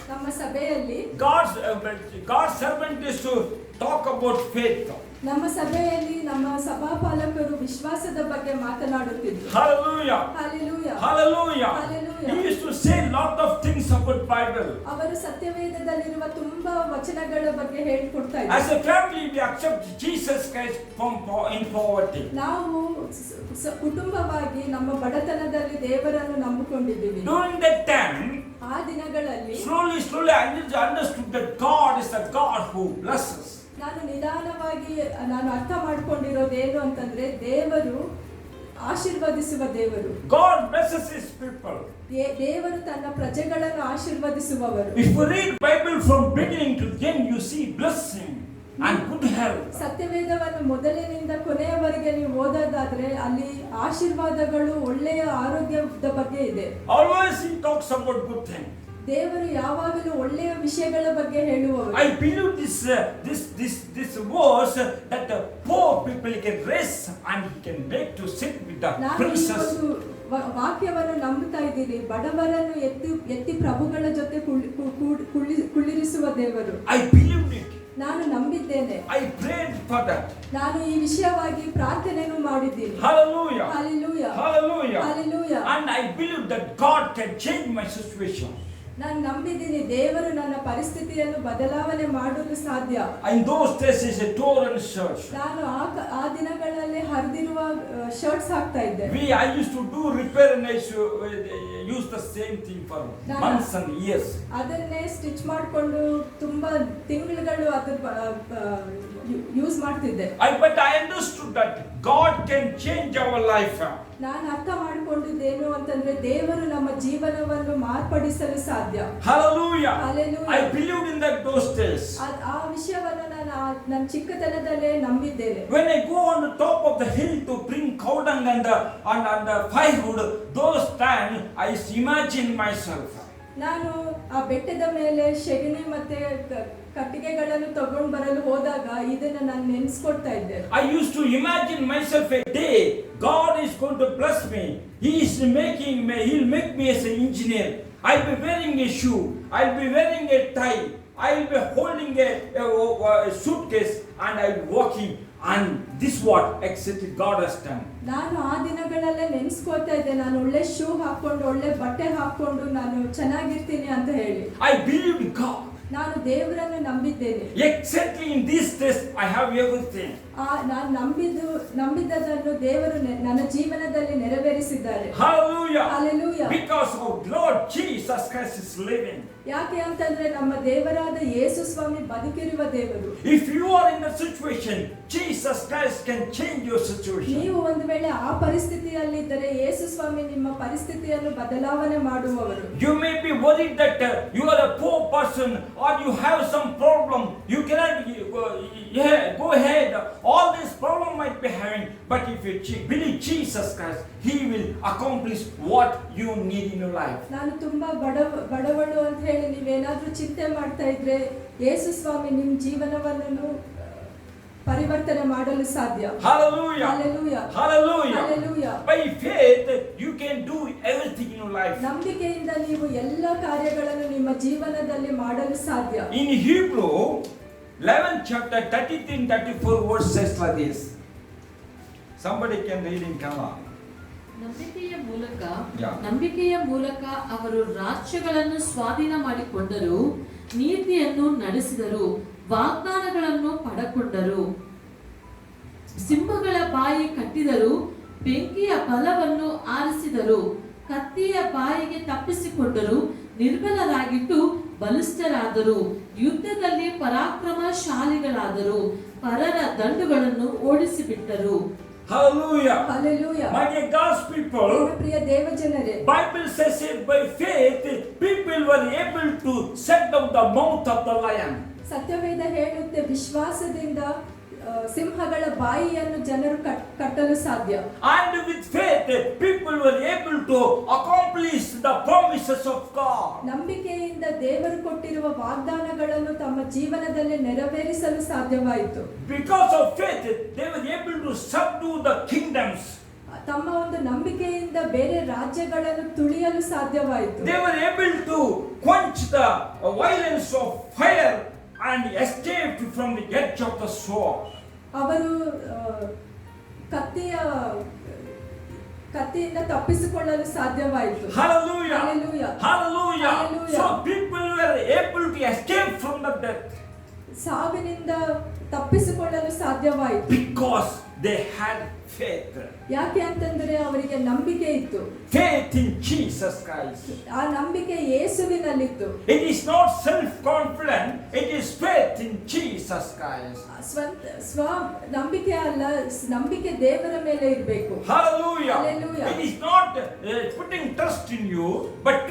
ನಮ್ಮ ಸಭೆಯಲ್ಲಿ God's servant is to talk about faith. ನಮ್ಮ ಸಭೆಯಲ್ಲಿ ನಮ್ಮ ಸಭಾಪಾಲಕರು ವಿಶ್ವಾಸದ ಬಗ್ಗೆ ಮಾತನಾಡುತ್ತಿದ್ದರು. Hallelujah. Hallelujah. Hallelujah. Hallelujah. He used to say lot of things about Bible. ಅವರು ಸತ್ಯವೇದದಲ್ಲಿರುವ ತುಂಬಾ ವಚನಗಳ ಬಗ್ಗೆ ಹೇಳಿಕೊಡ್ತಾ ಇದ್ದಾರೆ. As a family, we accept Jesus Christ in poverty. ನಾವು ಕುಟುಂಬವಾಗಿ ನಮ್ಮ ಬಡತನದಲ್ಲಿ ದೇವರನ್ನು ನಂಬಿಕೊಂಡಿದ್ದೀವಿ. During that time, ಆ ದಿನಗಳಲ್ಲಿ slowly I understood that God is a God who blesses. ನಾನು ನಿಧಾನವಾಗಿ ಅರ್ಥ ಮಾಡ್ಕೊಂಡಿರೋದೇನು ಅಂತಂದ್ರೆ, ದೇವರು ಆಶೀರ್ವದಿಸುವ ದೇವರು. God blesses His people. ದೇವರು ತನ್ನ ಪ್ರಜೆಗಳನ್ನು ಆಶೀರ್ವದಿಸುವವರು. If you read Bible from beginning to end, you see blessing and good health. ಸತ್ಯವೇದವನ್ನು ಮೊದಲಿನಿಂದ ಕೊನೆಯವರೆಗೆ ನೀವು ಓದೋದಾದ್ರೆ ಅಲ್ಲಿ ಆಶೀರ್ವಾದಗಳು, ಒಳ್ಳೆಯ ಆರೋಗ್ಯದ ಬಗ್ಗೆ ಇದೆ. Always He talks about good things. ದೇವರು ಯಾವಾಗಲೂ ಒಳ್ಳೆಯ ವಿಷಯಗಳ ಬಗ್ಗೆ ಹೇಳುವವರು. I believe this verse that the poor people can raise and he can make to sit with the ನಾನು ಈ princess. ಒಂದು ವಾಕ್ಯವನ್ನು ನಂಬುತ್ತಾ ಇದ್ದೀನಿ. ಬಡವರನ್ನು ಎತ್ತಿ ಪ್ರಭುಗಳ ಜೊತೆ ಕುಳ್ಳಿರಿಸುವ ದೇವರು. I believed it. ನಾನು ನಂಬಿದ್ದೇನೆ. I prayed for that. ನಾನು ಈ ವಿಷಯವಾಗಿ ಪ್ರಾರ್ಥನೆಯನ್ನು ಮಾಡಿದ್ದೀನಿ. Hallelujah. Hallelujah. Hallelujah. Hallelujah. And I believe that God can change my situation. ನಾನು ನಂಬಿದ್ದೀನಿ ದೇವರು ನನ್ನ ಪರಿಸ್ಥಿತಿಯನ್ನು ಬದಲಾವಣೆ ಮಾಡಲು ಸಾಧ್ಯ. In those days is a torn shirt. ನಾನು ಆ ದಿನಗಳಲ್ಲಿ ಹರಿದಿರುವ ಶರ್ಟ್ಸ್ ಹಾಕ್ತಾ ಇದ್ದೆ. I used to do repair and I used to use the same thing for months and years. ಅದನ್ನೇ ಸ್ಟಿಚ್ ಮಾಡಿಕೊಂಡು ತುಂಬಾ ತಿಂಗಳುಗಳು ಯೂಸ್ ಮಾಡ್ತಿದ್ದೆ. But I understood that God can change our life. ನಾನು ಅರ್ಥ ಮಾಡಿಕೊಂಡಿದ್ದೇನು ಅಂತಂದ್ರೆ ದೇವರು ನಮ್ಮ ಜೀವನವನ್ನು ಮಾರ್ಪಡಿಸಲು ಸಾಧ್ಯ. Hallelujah. Hallelujah. I believed in that those days. ಆ ವಿಷಯವನ್ನು ನಾನು ನನ್ನ ಚಿಕ್ಕತನದಲ್ಲೇ ನಂಬಿದ್ದೇನೆ. When I go on the top of the hill to bring cow dung and the firewood, those times I imagine myself. ನಾನು ಆ ಬೆಟ್ಟದ ಮೇಲೆ ಶೆಗಣಿ ಮತ್ತೆ ಕಟ್ಟಿಗೆಗಳನ್ನು ತಗೊಂಡು ಬರಲು ಹೋದಾಗ ಇದನ್ನ ನಾನು ನೆನೆಸ್ಕೊಳ್ತಾ ಇದ್ದೆ. I used to imagine myself a day God is going to bless me. He is making me. He'll make me as an engineer. I'll be wearing a shoe. I'll be wearing a tie. I'll be holding a suitcase and I'll be walking. And this what exactly God has done. ನಾನು ಆ ದಿನಗಳಲ್ಲೇ ನೆನೆಸ್ಕೊಳ್ತಾ ಇದ್ದೆ, ನಾನು ಒಳ್ಳೆ shoe ಹಾಕೊಂಡು ಒಳ್ಳೆ ಬಟ್ಟೆ ಹಾಕೊಂಡು ನಾನು ಚೆನ್ನಾಗಿರ್ತೀನಿ ಅಂತ ಹೇಳಿ. I believed God. ನಾನು ದೇವರನ್ನು ನಂಬಿದ್ದೇನೆ. Exactly in these days I have everything. ನಾನು ನಂಬಿದ್ದನ್ನು ದೇವರು ನನ್ನ ಜೀವನದಲ್ಲಿ ನೆರವೇರಿಸಿದ್ದಾರೆ. Hallelujah. Hallelujah. Because our Lord Jesus Christ is living. ಯಾಕೆ ಅಂತಂದ್ರೆ ನಮ್ಮ ದೇವರಾದ ಯೇಸು ಸ್ವಾಮಿ ಬದುಕಿರುವ ದೇವರು. If you are in a situation, Jesus Christ can change your situation. ನೀವು ಒಂದು ವೇಳೆ ಆ ಪರಿಸ್ಥಿತಿಯಲ್ಲಿದ್ದರೆ ಯೇಸು ಸ್ವಾಮಿ ನಿಮ್ಮ ಪರಿಸ್ಥಿತಿಯನ್ನು ಬದಲಾವಣೆ ಮಾಡುವವರು. You may be worried that you are a poor person or you have some problem. You cannot go ahead. All this problem might be having, but if you believe Jesus Christ, He will accomplish what you need in your life. ನಾನು ತುಂಬಾ ಬಡವಳು ಅಂತ ಹೇಳಿ ನೀವೇನಾದ್ರೂ ಚಿಂತೆ ಮಾಡ್ತಾ ಇದ್ರೆ ಯೇಸು ಸ್ವಾಮಿ ನಿಮ್ಮ ಜೀವನವನ್ನು ಪರಿವರ್ತನೆ ಮಾಡಲು ಸಾಧ್ಯ. Hallelujah. Hallelujah. Hallelujah. Hallelujah. By faith you can do everything in your life. ನಂಬಿಕೆಯಿಂದ ನೀವು ಎಲ್ಲ ಕಾರ್ಯಗಳನ್ನು ನಿಮ್ಮ ಜೀವನದಲ್ಲಿ ಮಾಡಲು ಸಾಧ್ಯ. In Hebrew 11th chapter 33 and 34 verse says like this. Somebody can read in Kannada. ನಂಬಿಕೆಯ ಮೂಲಕ ಅವರು ರಾಜ್ಯಗಳನ್ನು ಸ್ವಾಧೀನ ಮಾಡಿಕೊಂಡರು, ನೀತಿಯನ್ನು ನಡೆಸಿದರು, ವಾಗ್ದಾನಗಳನ್ನು ಪಡೆಕೊಂಡರು. ಸಿಂಹಗಳ ಬಾಯಿ ಕಟ್ಟಿದರು, ಬೆಂಕಿಯ ಬಲವನ್ನು ಆರಿಸಿದರು, ಕತ್ತಿಯ ಬಾಯಿಗೆ ತಪ್ಪಿಸಿಕೊಂಡರು, ನಿರ್ಬಲರಾಗಿದ್ದು ಬಲಿಷ್ಠರಾದರು, ಯುದ್ಧದಲ್ಲಿ ಪರಾಕ್ರಮಶಾಲಿಗಳಾದರು, ಪರರ ದಂಡುಗಳನ್ನು ಓಡಿಸಿಬಿಟ್ಟರು. Hallelujah. Hallelujah. My dear God's people, ಪ್ರಿಯ ದೇವಜನರೇ, Bible says it by faith people were able to shut down the mouth of the lion. ಸತ್ಯವೇದ ಹೇಳುತ್ತೆ ವಿಶ್ವಾಸದಿಂದ ಸಿಂಹಗಳ ಬಾಯಿಯನ್ನು ಜನರು ಕಟ್ಟಲು ಸಾಧ್ಯ. And with faith people were able to accomplish the promises of God. ನಂಬಿಕೆಯಿಂದ ದೇವರು ಕೊಟ್ಟಿರುವ ವಾಗ್ದಾನಗಳನ್ನು ತಮ್ಮ ಜೀವನದಲ್ಲಿ ನೆರವೇರಿಸಲು ಸಾಧ್ಯವಾಯಿತು. Because of faith they were able to subdue the kingdoms. ತಮ್ಮ ಒಂದು ನಂಬಿಕೆಯಿಂದ ಬೇರೆ ರಾಜ್ಯಗಳನ್ನು ತುಳಿಯಲು ಸಾಧ್ಯವಾಯಿತು. They were able to quench the violence of fire and escaped from the edge of the sword. ಅವರು ಕತ್ತಿಯಿಂದ ತಪ್ಪಿಸಿಕೊಳ್ಳಲು ಸಾಧ್ಯವಾಯಿತು. Hallelujah. Hallelujah. Hallelujah. Hallelujah. So people were able to escape from the death ಸಾವಿನಿಂದ ತಪ್ಪಿಸಿಕೊಳ್ಳಲು ಸಾಧ್ಯವಾಯಿತು. because they had faith. ಯಾಕೆ ಅಂತಂದ್ರೆ ಅವರಿಗೆ ನಂಬಿಕೆ ಇತ್ತು. Faith in Jesus Christ. ಆ ನಂಬಿಕೆ ಯೇಸುವಿನಲ್ಲಿತ್ತು. It is not self-confident, it is faith in Jesus Christ. ಸ್ವ ನಂಬಿಕೆ ಅಲ್ಲ, ನಂಬಿಕೆ ದೇವರ ಮೇಲೆ ಇರಬೇಕು. Hallelujah. Hallelujah. It is not putting trust in you, but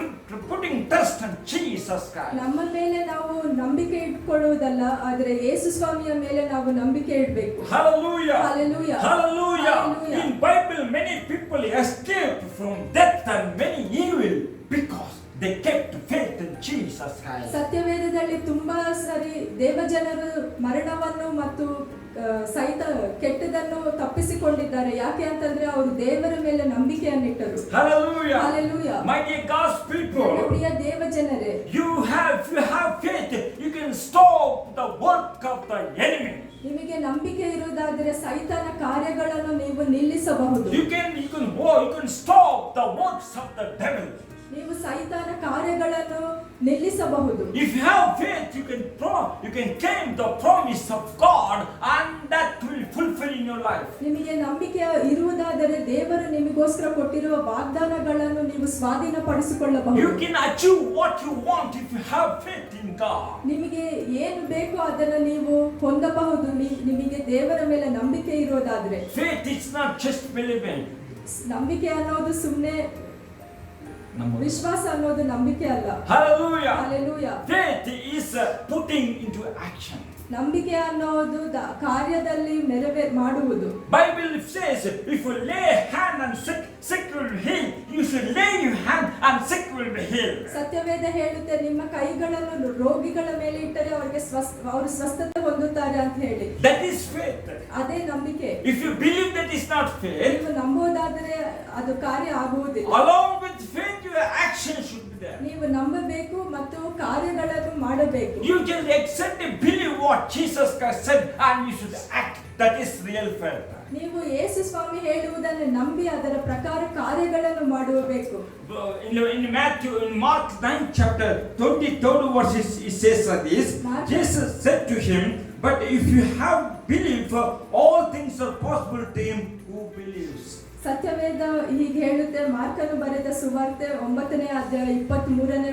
putting trust in Jesus Christ. ನಮ್ಮ ಮೇಲೆ ನಾವು ನಂಬಿಕೆ ಇಟ್ಕೊಳ್ಳುವುದಲ್ಲ, ಆದರೆ ಯೇಸು ಸ್ವಾಮಿಯ ಮೇಲೆ ನಾವು ನಂಬಿಕೆ ಇಡಬೇಕು. Hallelujah. Hallelujah. Hallelujah. Hallelujah. In Bible many people escaped from death and many evil because they kept faith in Jesus Christ. ಸತ್ಯವೇದದಲ್ಲಿ ತುಂಬಾ ಸರಿ ದೇವಜನರು ಮರಣವನ್ನು ಮತ್ತು ಕೆಟ್ಟದನ್ನು ತಪ್ಪಿಸಿಕೊಂಡಿದ್ದಾರೆ. ಯಾಕೆ ಅಂತಂದ್ರೆ ಅವರು ದೇವರ ಮೇಲೆ ನಂಬಿಕೆಯನ್ನಿಟ್ಟರು. Hallelujah. Hallelujah. My dear God's people, ಪ್ರಿಯ ದೇವಜನರೇ, if you have faith, you can stop the work of the enemy. ನಿಮಗೆ ನಂಬಿಕೆ ಇರುವುದಾದರೆ ಸೈತಾನ ಕಾರ್ಯಗಳನ್ನು ನೀವು ನಿಲ್ಲಿಸಬಹುದು. You can stop the works of the devil. ನೀವು ಸೈತಾನ ಕಾರ್ಯ ಕಾರ್ಯಗಳನ್ನು ನಿಲ್ಲಿಸಬಹುದು. If you have faith, you can claim the promise of God, and that will fulfill in your life. ನಿಮಗೆ ನಂಬಿಕೆ ಇರುವುದಾದರೆ ದೇವರು ನಿಮಗೋಸ್ಕರ ಕೊಟ್ಟಿರುವ ವಾಗ್ದಾನಗಳನ್ನು ನೀವು ಸ್ವಾಧೀನಪಡಿಸಿಕೊಳ್ಳಬಹುದು. You can achieve what you want if you have faith in God. ನಿಮಗೆ ಏನು ಬೇಕೋ ಅದನ್ನು ನೀವು ಹೊಂದಬಹುದು ನಿಮಗೆ ದೇವರ ಮೇಲೆ ನಂಬಿಕೆ ಇರೋದಾದ್ರೆ. Faith is not just believing. ನಂಬಿಕೆ ಅನ್ನೋದು ಸುಮ್ಮನೆ ವಿಶ್ವಾಸ ಅನ್ನೋದು ನಂಬಿಕೆ ಅಲ್ಲ. Hallelujah. Hallelujah. Faith is putting into action. ನಂಬಿಕೆ ಅನ್ನೋದು ಕಾರ್ಯದಲ್ಲಿ ಮಾಡುವುದು. Bible says if you lay hand on sick will heal. You should lay your hand and sick will be healed. ಸತ್ಯವೇದ ಹೇಳುತ್ತೆ ನಿಮ್ಮ ಕೈಗಳನ್ನು ರೋಗಿಗಳ ಮೇಲೆ ಇಟ್ಟರೆ ಅವರು ಸ್ವಸ್ಥತೆ ಹೊಂದುತ್ತಾರೆ ಅಂತ ಹೇಳಿ. That is faith. ಅದೇ ನಂಬಿಕೆ. If you believe that is not faith, ನೀವು ನಂಬೋದಾದರೆ ಅದು ಕಾರ್ಯ ಆಗುವುದಿಲ್ಲ. along with faith your action should be there. ನೀವು ನಂಬಬೇಕು ಮತ್ತು ಕಾರ್ಯಗಳನ್ನು ಮಾಡಬೇಕು. You just accept and believe what Jesus Christ said and you should act. That is real faith. ನೀವು ಯೇಸು ಸ್ವಾಮಿ ಹೇಳುವುದನ್ನು ನಂಬಿ ಅದರ ಪ್ರಕಾರ ಕಾರ್ಯಗಳನ್ನು ಮಾಡಬೇಕು. In Mark 9 chapter 23rd verse it says like this. Jesus said to him, but if you have belief, all things are possible to him who believes. ಸತ್ಯವೇದ ಹೀಗೆ ಹೇಳುತ್ತೆ. ಮಾರ್ಕನು ಬರೆದ ಸುವಾರ್ತೆ 9ನೇ ಅಧ್ಯಾಯ 23ನೇ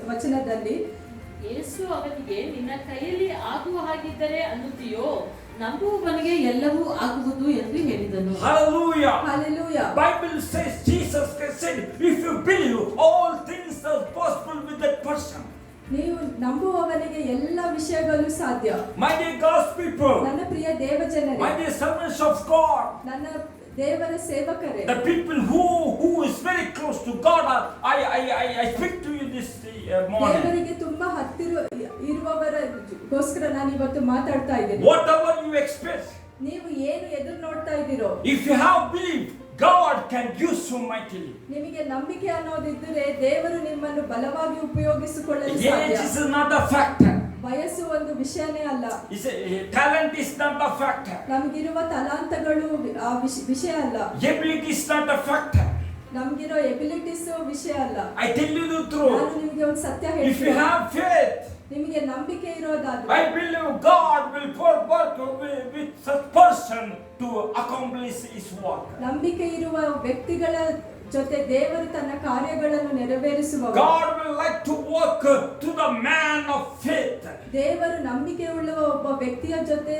ವಚನದಲ್ಲಿ ಯೇಸು ಅವನಿಗೆ ನಿನ್ನ ಕೈಯಲ್ಲಿ ಆಗುವ ಹಾಗಿದ್ದರೆ ಅನ್ನುತ್ತೀಯೋ, ನಂಬುವವನಿಗೆ ಎಲ್ಲವೂ ಆಗುವುದು ಎಂದು ಹೇಳಿದನು. Hallelujah. Hallelujah. Bible says Jesus Christ said, if you believe, all things are possible with that person. ನೀವು ನಂಬುವವನಿಗೆ ಎಲ್ಲ ವಿಷಯಗಳು ಸಾಧ್ಯ. My dear God's people, ನನ್ನ ಪ್ರಿಯ ದೇವಜನರೇ, my dear servants of God, ನನ್ನ ದೇವರ ಸೇವಕರೇ, the people who is very close to God, I speak to you this morning. ದೇವರಿಗೆ ತುಂಬಾ ಹತ್ತಿರ ಇರುವವರಿಗೋಸ್ಕರ ನಾನು ಇವತ್ತು ಮಾತಾಡ್ತಾ ಇದ್ದೇನೆ. Whatever you expect, ನೀವು ಏನು ಎದುರು ನೋಡ್ತಾ ಇದ್ದೀರೋ, if you have belief, God can use you mightily. ನಿಮಗೆ ನಂಬಿಕೆ ಅನ್ನೋದಿದ್ದರೆ ದೇವರು ನಿಮ್ಮನ್ನು ಬಲವಾಗಿ ಉಪಯೋಗಿಸಿಕೊಳ್ಳಲು Age ಸಾಧ್ಯ. is not a factor. ವಯಸ್ಸು ಒಂದು ವಿಷಯನೇ ಅಲ್ಲ. Talent is not a factor. ನಮಗಿರುವ ತಲಾಂತಗಳು ವಿಷಯ ಅಲ್ಲ. Ability is not a factor. ನಮಗಿರೋ ಎಬಿಲಿಟೀಸ್ ವಿಷಯ ಅಲ್ಲ. I tell you the truth. ನಾನು ನಿಮಗೆ ಒಂದು ಸತ್ಯ If you ಹೇಳ್ತೀನಿ. have faith, ನಿಮಗೆ ನಂಬಿಕೆ ಇರೋದಾದ್ರೆ I believe God will work with such person to accomplish His work. ನಂಬಿಕೆ ಇರುವ ವ್ಯಕ್ತಿಗಳ ಜೊತೆ ದೇವರು ತನ್ನ ಕಾರ್ಯಗಳನ್ನು ನೆರವೇರಿಸುವವರು. God will like to work to the man of faith. ದೇವರು ನಂಬಿಕೆ ಉಳ್ಳುವ ಒಬ್ಬ ವ್ಯಕ್ತಿಯ ಜೊತೆ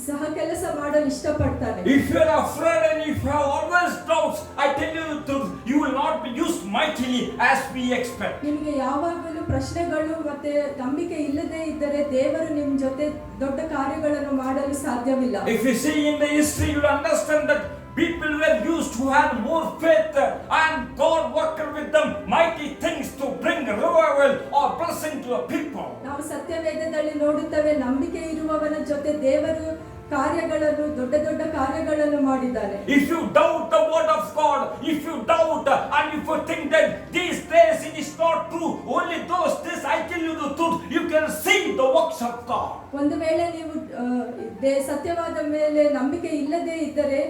ಸಹ ಕೆಲಸ ಮಾಡಲು ಇಷ್ಟಪಡ್ತಾನೆ. If you are afraid and if you have always doubts, I tell you the truth, you will not be used mightily as we expect. ನಿಮಗೆ ಯಾವಾಗಲೂ ಪ್ರಶ್ನೆಗಳು ಮತ್ತೆ ನಂಬಿಕೆ ಇಲ್ಲದೆ ಇದ್ದರೆ ದೇವರು ನಿಮ್ಮ ಜೊತೆ ದೊಡ್ಡ ಕಾರ್ಯಗಳನ್ನು ಮಾಡಲು ಸಾಧ್ಯವಿಲ್ಲ. If you see in the history, you will understand that people were used who had more faith and God worked with them mighty things to bring revival or blessing to the people. ನಾವು ಸತ್ಯವೇದದಲ್ಲಿ ನೋಡುತ್ತೇವೆ, ನಂಬಿಕೆ ಇರುವವನ ಜೊತೆ ದೇವರು ಕಾರ್ಯಗಳನ್ನು ದೊಡ್ಡ ದೊಡ್ಡ ಕಾರ್ಯಗಳನ್ನು ಮಾಡಿದ್ದಾನೆ. If you doubt the word of God, if you doubt and if you think that these days it is not true, only those days I tell you the truth, you can see the works of God. ಒಂದು ವೇಳೆ ನೀವು ಸತ್ಯವಾದ ಮೇಲೆ ನಂಬಿಕೆ ಇಲ್ಲದೆ ಇದ್ದರೆ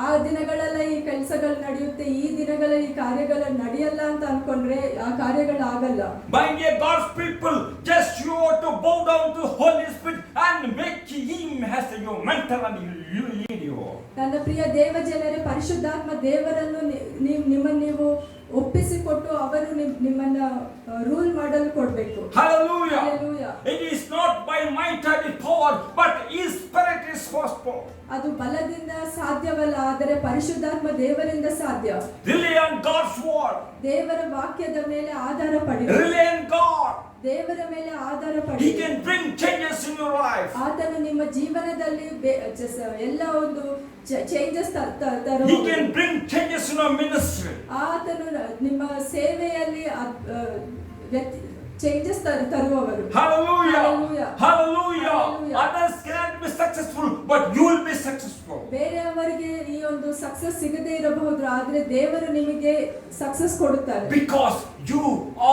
ಆ ದಿನಗಳೆಲ್ಲ ಈ ಕೆಲಸಗಳು ನಡೆಯುತ್ತೆ, ಈ ದಿನಗಳಲ್ಲಿ ಈ ಕಾರ್ಯಗಳು ನಡೆಯಲ್ಲ ಅಂತ ಅನ್ಕೊಂಡ್ರೆ ಆ ಕಾರ್ಯಗಳು ಆಗಲ್ಲ. My dear God's people, just you ought to bow down to Holy Spirit and make Him as your mentor and He will lead you. ನನ್ನ ಪ್ರಿಯ ದೇವ ಜನರೇ, ಪರಿಶುದ್ಧಾತ್ಮ ದೇವರನ್ನು ನಿಮ್ಮನ್ನು ನೀವು ಒಪ್ಪಿಸಿಕೊಟ್ಟು ಅವರು ನಿಮ್ಮನ್ನ ರೂಲ್ ಮಾಡಲು ಕೊಡಬೇಕು. Hallelujah. Hallelujah. It is not by might and power, but His Spirit is possible. ಅದು ಬಲದಿಂದ ಸಾಧ್ಯವಲ್ಲ, ಆದರೆ ಪರಿಶುದ್ಧಾತ್ಮ ದೇವರಿಂದ ಸಾಧ್ಯ. Rely on God's word. ದೇವರ ವಾಕ್ಯದ ಮೇಲೆ ಆಧಾರ ಪಡಿ. Rely on God. ದೇವರ ಮೇಲೆ ಆಧಾರ ಪಡಿ. He can bring changes in your life. ಆತನು ನಿಮ್ಮ ಜೀವನದಲ್ಲಿ ಎಲ್ಲ ಒಂದು changes He can bring changes in your ministry. ಆತನು ನಿಮ್ಮ ಸೇವೆಯಲ್ಲಿ changes ತರುವವರು. Hallelujah. Hallelujah. Hallelujah. Hallelujah. Others cannot be successful, but you will be successful. ಬೇರೆಯವರಿಗೆ ಈ ಒಂದು ಸಕ್ಸಸ್ ಸಿಗದೇ ಇರಬಹುದು, ಆದ್ರೆ ದೇವರು ನಿಮಗೆ ಸಕ್ಸಸ್ ಕೊಡುತ್ತಾರೆ. Because you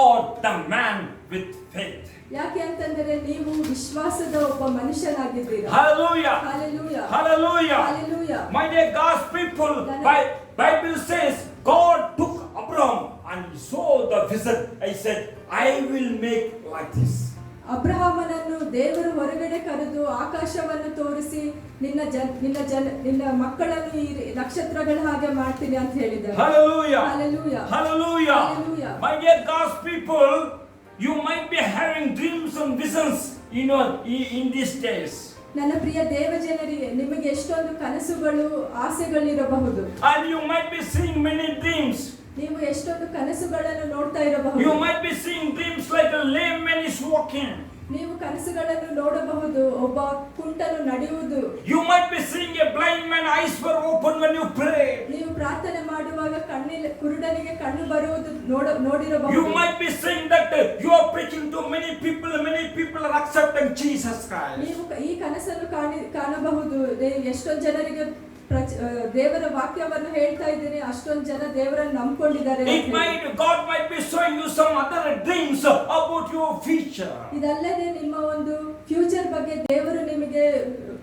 are the man with faith. ಯಾಕೆ ಅಂತಂದ್ರೆ ನೀವು ವಿಶ್ವಾಸದ ಒಬ್ಬ ಮನುಷ್ಯನಾಗಿದ್ದೀರಾ. Hallelujah. Hallelujah. Hallelujah. Hallelujah. My dear God's people, Bible says God took Abraham and he saw the vision, I said, I will make like this. ಅಬ್ರಹಾಮನನ್ನು ದೇವರು ಹೊರಗಡೆ ಕರೆದು ಆಕಾಶವನ್ನು ತೋರಿಸಿ ನಿನ್ನ ಮಕ್ಕಳನ್ನು ಈ ನಕ್ಷತ್ರಗಳ ಹಾಗೆ ಮಾಡ್ತೀನಿ ಅಂತ ಹೇಳಿದ್ದಾರೆ. Hallelujah. Hallelujah. Hallelujah. Hallelujah. My dear God's people, you might be having dreams and visions, in these days. ನನ್ನ ಪ್ರಿಯ ದೇವಜನರಿಗೆ ನಿಮಗೆ ಎಷ್ಟೊಂದು ಕನಸುಗಳು ಆಸೆಗಳಿರಬಹುದು. And you might be seeing many dreams. ನೀವು ಎಷ್ಟೊಂದು ಕನಸುಗಳನ್ನು ನೋಡ್ತಾ ಇರಬಹುದು. You might be seeing dreams like a lame man is walking. ನೀವು ಕನಸುಗಳನ್ನು ನೋಡಬಹುದು, ಒಬ್ಬ ಕುಂಟನು ನಡೆಯುವುದು. You might be seeing a blind man eyes were open when you pray. ನೀವು ಪ್ರಾರ್ಥನೆ ಮಾಡುವಾಗ ಕುರುಡನಿಗೆ ಕಣ್ಣು ಬರುವುದು ನೋಡಿರಬಹುದು. You might be saying that you are preaching to many people are accepting Jesus Christ. ನೀವು ಈ ಕನಸನ್ನು ಕಾಣಬಹುದು. ಎಷ್ಟೊಂದು ಜನರಿಗೆ ದೇವರ ವಾಕ್ಯವನ್ನು ಹೇಳ್ತಾ ಇದ್ದೀನಿ, ಅಷ್ಟೊಂದು ಜನ ದೇವರನ್ನು ನಂಬಿಕೊಂಡಿದ್ದಾರೆ. God might be showing you some other dreams about your future. ಇದಲ್ಲದೆ ನಿಮ್ಮ ಒಂದು ಫ್ಯೂಚರ್ ಬಗ್ಗೆ ದೇವರು ನಿಮಗೆ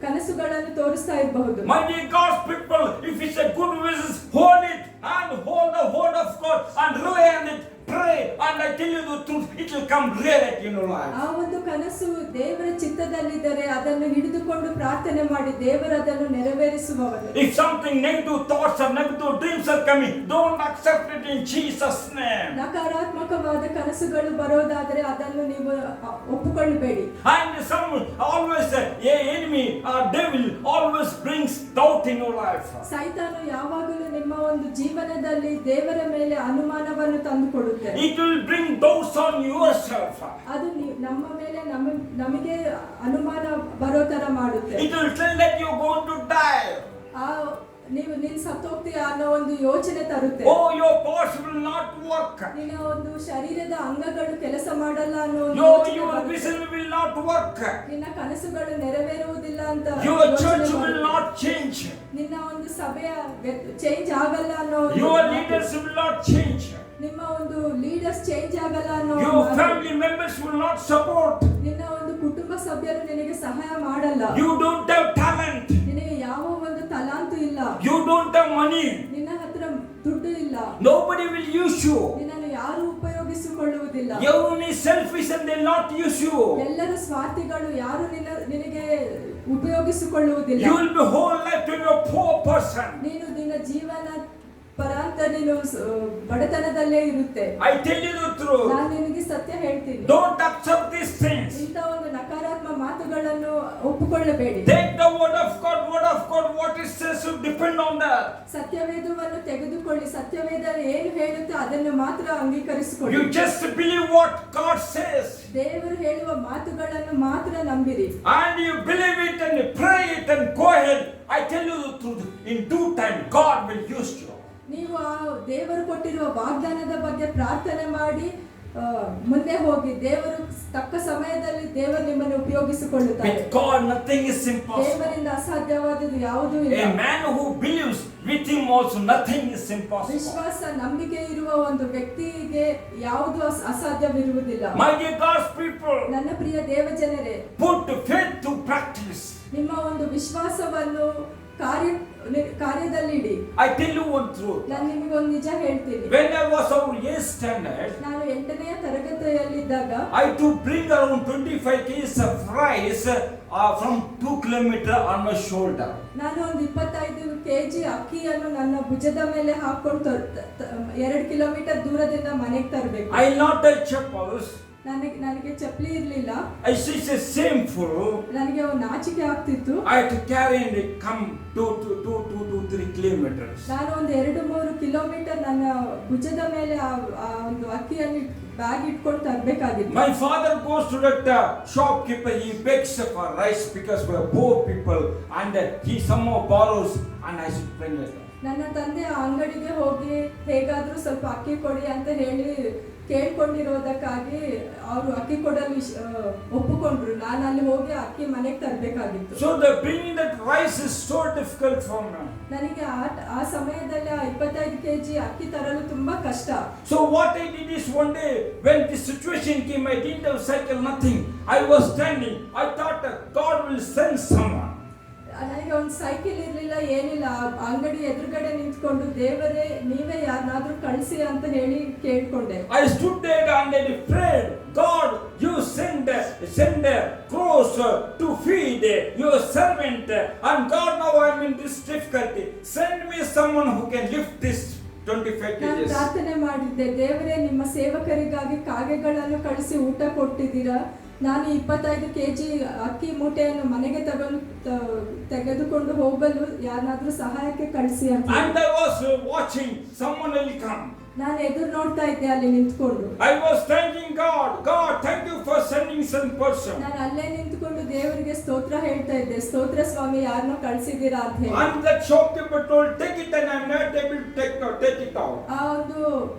ಕನಸುಗಳನ್ನು ತೋರಿಸ್ತಾ ಇರಬಹುದು. My dear God's people, if it's a good vision, hold it and hold the word of God and rely on it. Pray, and I tell you the truth, it will come reality in your life. ಆ ಒಂದು ಕನಸು ದೇವರ ಚಿತ್ತದಲ್ಲಿದ್ದರೆ ಅದನ್ನು ಹಿಡಿದುಕೊಂಡು ಪ್ರಾರ್ಥನೆ ಮಾಡಿ ದೇವರು ಅದನ್ನು ನೆರವೇರಿಸುವವನು. If something negative thoughts or negative dreams are coming, don't accept it in Jesus' name. ನಕಾರಾತ್ಮಕವಾದ ಕನಸುಗಳು ಬರೋದಾದರೆ ಅದನ್ನು ನೀವು ಒಪ್ಪಿಕೊಳ್ಳಬೇಡಿ. And some always enemy or devil always brings doubt in your life. ಸೈತಾನು ಯಾವಾಗಲೂ ನಿಮ್ಮ ಒಂದು ಜೀವನದಲ್ಲಿ ದೇವರ ಮೇಲೆ ಅನುಮಾನವನ್ನು ತಂದುಕೊಡುತ್ತೆ. It will bring doubts on yourself. ಅದು ನಮ್ಮ ಮೇಲೆ ನಮಗೆ ಅನುಮಾನ ಬರೋ ತರ ಮಾಡುತ್ತೆ. It will tell that you are going to die. ನೀನು ಸತ್ತೋಗ್ತೀಯ ಅನ್ನೋ ಒಂದು ಯೋಚನೆ ತರುತ್ತೆ. Oh, your parts will not work. ನಿನ್ನ ಒಂದು ಶರೀರದ ಅಂಗಗಳು ಕೆಲಸ ಮಾಡಲ್ಲ ಅನ್ನೋ Your vision will not work. ನಿನ್ನ ಕನಸುಗಳು ನೆರವೇರುವುದಿಲ್ಲ ಅಂತ. Your church will not change. ನಿನ್ನ ಒಂದು ಸಭೆಯ ಚೇಂಜ್ ಆಗಲ್ಲ ಅನ್ನೋ. Your leaders will not change. ನಿಮ್ಮ ಒಂದು ಲೀಡರ್ಸ್ ಚೇಂಜ್ ಆಗಲ್ಲ ಅನ್ನೋ. Your family members will not support. ನಿನ್ನ ಒಂದು ಕುಟುಂಬ ಸಭ್ಯರು ನಿನಗೆ ಸಹಾಯ ಮಾಡಲ್ಲ. You don't have talent. ನಿನಗೆ ಯಾವ ಒಂದು ತಲಾಂತು ಇಲ್ಲ. You don't have money. ನಿನ್ನ ಹತ್ರ ದುಡ್ಡು ಇಲ್ಲ. Nobody will use you. ನಿನ್ನನ್ನು ಯಾರು ಉಪಯೋಗಿಸಿಕೊಳ್ಳುವುದಿಲ್ಲ. Everyone is selfish and they will not use you. ಎಲ್ಲರೂ ಸ್ವಾರ್ಥಿಗಳು, ಯಾರು ನಿನಗೆ ಉಪಯೋಗಿಸಿಕೊಳ್ಳುವುದಿಲ್ಲ. You will be whole life to be a poor person. ನೀನು ನಿನ್ನ ಜೀವನ ಪರಾಂತ ನೀನು ಬಡತನದಲ್ಲೇ ಇರುತ್ತೆ. I tell you the truth. ನಾನು ನಿನಗೆ ಸತ್ಯ ಹೇಳ್ತೀನಿ. Don't accept these things. ಇಂಥ ಒಂದು ನಕಾರಾತ್ಮಕ ಮಾತುಗಳನ್ನು ಒಪ್ಪಿಕೊಳ್ಳಬೇಡಿ. Take the word of God, what it says, you depend on that. ಸತ್ಯವೇದವನ್ನು ತೆಗೆದುಕೊಳ್ಳಿ. ಸತ್ಯವೇದ ಏನು ಹೇಳುತ್ತೆ ಅದನ್ನು ಮಾತ್ರ ಅಂಗೀಕರಿಸಿಕೊಳ್ಳಿ. You just believe what God says. ದೇವರು ಹೇಳುವ ಮಾತುಗಳನ್ನು ಮಾತ್ರ ನಂಬಿರಿ. And you believe it and you pray it and go ahead. I tell you the truth. In due time, God will use you. ನೀವು ಆ ದೇವರು ಕೊಟ್ಟಿರುವ ವಾಗ್ದಾನದ ಬಗ್ಗೆ ಪ್ರಾರ್ಥನೆ ಮಾಡಿ ಮುಂದೆ ಹೋಗಿ ದೇವರು ತಕ್ಕ ಸಮಯದಲ್ಲಿ ದೇವರು ನಿಮ್ಮನ್ನು ಉಪಯೋಗಿಸಿಕೊಳ್ಳುತ್ತಾರೆ. With God nothing is impossible. ದೇವರಿಂದ ಅಸಾಧ್ಯವಾದದ್ದು ಯಾವುದೂ ಇಲ್ಲ. A man who believes, with him also nothing is impossible. ವಿಶ್ವಾಸ ನಂಬಿಕೆ ಇರುವ ಒಂದು ವ್ಯಕ್ತಿಗೆ ಯಾವುದು ಅಸಾಧ್ಯವಿರುವುದಿಲ್ಲ. My dear God's people, ನನ್ನ ಪ್ರಿಯ ದೇವಜನರೇ, put faith to practice. ನಿಮ್ಮ ಒಂದು ವಿಶ್ವಾಸವನ್ನು ಕಾರ್ಯದಲ್ಲಿಡಿ. I tell you one truth. ನಾನು ನಿಮಗೆ ಒಂದು ನಿಜ ಹೇಳ್ತೀನಿ. When I was our 8th standard, ನಾನು 8ನೇ ತರಗತಿಯಲ್ಲಿದ್ದಾಗ I to bring around 25 kgs of rice from 2 kilometers on my shoulder. ನಾನು ಒಂದು 25 kg ಅಕ್ಕಿಯನ್ನು ನನ್ನ ಭುಜದ ಮೇಲೆ ಹಾಕೊಂಡು 2 ಕಿಲೋಮೀಟರ್ ದೂರದಿಂದ ಮನೆಗೆ ತರಬೇಕು. I not have chappals. ನನಗೆ ಚಪ್ಪಲಿ ಇರಲಿಲ್ಲ. I see it's shameful. ನನಗೆ ಒಂದು ನಾಚಿಕೆ ಆಗ್ತಿತ್ತು. I had to carry and come 2-3 kilometers. ನಾನು ಒಂದು 2-3 ಕಿಲೋಮೀಟರ್ ನನ್ನ ಭುಜದ ಮೇಲೆ ಆ ಒಂದು ಅಕ್ಕಿಯನ್ನು ಬ್ಯಾಗ್ ಇಟ್ಕೊಂಡು ತರಬೇಕಾಗಿತ್ತು. My father goes to that shopkeeper. He begs for rice because we are poor people, and he somehow borrows, and I should bring it. ನನ್ನ ತಂದೆ ಆ ಅಂಗಡಿಗೆ ಹೋಗಿ ಹೇಗಾದ್ರೂ ಸ್ವಲ್ಪ ಅಕ್ಕಿ ಕೊಡಿ ಅಂತ ಹೇಳಿ ಕೇಳ್ಕೊಂಡಿರೋದಕ್ಕಾಗಿ ಅವರು ಅಕ್ಕಿ ಕೊಡಲು ಒಪ್ಪಿಕೊಂಡ್ರು. ನಾನು ಅಲ್ಲಿ ಹೋಗಿ ಅಕ್ಕಿ ಮನೆಗೆ ತರಬೇಕಾಗಿತ್ತು. So the bringing that rice is so difficult for me. ನನಗೆ ಆ ಸಮಯದಲ್ಲಿ 25 kg ಅಕ್ಕಿ ತರಲು ತುಂಬಾ ಕಷ್ಟ. So what I did is one day when this situation came, I didn't have cycle, nothing. I was standing. I thought God will send someone. ನನಗೆ ಒಂದು cycle ಇರಲಿಲ್ಲ, ಏನಿಲ್ಲ. ಅಂಗಡಿ ಎದುರುಗಡೆ ನಿಂತ್ಕೊಂಡು ದೇವರೇ ನೀವೇ ಯಾರನ್ನಾದ್ರೂ ಕಳಿಸಿ ಅಂತ ಹೇಳಿ ಕೇಳ್ಕೊಂಡೆ. I stood there and I prayed, God, you send crows to feed your servant, and God, now I am in this difficulty. Send me someone who can lift this 25 ನಾನು kgs. ಪ್ರಾರ್ಥನೆ ಮಾಡಿದ್ದೆ, ದೇವರೇ ನಿಮ್ಮ ಸೇವಕರಿಗಾಗಿ ಕಾಗೆಗಳನ್ನು ಕಳಿಸಿ ಊಟ ಕೊಟ್ಟಿದ್ದೀರಾ, ನಾನು 25 kg ಅಕ್ಕಿ ಮೂಟೆಯನ್ನು ಮನೆಗೆ ತೆಗೆದುಕೊಂಡು ಹೋಗಲು ಯಾರನ್ನಾದ್ರೂ ಸಹಾಯಕ್ಕೆ ಕಳಿಸಿ ಅಂತ. And I was watching someone will come. ನಾನು ಎದುರು ನೋಡ್ತಾ ಇದ್ದೆ ಅಲ್ಲಿ ನಿಂತ್ಕೊಂಡು. I was thanking God, God, thank you for sending some person. ನಾನು ಅಲ್ಲೇ ನಿಂತ್ಕೊಂಡು ದೇವರಿಗೆ ಸ್ತೋತ್ರ ಹೇಳ್ತಾ ಇದ್ದೆ, ಸ್ತೋತ್ರ ಸ್ವಾಮಿ ಯಾರನ್ನೋ ಕಳಿಸಿದ್ದೀರಾ ಅಂತ ಹೇಳಿ. And that shopkeeper told, take it, and I'm not able to take it out. ಆ ಒಂದು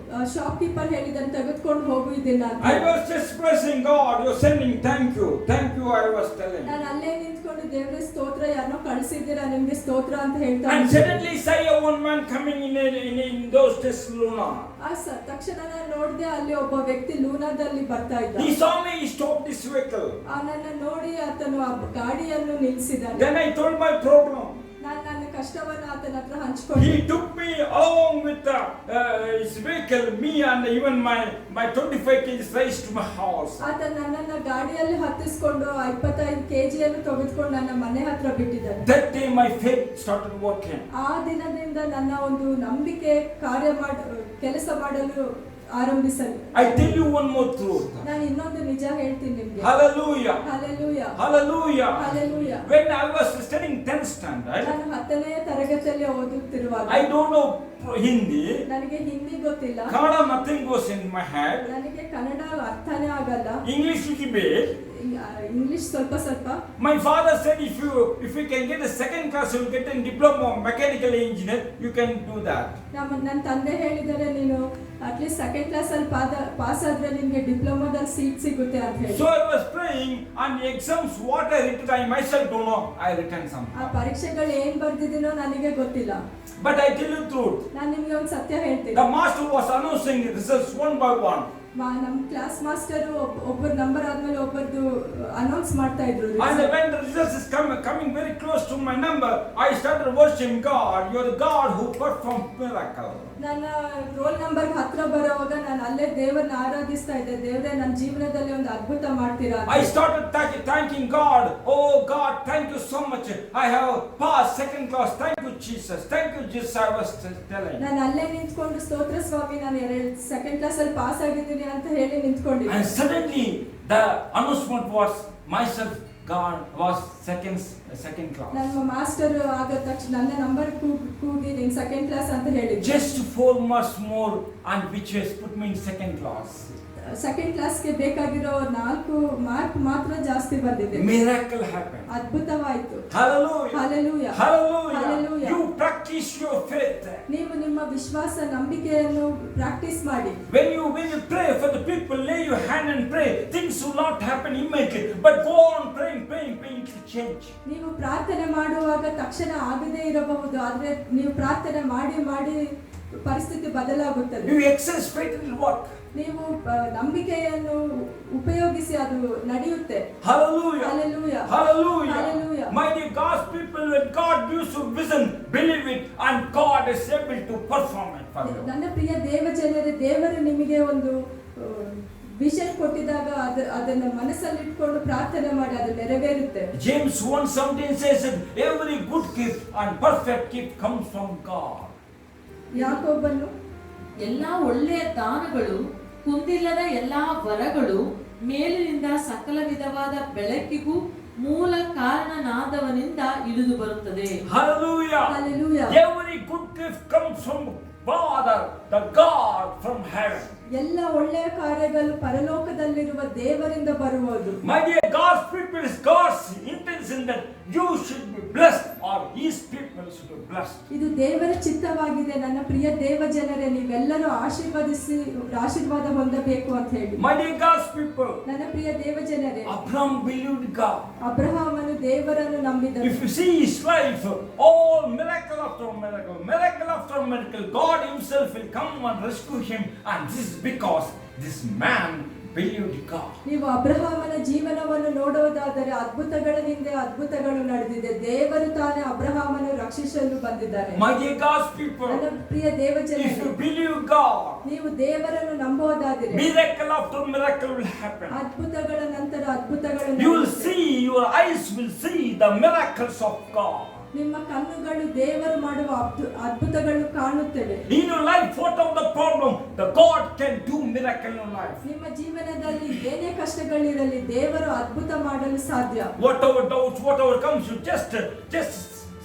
ಶಾಪ್ಕೀಪರ್ ಹೇಳಿದನ್ನು ತೆಗೆದುಕೊಂಡು ಹೋಗುವುದಿಲ್ಲ ಅಂತ. I was just praising God, you're sending, thank you, I was telling. ನಾನು ಅಲ್ಲೇ ನಿಂತ್ಕೊಂಡು ದೇವರೇ ಸ್ತೋತ್ರ, ಯಾರನ್ನೋ ಕಳಿಸಿದ್ದೀರಾ, ನಿಮ್ಗೆ ಸ್ತೋತ್ರ ಅಂತ ಹೇಳ್ತಾ And ಇದ್ದೆ. suddenly saw one man coming in those days, Luna. ತಕ್ಷಣ ನಾನು ನೋಡಿದೆ, ಅಲ್ಲಿ ಒಬ್ಬ ವ್ಯಕ್ತಿ ಲೂನಾದಲ್ಲಿ ಬರ್ತಾ ಇದ್ದ. He saw me, he stopped his vehicle. ನನ್ನ ನೋಡಿ ಆತನು ಆ ಗಾಡಿಯನ್ನು ನಿಲ್ಲಿಸಿದ. Then I told my problem. ನಾನು ನನ್ನ ಕಷ್ಟವನ್ನು ಆತನ ಹತ್ರ ಹಂಚಿಕೊಂಡೆ. He took me along with his vehicle, me and even my 25 kg rice to my house. ಆತ ನನ್ನನ್ನ ಗಾಡಿಯಲ್ಲಿ ಹತ್ತಿಸ್ಕೊಂಡು 25 kgಯನ್ನು ತೆಗೆದುಕೊಂಡು ನನ್ನ ಮನೆ ಹತ್ರ ಬಿಟ್ಟಿದ್ದಾನೆ. That day my faith started working. ಆ ದಿನದಿಂದ ನನ್ನ ಒಂದು ನಂಬಿಕೆ ಕೆಲಸ ಮಾಡಲು ಆರಂಭಿಸಲು. I tell you one more truth. ನಾನು ಇನ್ನೊಂದು ನಿಜ ಹೇಳ್ತೀನಿ ನಿಮಗೆ. Hallelujah. Hallelujah. Hallelujah. Hallelujah. When I was studying 10th standard, ನಾನು 10ನೇ ತರಗತಿಯಲ್ಲಿ ಓದುತ್ತಿರುವಾಗ I don't know Hindi. ನನಗೆ ಹಿಂದಿ ಗೊತ್ತಿಲ್ಲ. Kannada, nothing goes in my head. ನನಗೆ ಕನ್ನಡ ಅರ್ಥನೇ ಆಗಲ್ಲ. English little bit. ಇಂಗ್ಲಿಷ್ ಸ್ವಲ್ಪ ಸ್ವಲ್ಪ. My father said, if you can get a second class, you will get a diploma of mechanical engineer, you can do that. ನನ್ನ ತಂದೆ ಹೇಳಿದರೆ, ನೀನು at least second class ಅಲ್ಲಿ ಪಾಸ್ ಆದ್ರೆ ನಿಮಗೆ ಡಿಪ್ಲೊಮಾದಲ್ಲಿ ಸೀಟ್ ಸಿಗುತ್ತೆ ಅಂತ ಹೇಳಿ. So I was praying, and the exams what I written, I myself don't know. I written ಆ something. ಪರೀಕ್ಷೆಗಳು ಏನ್ ಬರ್ದಿದ್ದೀನೋ ನನಗೆ ಗೊತ್ತಿಲ್ಲ. But I tell you truth. ನಾನು ನಿಮ್ಗೆ ಒಂದು ಸತ್ಯ ಹೇಳ್ತೀನಿ. The master was announcing the results one by one. ನಮ್ಮ ಕ್ಲಾಸ್ ಮಾಸ್ಟರ್ ಒಬ್ಬರ ನಂಬರ್ ಆದ್ಮೇಲೆ ಒಬ್ಬರದು ಅನೌನ್ಸ್ ಮಾಡ್ತಾ ಇದ್ರು. And when the results is coming very close to my number, I started worshiping God. You are the God who performed miracle. ನನ್ನ roll number ಹತ್ರ ಬರೋವಾಗ ನಾನು ಅಲ್ಲೇ ದೇವರನ್ನ ಆರಾಧಿಸ್ತಾ ಇದ್ದೆ. ದೇವರೇ ನನ್ನ ಜೀವನದಲ್ಲಿ ಒಂದು ಅದ್ಭುತ ಮಾಡ್ತೀರಾ. I started thanking God. Oh God, thank you so much. I have passed second class. Thank you Jesus. Thank you Jesus. I was telling. ನಾನು ಅಲ್ಲೇ ನಿಂತ್ಕೊಂಡು ಸ್ತೋತ್ರ ಸ್ವಾಮಿ, ನಾನು ಸೆಕೆಂಡ್ ಕ್ಲಾಸ್ ಅಲ್ಲಿ ಪಾಸ್ ಆಗಿದ್ದೀನಿ ಅಂತ ಹೇಳಿ ನಿಂತ್ಕೊಂಡಿದ್ದೆ. And suddenly the announcement was myself. God was second class. ನಮ್ಮ ಮಾಸ್ಟರ್ ಆಗ ತಕ್ಷಣ ನನ್ನ ನಂಬರ್ ಕೂಗಿ ನೀನು ಸೆಕೆಂಡ್ ಕ್ಲಾಸ್ ಅಂತ ಹೇಳಿದ್ರು. Just 4 marks more, and which has put me in second class. Second ಕ್ಲಾಸ್ಗೆ ಬೇಕಾಗಿರೋ 4 ಮಾರ್ಕ್ ಮಾತ್ರ ಜಾಸ್ತಿ ಬಂದಿದೆ. Miracle happened. ಅದ್ಭುತವಾಯಿತು. Hallelujah. Hallelujah. Hallelujah. Hallelujah. You practice your faith. ನೀವು ನಿಮ್ಮ ವಿಶ್ವಾಸ ನಂಬಿಕೆಯನ್ನು ಪ್ರಾಕ್ಟೀಸ್ ಮಾಡಿ. When you pray for the people, lay your hand and pray. Things will not happen immediately, but go on praying to change. ನೀವು ಪ್ರಾರ್ಥನೆ ಮಾಡುವಾಗ ತಕ್ಷಣ ಆಗದೇ ಇರಬಹುದು, ಆದ್ರೆ ನೀವು ಪ್ರಾರ್ಥನೆ ಮಾಡಿ ಪರಿಸ್ಥಿತಿ ಬದಲಾಗುತ್ತದೆ. You exercise faith in work. ನೀವು ನಂಬಿಕೆಯನ್ನು ಉಪಯೋಗಿಸಿ ಅದು ನಡೆಯುತ್ತೆ. Hallelujah. Hallelujah. Hallelujah. Hallelujah. My dear God's people, when God gives you vision, believe it, and God is able to perform it for you. ನನ್ನ ಪ್ರಿಯ ದೇವ ಜನರೇ, ದೇವರು ನಿಮಗೆ ಒಂದು ವಿಷನ್ ಕೊಟ್ಟಿದಾಗ ಅದನ್ನ ಮನಸ್ಸಲ್ಲಿಟ್ಕೊಂಡು ಪ್ರಾರ್ಥನೆ ಮಾಡಿ ಅದು ನೆರವೇರುತ್ತೆ. James 1:17 says that every good gift and perfect gift comes from God. ಯಾಕೋಬನು, ಎಲ್ಲಾ ಒಳ್ಳೆಯ ದಾನಗಳು, ಕುಂದಿಲ್ಲದ ಎಲ್ಲಾ ವರಗಳು ಮೇಲಿನಿಂದ ಸಕಲ ವಿಧವಾದ ಬೆಳಕಿಗೂ ಮೂಲ ಕಾರಣನಾದವನಿಂದ ಇಳಿದು ಬರುತ್ತದೆ. Hallelujah. Hallelujah. Every good gift comes from Father, the God from heaven. ಎಲ್ಲ ಒಳ್ಳೆಯ ಕಾರ್ಯಗಳು ಪರಲೋಕದಲ್ಲಿರುವ ದೇವರಿಂದ ಬರುವುದು. My dear God's people, is God's intention that you should be blessed, or His people should be blessed. ಇದು ದೇವರ ಚಿತ್ತವಾಗಿದೆ. ನನ್ನ ಪ್ರಿಯ ದೇವ ಜನರೇ, ನೀವೆಲ್ಲರೂ ಆಶೀರ್ವಾದ ಹೊಂದಬೇಕು ಅಂತ ಹೇಳಿ. My dear God's people, ನನ್ನ ಪ್ರಿಯ ದೇವ ಜನರೇ, Abraham believed God. ಅಬ್ರಹಾಮನು ದೇವರನ್ನು ನಂಬಿದನು. If you see his life, all miracle after miracle, miracle after miracle, God Himself will come and rescue him, and this is because this man believed God. ನೀವು ಅಬ್ರಹಾಮನ ಜೀವನವನ್ನು ನೋಡುವುದಾದರೆ ಅದ್ಭುತಗಳ ಹಿಂದೆ ಅದ್ಭುತಗಳು ನಡೆದಿದೆ. ದೇವರು ತಾನೇ ಅಬ್ರಹಾಮನು ರಕ್ಷಿಸಲು ಬಂದಿದ್ದಾರೆ. My dear God's people, ನನ್ನ ಪ್ರಿಯ ದೇವಜನರೇ, if you believe God, ನೀವು ದೇವರನ್ನು ನಂಬೋದಾದರೆ miracle after miracle will happen. ಅದ್ಭುತಗಳ ನಂತರ ಅದ್ಭುತಗಳು You will ನಡೆಯುತ್ತೆ. see, your eyes will see the miracles of God. ನಿಮ್ಮ ಕಣ್ಣುಗಳು ದೇವರು ಮಾಡುವ ಅದ್ಭುತಗಳು ಕಾಣುತ್ತವೆ. In your life, whatever the problem, the God can do miracle in your life. ನಿಮ್ಮ ಜೀವನದಲ್ಲಿ ಏನೇ ಕಷ್ಟಗಳಿರಲಿ ದೇವರು ಅದ್ಭುತ ಮಾಡಲು ಸಾಧ್ಯ. Whatever doubts, whatever comes, you just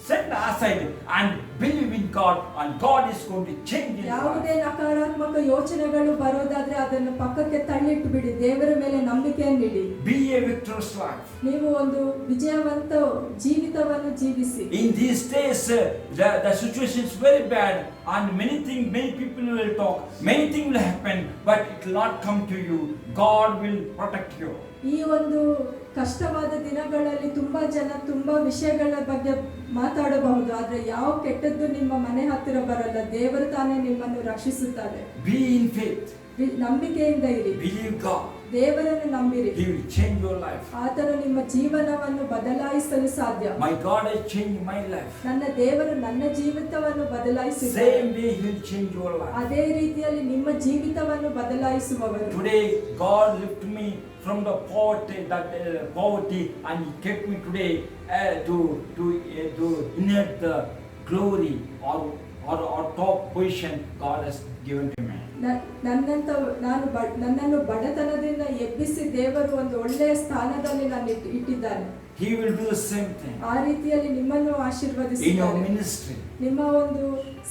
set aside and believe in God, and God is going to change your ಯಾವುದೇ life. ನಕಾರಾತ್ಮಕ ಯೋಚನೆಗಳು ಬರೋದಾದ್ರೆ ಅದನ್ನು ಪಕ್ಕಕ್ಕೆ ತಳ್ಳಿಟ್ಟು ಬಿಡಿ, ದೇವರ ಮೇಲೆ ನಂಬಿಕೆಯನ್ನಿಡಿ. Be a victorious life. ನೀವು ಒಂದು ವಿಜಯವಂತ ಜೀವಿತವನ್ನು ಜೀವಿಸಿ. In these days, the situation is very bad, and many people will talk, many things will happen, but it will not come to you. God will protect you. ಈ ಒಂದು ಕಷ್ಟವಾದ ದಿನಗಳಲ್ಲಿ ತುಂಬಾ ಜನ ತುಂಬಾ ವಿಷಯಗಳ ಬಗ್ಗೆ ಮಾತಾಡಬಹುದು, ಆದ್ರೆ ಯಾವ ಕೆಟ್ಟದ್ದು ನಿಮ್ಮ ಮನೆ ಹತ್ತಿರ ಬರಲ್ಲ. ದೇವರು ತಾನೇ ನಿಮ್ಮನ್ನು ರಕ್ಷಿಸುತ್ತಾರೆ. Be in faith. ನಂಬಿಕೆಯಿಂದ ಇರಿ. Believe God. ದೇವರನ್ನು ನಂಬಿರಿ. He will change your life. ಆತನು ನಿಮ್ಮ ಜೀವನವನ್ನು ಬದಲಾಯಿಸಲು ಸಾಧ್ಯ. My God has changed my life. ನನ್ನ ದೇವರು ನನ್ನ ಜೀವಿತವನ್ನು ಬದಲಾಯಿಸಿದ್ದಾರೆ. Same way He will change your life. ಅದೇ ರೀತಿಯಲ್ಲಿ ನಿಮ್ಮ ಜೀವಿತವನ್ನು ಬದಲಾಯಿಸುವವರು. Today, God lifted me from the poverty, and He kept me today to inherit the glory or top position God has given to me. ನನ್ನನ್ನು ಬಡತನದಿಂದ ಎಬ್ಬಿಸಿ ದೇವರು ಒಂದು ಒಳ್ಳೆಯ ಸ್ಥಾನದಲ್ಲಿ ನಾನು ಇಟ್ಟಿದ್ದಾನೆ. He will do the same thing. ಆ ರೀತಿಯಲ್ಲಿ ನಿಮ್ಮನ್ನು In your ಆಶೀರ್ವದಿಸಿದ್ದಾರೆ. ministry, ನಿಮ್ಮ ಒಂದು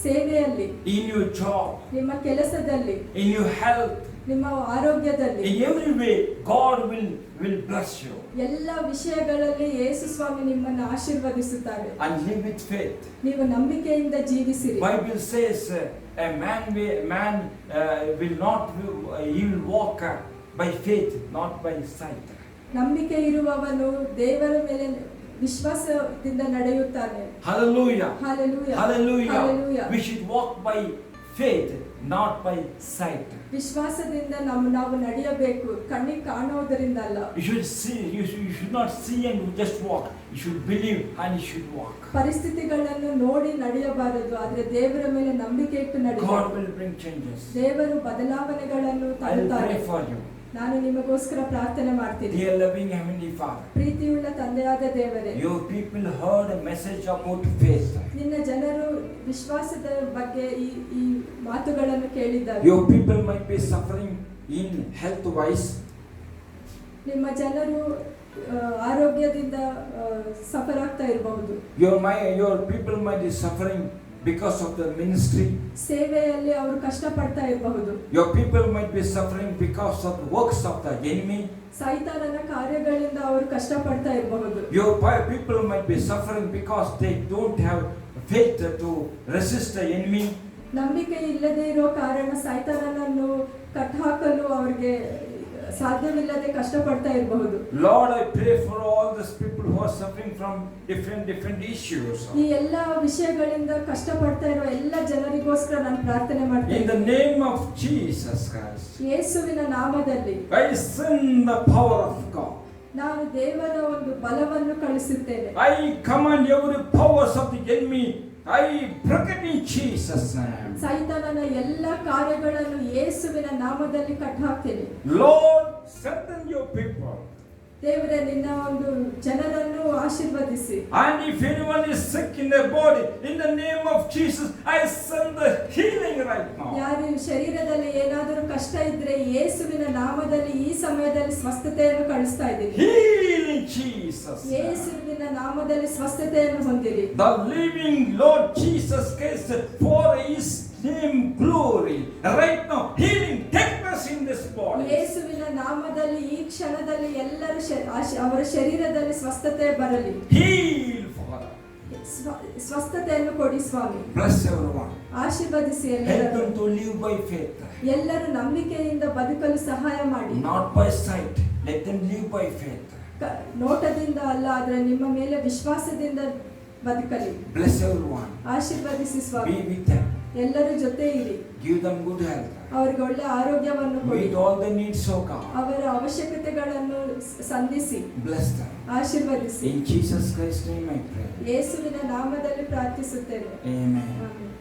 ಸೇವೆಯಲ್ಲಿ, in your job, ನಿಮ್ಮ ಕೆಲಸದಲ್ಲಿ, in your health, ನಿಮ್ಮ ಆರೋಗ್ಯದಲ್ಲಿ, in every way, God will bless you. ಎಲ್ಲ ವಿಷಯಗಳಲ್ಲಿ ಯೇಸು ಸ್ವಾಮಿ ನಿಮ್ಮನ್ನು ಆಶೀರ್ವದಿಸುತ್ತಾರೆ. And live with faith. ನೀವು ನಂಬಿಕೆಯಿಂದ ಜೀವಿಸಿರಿ. Bible says a man will not he will walk by faith, not by sight. ನಂಬಿಕೆ ಇರುವವನು ದೇವರ ಮೇಲೆ ವಿಶ್ವಾಸದಿಂದ ನಡೆಯುತ್ತಾನೆ. Hallelujah. Hallelujah. Hallelujah. Hallelujah. We should walk by faith, not by sight. ವಿಶ್ವಾಸದಿಂದ ನಾವು ನಡೆಯಬೇಕು, ಕಣ್ಣಿಗೆ ಕಾಣುವುದರಿಂದ ಅಲ್ಲ. You should not see and just walk. You should believe and you should walk. ಪರಿಸ್ಥಿತಿಗಳನ್ನು ನೋಡಿ ನಡೆಯಬಾರದು, ಆದ್ರೆ ದೇವರ ಮೇಲೆ ನಂಬಿಕೆ ಇಟ್ಟು God ನಡೆಯಬೇಕು. will bring changes. ದೇವರು ಬದಲಾವಣೆಗಳನ್ನು I will ತರುತ್ತಾರೆ. pray for you. ನಾನು ನಿಮಗೋಸ್ಕರ ಪ್ರಾರ್ಥನೆ ಮಾಡ್ತೀನಿ. Dear loving Heavenly Father, ಪ್ರೀತಿಯುಳ್ಳ ತಂದೆಯಾದ ದೇವರೇ, your people heard a message about faith. ನಿನ್ನ ಜನರು ವಿಶ್ವಾಸದ ಬಗ್ಗೆ ಈ ಮಾತುಗಳನ್ನು ಕೇಳಿದ್ದಾರೆ. Your people might be suffering in health wise. ನಿಮ್ಮ ಜನರು ಆರೋಗ್ಯದಿಂದ ಸಫರ್ ಆಗ್ತಾ ಇರಬಹುದು. Your people might be suffering because of the ministry. ಸೇವೆಯಲ್ಲಿ ಅವರು ಕಷ್ಟಪಡ್ತಾ ಇರಬಹುದು. Your people might be suffering because of the works of the enemy. ಸೈತಾನನ ಕಾರ್ಯಗಳಿಂದ ಅವರು ಕಷ್ಟಪಡ್ತಾ ಇರಬಹುದು. Your people might be suffering because they don't have faith to resist the enemy. ನಂಬಿಕೆ ಇಲ್ಲದೆ ಇರೋ ಕಾರಣ ಸೈತಾನನನ್ನು ಕಟ್ಟಾಕಲು ಅವರಿಗೆ ಸಾಧ್ಯವಿಲ್ಲದೆ ಕಷ್ಟಪಡ್ತಾ ಇರಬಹುದು. Lord, I pray for all these people who are suffering from different issues. ಈ ಎಲ್ಲ ವಿಷಯಗಳಿಂದ ಕಷ್ಟಪಡ್ತಾ ಇರೋ ಎಲ್ಲ ಜನರಿಗೋಸ್ಕರ ನಾನು ಪ್ರಾರ್ಥನೆ In ಮಾಡ್ತೇನೆ. the name of Jesus Christ, ಯೇಸುವಿನ ನಾಮದಲ್ಲಿ I send the power of God. ನಾನು ದೇವರ ಒಂದು ಬಲವನ್ನು ಕಳಿಸುತ್ತೇನೆ. I command every powers of the enemy. I break it in Jesus' name. ಸೈತಾನನ ಎಲ್ಲ ಕಾರ್ಯಗಳನ್ನು ಯೇಸುವಿನ ನಾಮದಲ್ಲಿ ಕಟ್ಟಾಕ್ತೇನೆ. Lord, strengthen your people. ದೇವರೇ, ನಿನ್ನ ಒಂದು ಜನರನ್ನು ಆಶೀರ್ವದಿಸಿ. And if anyone is sick in their body, in the name of Jesus, I send the healing right now. ಯಾರು ಶರೀರದಲ್ಲಿ ಏನಾದರೂ ಕಷ್ಟ ಇದ್ರೆ ಯೇಸುವಿನ ನಾಮದಲ್ಲಿ ಈ ಸಮಯದಲ್ಲಿ ಸ್ವಸ್ಥತೆಯನ್ನು ಕಳಿಸ್ತಾ ಇದ್ದೀನಿ. Heal in Jesus' name. ಯೇಸುವಿನ ನಾಮದಲ್ಲಿ ಸ್ವಸ್ಥತೆಯನ್ನು ಹೊಂದಿರಿ. The living Lord Jesus Christ, for His name glory. Right now, healing take place in this body. ಯೇಸುವಿನ ನಾಮದಲ್ಲಿ ಈ ಕ್ಷಣದಲ್ಲಿ ಎಲ್ಲರ ಅವರ ಶರೀರದಲ್ಲಿ ಸ್ವಸ್ಥತೆ ಬರಲಿ. Heal, Father. ಸ್ವಸ್ಥತೆಯನ್ನು ಕೊಡಿ ಸ್ವಾಮಿ. Bless everyone. ಆಶೀರ್ವದಿಸಿ Help ಎಲ್ಲರನ್ನು. them to live by faith. ಎಲ್ಲರೂ ನಂಬಿಕೆಯಿಂದ ಬದುಕಲು ಸಹಾಯ ಮಾಡಿ. Not by sight. Let them live by faith. ನೋಟದಿಂದ ಅಲ್ಲ, ಆದ್ರೆ ನಿಮ್ಮ ಮೇಲೆ ವಿಶ್ವಾಸದಿಂದ ಬದುಕಲಿ. Bless everyone. ಆಶೀರ್ವದಿಸಿ ಸ್ವಾಮಿ. Be with them. ಎಲ್ಲರ ಜೊತೆ ಇರಿ. Give them good health. ಅವರಿಗೆ ಒಳ್ಳೆ ಆರೋಗ್ಯವನ್ನು ಕೊಡಿ. Meet all the needs of God. ಅವರ ಅವಶ್ಯಕತೆಗಳನ್ನು ಸಂಧಿಸಿ. Bless them. ಆಶೀರ್ವದಿಸಿ. In Jesus Christ's name I pray. ಯೇಸುವಿನ ನಾಮದಲ್ಲಿ ಪ್ರಾರ್ಥಿಸುತ್ತೇನೆ. Amen. Amen.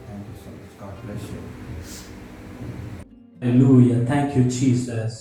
Thank you so much. God bless you. Hallelujah. Thank you, Jesus.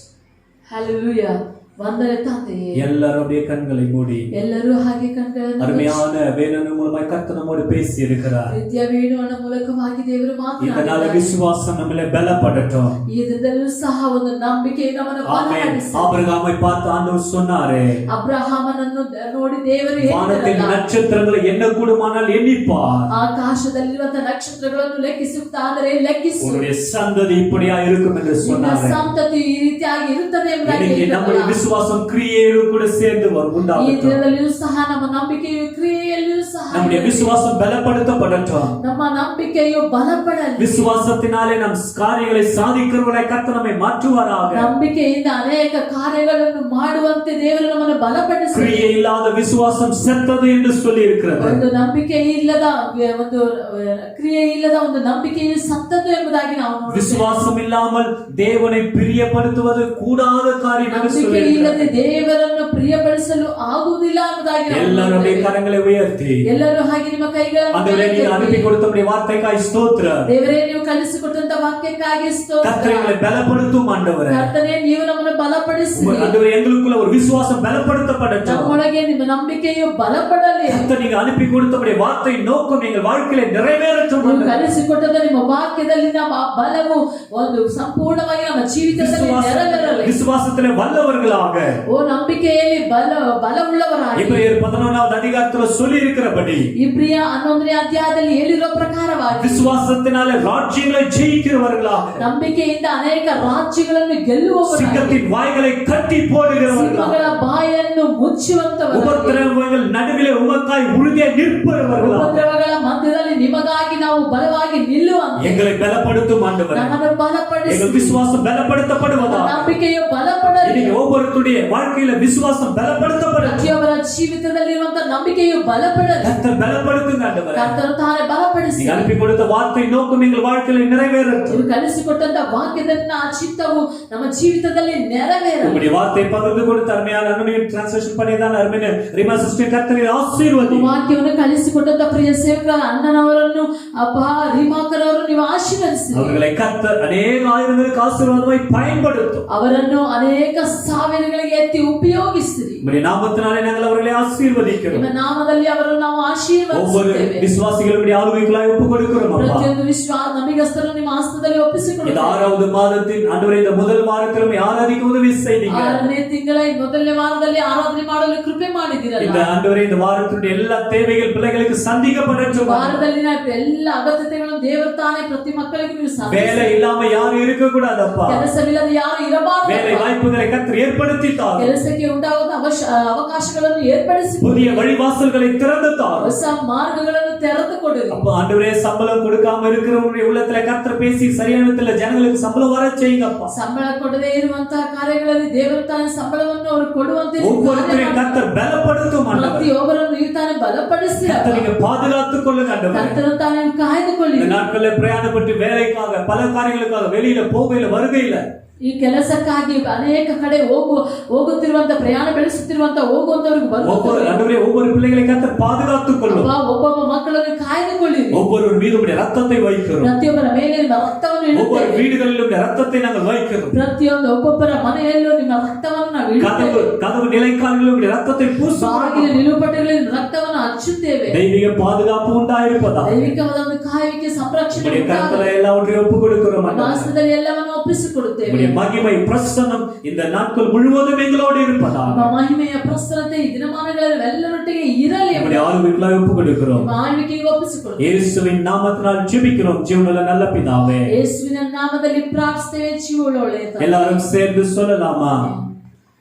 ஹalleluya. வந்தன தாத்தையே, எல்லாருடைய கண்களை மூடி ಎಲ್ಲರೂ ಹಾಗೆ ಕಣ್ಗಳನ್ನು அருமையான வேதனை மூலமாய் கர்த்தர் நம்மோடு பேசி இருக்கிறார். ನಿತ್ಯ ವೇಣುವನ ಮೂಲಕವಾಗಿ ದೇವರು இதனால ಮಾತನಾಡಿದ್ದಾರೆ. விசுவாசம் நம்மளை பலப்படட்டும். ಈ ದಿನದಲ್ಲೂ ಸಹ ಒಂದು ನಂಬಿಕೆ ನಮ್ಮನ್ನು ஆமென். ಬಲಪಡಿಸಿ. ஆபிரகாமை பார்த்து ஆண்டவர் சொன்னாரே, ಅಬ್ರಹಾಮನನ್ನು ನೋಡಿ ದೇವರು வானத்தின் ಹೇಳಿದ್ರಲ್ಲ, நட்சத்திரங்களை என்ன கூடுமானால் எண்ணிப்பார். ಆಕಾಶದಲ್ಲಿರುವಂತಹ ನಕ್ಷತ್ರಗಳನ್ನು ಲೆಕ್ಕಿಸುತ್ತಾದರೆ ಲೆಕ್ಕಿಸು. உன்னுடைய சந்ததி இப்படியா இருக்கும் என்று ನಿನ್ನ சொன்னாரே. ಸಂತತಿ ಈ ರೀತಿಯಾಗಿ ಇರುತ್ತದೆ ಎಂಬುದಾಗಿ இன்னைக்கு நம்முடைய ಹೇಳಿದ್ರಲ್ಲ. விசுவாசம் கிரியையோடு கூட சேர்ந்து ಈ உண்டாகட்டும். ದಿನದಲ್ಲಿಯೂ ಸಹ ನಮ್ಮ ನಂಬಿಕೆಯು ಕ್ರಿಯೆಯಲ್ಲಿಯೂ ಸಹ நம்முடைய ಇರಲಿ. விசுவாசம் பலப்படுத்தப்படட்டும். ನಮ್ಮ ನಂಬಿಕೆಯು ಬಲಪಡಲಿ. விசுவாசத்தினாலே நம் காரியங்களை சாதிக்கிறவர்களாய் கர்த்தர் நம்மை மாற்றுவாராக. ನಂಬಿಕೆಯಿಂದ ಅನೇಕ ಕಾರ್ಯಗಳನ್ನು ಮಾಡುವಂತೆ ದೇವರು ನಮ್ಮನ್ನು ಬಲಪಡಿಸಿ. கிரியை இல்லாத விசுவாசம் செத்தது என்று சொல்லி இருக்கிறது. ಒಂದು ನಂಬಿಕೆ ಇಲ್ಲದ ಒಂದು ಕ್ರಿಯೆ ಇಲ್ಲದ ಒಂದು ನಂಬಿಕೆಯು ಸತ್ತದ್ದು ಎಂಬುದಾಗಿ ನಾವು ನೋಡುತ್ತೇವೆ. விசுவாசம் இல்லாமல் தேவனை பிரியப்படுத்துவது கூடாத காரியம் என்று சொல்லி ನಂಬಿಕೆ ಇಲ್ಲದೆ இருக்கிறது. ದೇವರನ್ನು ಪ್ರಿಯಪಡಿಸಲು ಆಗುವುದಿಲ್ಲ ಎಂಬುದಾಗಿ ನಾವು எல்லாருடைய ನೋಡುತ್ತೇವೆ. கரங்களை உயர்த்தி ಎಲ್ಲರೂ ಹಾಗೆ ನಿಮ್ಮ ಕೈಗಳನ್ನು ஆண்டவரே, நீர் அனுப்பி ಮೇಲೆತ್ತಿ. கொடுத்தவருடைய வார்த்தைக்காய் ஸ்தோத்திரம். ದೇವರೇ, ನೀವು ಕಲಿಸಿಕೊಟ್ಟಂತ ವಾಕ್ಯಕ್ಕಾಗಿ ಸ್ತೋತ್ರ. கர்த்தர் எங்களை பலப்படுத்தும் ஆண்டவரே. ಕರ್ತನೇ, ನೀವು ನಮ್ಮನ್ನು ಬಲಪಡಿಸಿ. ஆண்டவரே, எங்களுக்குள்ள ஒரு விசுவாசம் பலப்படுத்தப்படட்டும். ನಮ್ಮೊಳಗೆ ನಿಮ್ಮ ನಂಬಿಕೆಯು ಬಲಪಡಲಿ. கர்த்தர் நீங்க அனுப்பி கொடுத்தவருடைய வார்த்தை நோக்கம் எங்கள் வாழ்க்கையில நிறைவேறட்டும். ನೀವು ஆண்டவரೇ. ಕಲಿಸಿಕೊಟ್ಟದ ನಿಮ್ಮ ವಾಕ್ಯದಲ್ಲಿ ನಮ್ಮ ಬಲವು ಒಂದು ಸಂಪೂರ್ಣವಾಗಿ ನಮ್ಮ ಜೀವಿತದಲ್ಲಿ ನೆರವೇರಲಿ. விசுவாசத்திலே வல்லவர்களாக ಓ ನಂಬಿಕೆಯಲ್ಲಿ ಬಲವುಳ್ಳವರಾಗಿ. எபிரேயர் 11வது அதிகாரத்துல சொல்லி இருக்கிறபடி ಇಬ್ರಿಯ 11ನೇ ಅಧ್ಯಾಯದಲ್ಲಿ ಹೇಳಿರುವ ಪ್ರಕಾರವಾಗಿ விசுவாசத்தினாலே ராஜ்யங்களை ஜெயிக்கிறவர்களாக, ನಂಬಿಕೆಯಿಂದ ಅನೇಕ ರಾಜ್ಯಗಳನ್ನು ಗೆಲ್ಲುವವರಾಗಿ, சிங்கத்தின் வாய்களை கட்டி போடுகிறவர்களாக, ಸಿಂಹಗಳ ಬಾಯನ್ನು ಮುಚ್ಚುವಂತವರಾಗಿ, உபத்திரவங்கள் நடுவிலே உமக்காய் உறுதியாய் நிற்பவர்களாக ಉಪದ್ರವಗಳ ಮಧ್ಯದಲ್ಲಿ ನಿಮಗಾಗಿ ನಾವು ಬಲವಾಗಿ ನಿಲ್ಲುವಂತೆ எங்களை பலப்படுத்தும் ஆண்டவரே. ನಮ್ಮನ್ನು ಬಲಪಡಿಸಿ. எங்கள் விசுவாசம் பலப்படுத்தப்படுவதாக. ನಂಬಿಕೆಯು ಬಲಪಡಲಿ. இன்னைக்கு ஒவ்வொருத்தருடைய வாழ்க்கையில விசுவாசம் பலப்படுத்தப்படும். ಪ್ರತಿಯೊಬ್ಬರ ಜೀವಿತದಲ್ಲಿರುವಂತ ನಂಬಿಕೆಯು ಬಲಪಡಲಿ. கர்த்தர் பலப்படுத்துங்க ஆண்டவரே. ಕರ್ತನು ತಾನೇ ಬಲಪಡಿಸಿ. நீங்க அனுப்பி கொடுத்த வார்த்தை நோக்கம் எங்கள் வாழ்க்கையில நிறைவேறட்டும். ನೀವು ಕಲಿಸಿಕೊಟ್ಟಂತ ವಾಕ್ಯದನ್ನ ಆ ಚಿತ್ತವು ನಮ್ಮ ಜೀವಿತದಲ್ಲಿ ನೆರವೇರಲಿ. உங்களுடைய வார்த்தை பகிர்ந்து கொடுத்த அருமையான அருமையின் டிரான்ஸ்லேஷன் பண்ணிதான் அருமையான ரிமா சிஸ்டர் கர்த்தரை ஆசீர்வதி. ವಾಕ್ಯವನ್ನು ಕಲಿಸಿಕೊಟ್ಟಂತ ಪ್ರಿಯ ಸೇವಕರ ಅಣ್ಣನವರನ್ನು ಅಪ್ಪ ರಿಮಾಕರವರು ನೀವು ಆಶೀರ್ವದಿಸಿ. அவர்களை கர்த்தர் அநேக ஆயிரங்களுக்கு ஆசீர்வாதமாய் பயன்படுத்தும். ಅವರನ್ನು ಅನೇಕ ಸಾವಿರಗಳಿಗೆ ಎತ್ತಿ ಉಪಯೋಗಿಸಿರಿ. உங்களுடைய நாமத்தினாலே நாங்கள் அவர்களை ஆசீர்வதிக்கிறோம். ನಿಮ್ಮ ನಾಮದಲ್ಲಿ ಅವರನ್ನು ನಾವು ஒவ்வொரு ಆಶೀರ್ವದಿಸುತ್ತೇವೆ. விசுவாசிகளுடைய ஆளுகைகளாய் ஒப்புக் கொடுக்கிறோம் அப்பா. ಪ್ರತಿಯೊಂದು ನಂಬಿಗಸ್ತರನ್ನು ನಿಮ್ಮ ಹಸ್ತದಲ್ಲಿ இந்த ಒಪ್ಪಿಸಿಕೊಡುತ್ತೇವೆ. 6வது மாதத்தின் ஆண்டவரே, இந்த முதல் வாரத்திலும் ஆராதிக்க உதவி செய்தீங்க. 6ನೇ ತಿಂಗಳ ಈ ಮೊದಲನೇ ವಾರದಲ್ಲಿ ಆರಾಧನೆ ಮಾಡಲು ಕೃಪೆ ಮಾಡಿದಿರಲ್ಲ. இந்த ஆண்டவரே, இந்த வாரத்தினுடைய எல்லா தேவைகள் பிள்ளைகளுக்கு சந்திக்கப்படட்டும். ವಾರದಲ್ಲಿನ ಎಲ್ಲ ಅಗತ್ಯತೆಗಳನ್ನು ದೇವರು ತಾನೇ ಪ್ರತಿ ಮಕ್ಕಳಿಗೆ ನೀವು வேலை இல்லாம யாரும் இருக்க கூடாதப்பா. ಕೆಲಸವಿಲ್ಲದೆ ಯಾರು ಇರಬಾರದು. வேலை வாய்ப்புகளை கர்த்தர் ஏற்படுத்தி தார். ಕೆಲಸಕ್ಕೆ ಉಂಟಾಗುವ ಅವಕಾಶಗಳನ್ನು ಏರ್ಪಡಿಸಿ புதிய வழிவாசல்களை திறந்து தார். ಹೊಸ ಮಾರ್ಗಗಳನ್ನು ತೆರೆದು ಕೊಡಿರಿ. அப்ப ஆண்டவரே, சம்பளம் கொடுக்காம இருக்கிறவங்களுடைய உள்ளத்துல கர்த்தர் பேசி சரியான விதத்துல ஜனங்களுக்கு சம்பளம் வர செய்யுங்கப்பா. ಸಂಬಳ ಕೊಡದೇ ಇರುವಂತಹ ಕಾರ್ಯಗಳಲ್ಲಿ ದೇವರು ತಾನೇ ಸಂಬಳವನ್ನು ಅವರು ಕೊಡುವಂತೆ ஒவ்வொருத்தரையும் கர்த்தர் பலப்படுத்தும் ஆண்டவரே. ಪ್ರತಿಯೊಬ್ಬರನ್ನು ನೀವು ತಾನೇ ಬಲಪಡಿಸಿ கர்த்தர் நீங்க பாதுகாத்துக் கொள்ளுங்க ஆண்டவரே. ಕರ್ತನು ತಾನೇ ಕಾಯ್ದುಕೊಳ್ಳಿ. இந்த நாட்கள்ல பிரயாணப்பட்டு வேலைக்காக பல காரியங்களுக்காக வெளியில போகையில வருகையில ಈ ಕೆಲಸಕ್ಕಾಗಿ ಅನೇಕ ಕಡೆ ಹೋಗುತ್ತಿರುವಂತ ಪ್ರಯಾಣ ಬೆಳೆಸುತ್ತಿರುವಂತ ಹೋಗುವಂತವ್ರಿಗೆ ஒவ்வொரு பிள்ளைகளை கர்த்தர் பாதுகாத்துக் கொள்ளும். ಒಬ್ಬೊಬ್ಬ ಮಕ್ಕಳನ್ನು ಕಾಯ್ದುಕೊಳ್ಳಿ. ஒவ்வொரு மீதும் ரத்தத்தை வைக்கிறோம். ಪ್ರತಿಯೊಬ್ಬರ ಮೇಲೆ ನಿಮ್ಮ ರಕ್ತವನ್ನು ஒவ்வொரு ಇಡುತ್ತೇವೆ. வீடுகளிலும் ரத்தத்தை நாங்கள் வைக்கிறோம். ಪ್ರತಿಯೊಂದು ಒಬ್ಬೊಬ್ಬರ ಮನೆಯಲ್ಲೂ ನಿಮ್ಮ ರಕ್ತವನ್ನು ನಾವು ಇಡುತ್ತೇವೆ. கதவு நிலைக்காலிலும் ரத்தத்தை பூசுவோம். ಬಾಗಿಲು ನಿಲುಪಟ್ಟೆಗಳಲ್ಲಿ ರಕ್ತವನ್ನು ಹಚ್ಚುತ್ತೇವೆ. தெய்வீக பாதுகாப்பு உண்டாயிருப்பதா. ದೈವಿಕವಾದ ಒಂದು ಕಾಯುವಿಕೆ ಸಂರಕ್ಷಣೆ கர்த்தரை எல்லாவற்றையும் ஒப்புக் கொடுக்கிறோம். ಮಾಸದಲ್ಲಿ ಎಲ್ಲವನ್ನು ಒಪ್ಪಿಸಿಕೊಡುತ್ತೇವೆ. மகிமை பிரசன்னம் இந்த நாட்கள் முழுவதும் எங்களோடு இருப்பதா. ಮಹಿಮೆಯ ಪ್ರಸನ್ನತೆ ಈ ದಿನಮಾನಗಳಲ್ಲಿ ಎಲ್ಲರೊಟ್ಟಿಗೆ ಇರಲಿ. நம்முடைய ஆளுமைகளை ஒப்புக் கொடுக்கிறோம். ಆಳ್ವಿಕೆಗೆ ಒಪ್ಪಿಸಿಕೊಡುತ್ತೇವೆ. இயேசுவின் நாமத்தினால் ஜெபிக்கிறோம் ஜீவனுள்ள நல்ல பிதாவே. ಯೇಸುವಿನ ನಾಮದಲ್ಲಿ ಪ್ರಾರ್ಥಿಸುತ್ತೇವೆ ಜೀವವುಳ್ಳವನೇ ತಂದೆ. எல்லாரும் சேர்ந்து சொல்லலாமா?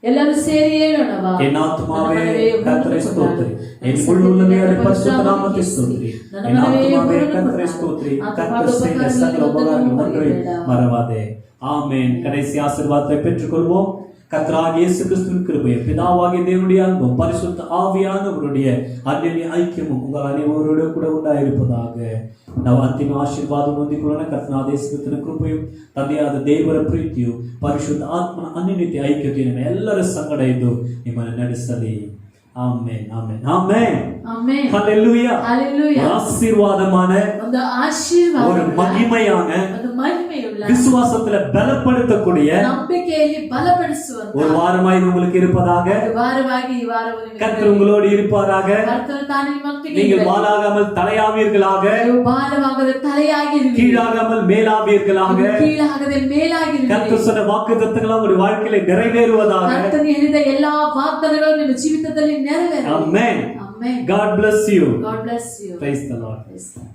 ಎಲ್ಲರೂ ಸೇರಿ ಹೇಳೋಣವಾ? என் ஆத்துமாவே கர்த்தரை ஸ்தோத்திரி, என் உள்ளுள்ளமே அவருடைய பரிசுத்த நாமத்தை ஸ்தோத்திரி. என் ஆத்துமாவே கர்த்தரை ஸ்தோத்திரி, கர்த்தர் செய்த சகல உபகாரங்கள் ஒன்றை மறவாதே. ஆமென். கடைசி ஆசீர்வாதத்தை பெற்றுக்கொள்வோம். கர்த்தராகிய இயேசு கிறிஸ்துவின் கிருபையும் பிதாவாகிய தேவனுடைய அன்பும் பரிசுத்த ஆவியானவருடைய அன்பின் ஐக்கியமும் உங்கள் அனைவரோடு கூட ಉಂಟಾಗಿರುವುದಾಗ ನಾವು ಅಂತಿಮ ಆಶೀರ್ವಾದವನ್ನು ಹೊಂದಿಕೊಳ್ಳೋಣ. ಕರ್ತನಾದ ಯೇಸು ಕ್ರಿಸ್ತನ ಕೃಪೆಯು ತಂದೆಯಾದ ದೇವರ ಪ್ರೀತಿಯು ಪರಿಶುದ್ಧ ಆತ್ಮನ ಅನ್ಯೋನ್ಯತೆ ಐಕ್ಯತೆಯು ನಿಮ್ಮ ಎಲ್ಲರ ಸಂಗಡ ಇದ್ದು ನಿಮ್ಮನ್ನು ನಡೆಸಲಿ. ஆமென் ஆமென் ஆமென் ஆமென் ஹalleluya ஹalleluya. ஆசீர்வாதமான ಒಂದು ಆಶೀರ್ವಾದ, ஒரு மகிமையான ಒಂದು ಮಹಿಮೆಯುಳ್ಳ, விசுவாசத்துல பலப்படுத்தக்கூடிய ನಂಬಿಕೆಯಲ್ಲಿ ಬಲಪಡಿಸುವಂತ ஒரு வாரமாய் உங்களுக்கு இருப்பதாக. ಒಂದು ವಾರವಾಗಿ ಈ ವಾರವು கர்த்தர் உங்களோடு இருப்பாராக. ಕರ್ತನು ತಾನೇ ನಿಮ್ಮೊಂದಿಗೆ நீங்கள் ಇರಲಿ. வாலாகாமல் தலையாவீர்களாக, ನೀವು ಭಾರವಾಗದ ತಲೆಯಾಗಿರುವಿರಿ, கீழாகாமல் மேலாவீர்களாக. ನೀವು ಕೀಳಾಗದೆ ಮೇಲಾಗಿರುವಿರಿ. கர்த்தர் சொன்ன வாக்குத்தத்தங்கள் உங்களுடைய வாழ்க்கையில நிறைவேறுவதாக. ಕರ್ತನು ಹೇಳಿದ ಎಲ್ಲಾ ವಾಗ್ದಾನಗಳು ನಿಮ್ಮ ಜೀವಿತದಲ್ಲಿ ನೆರವೇರಲಿ. Amen. Amen. God bless you. God bless you. Praise the Lord. Praise the Lord.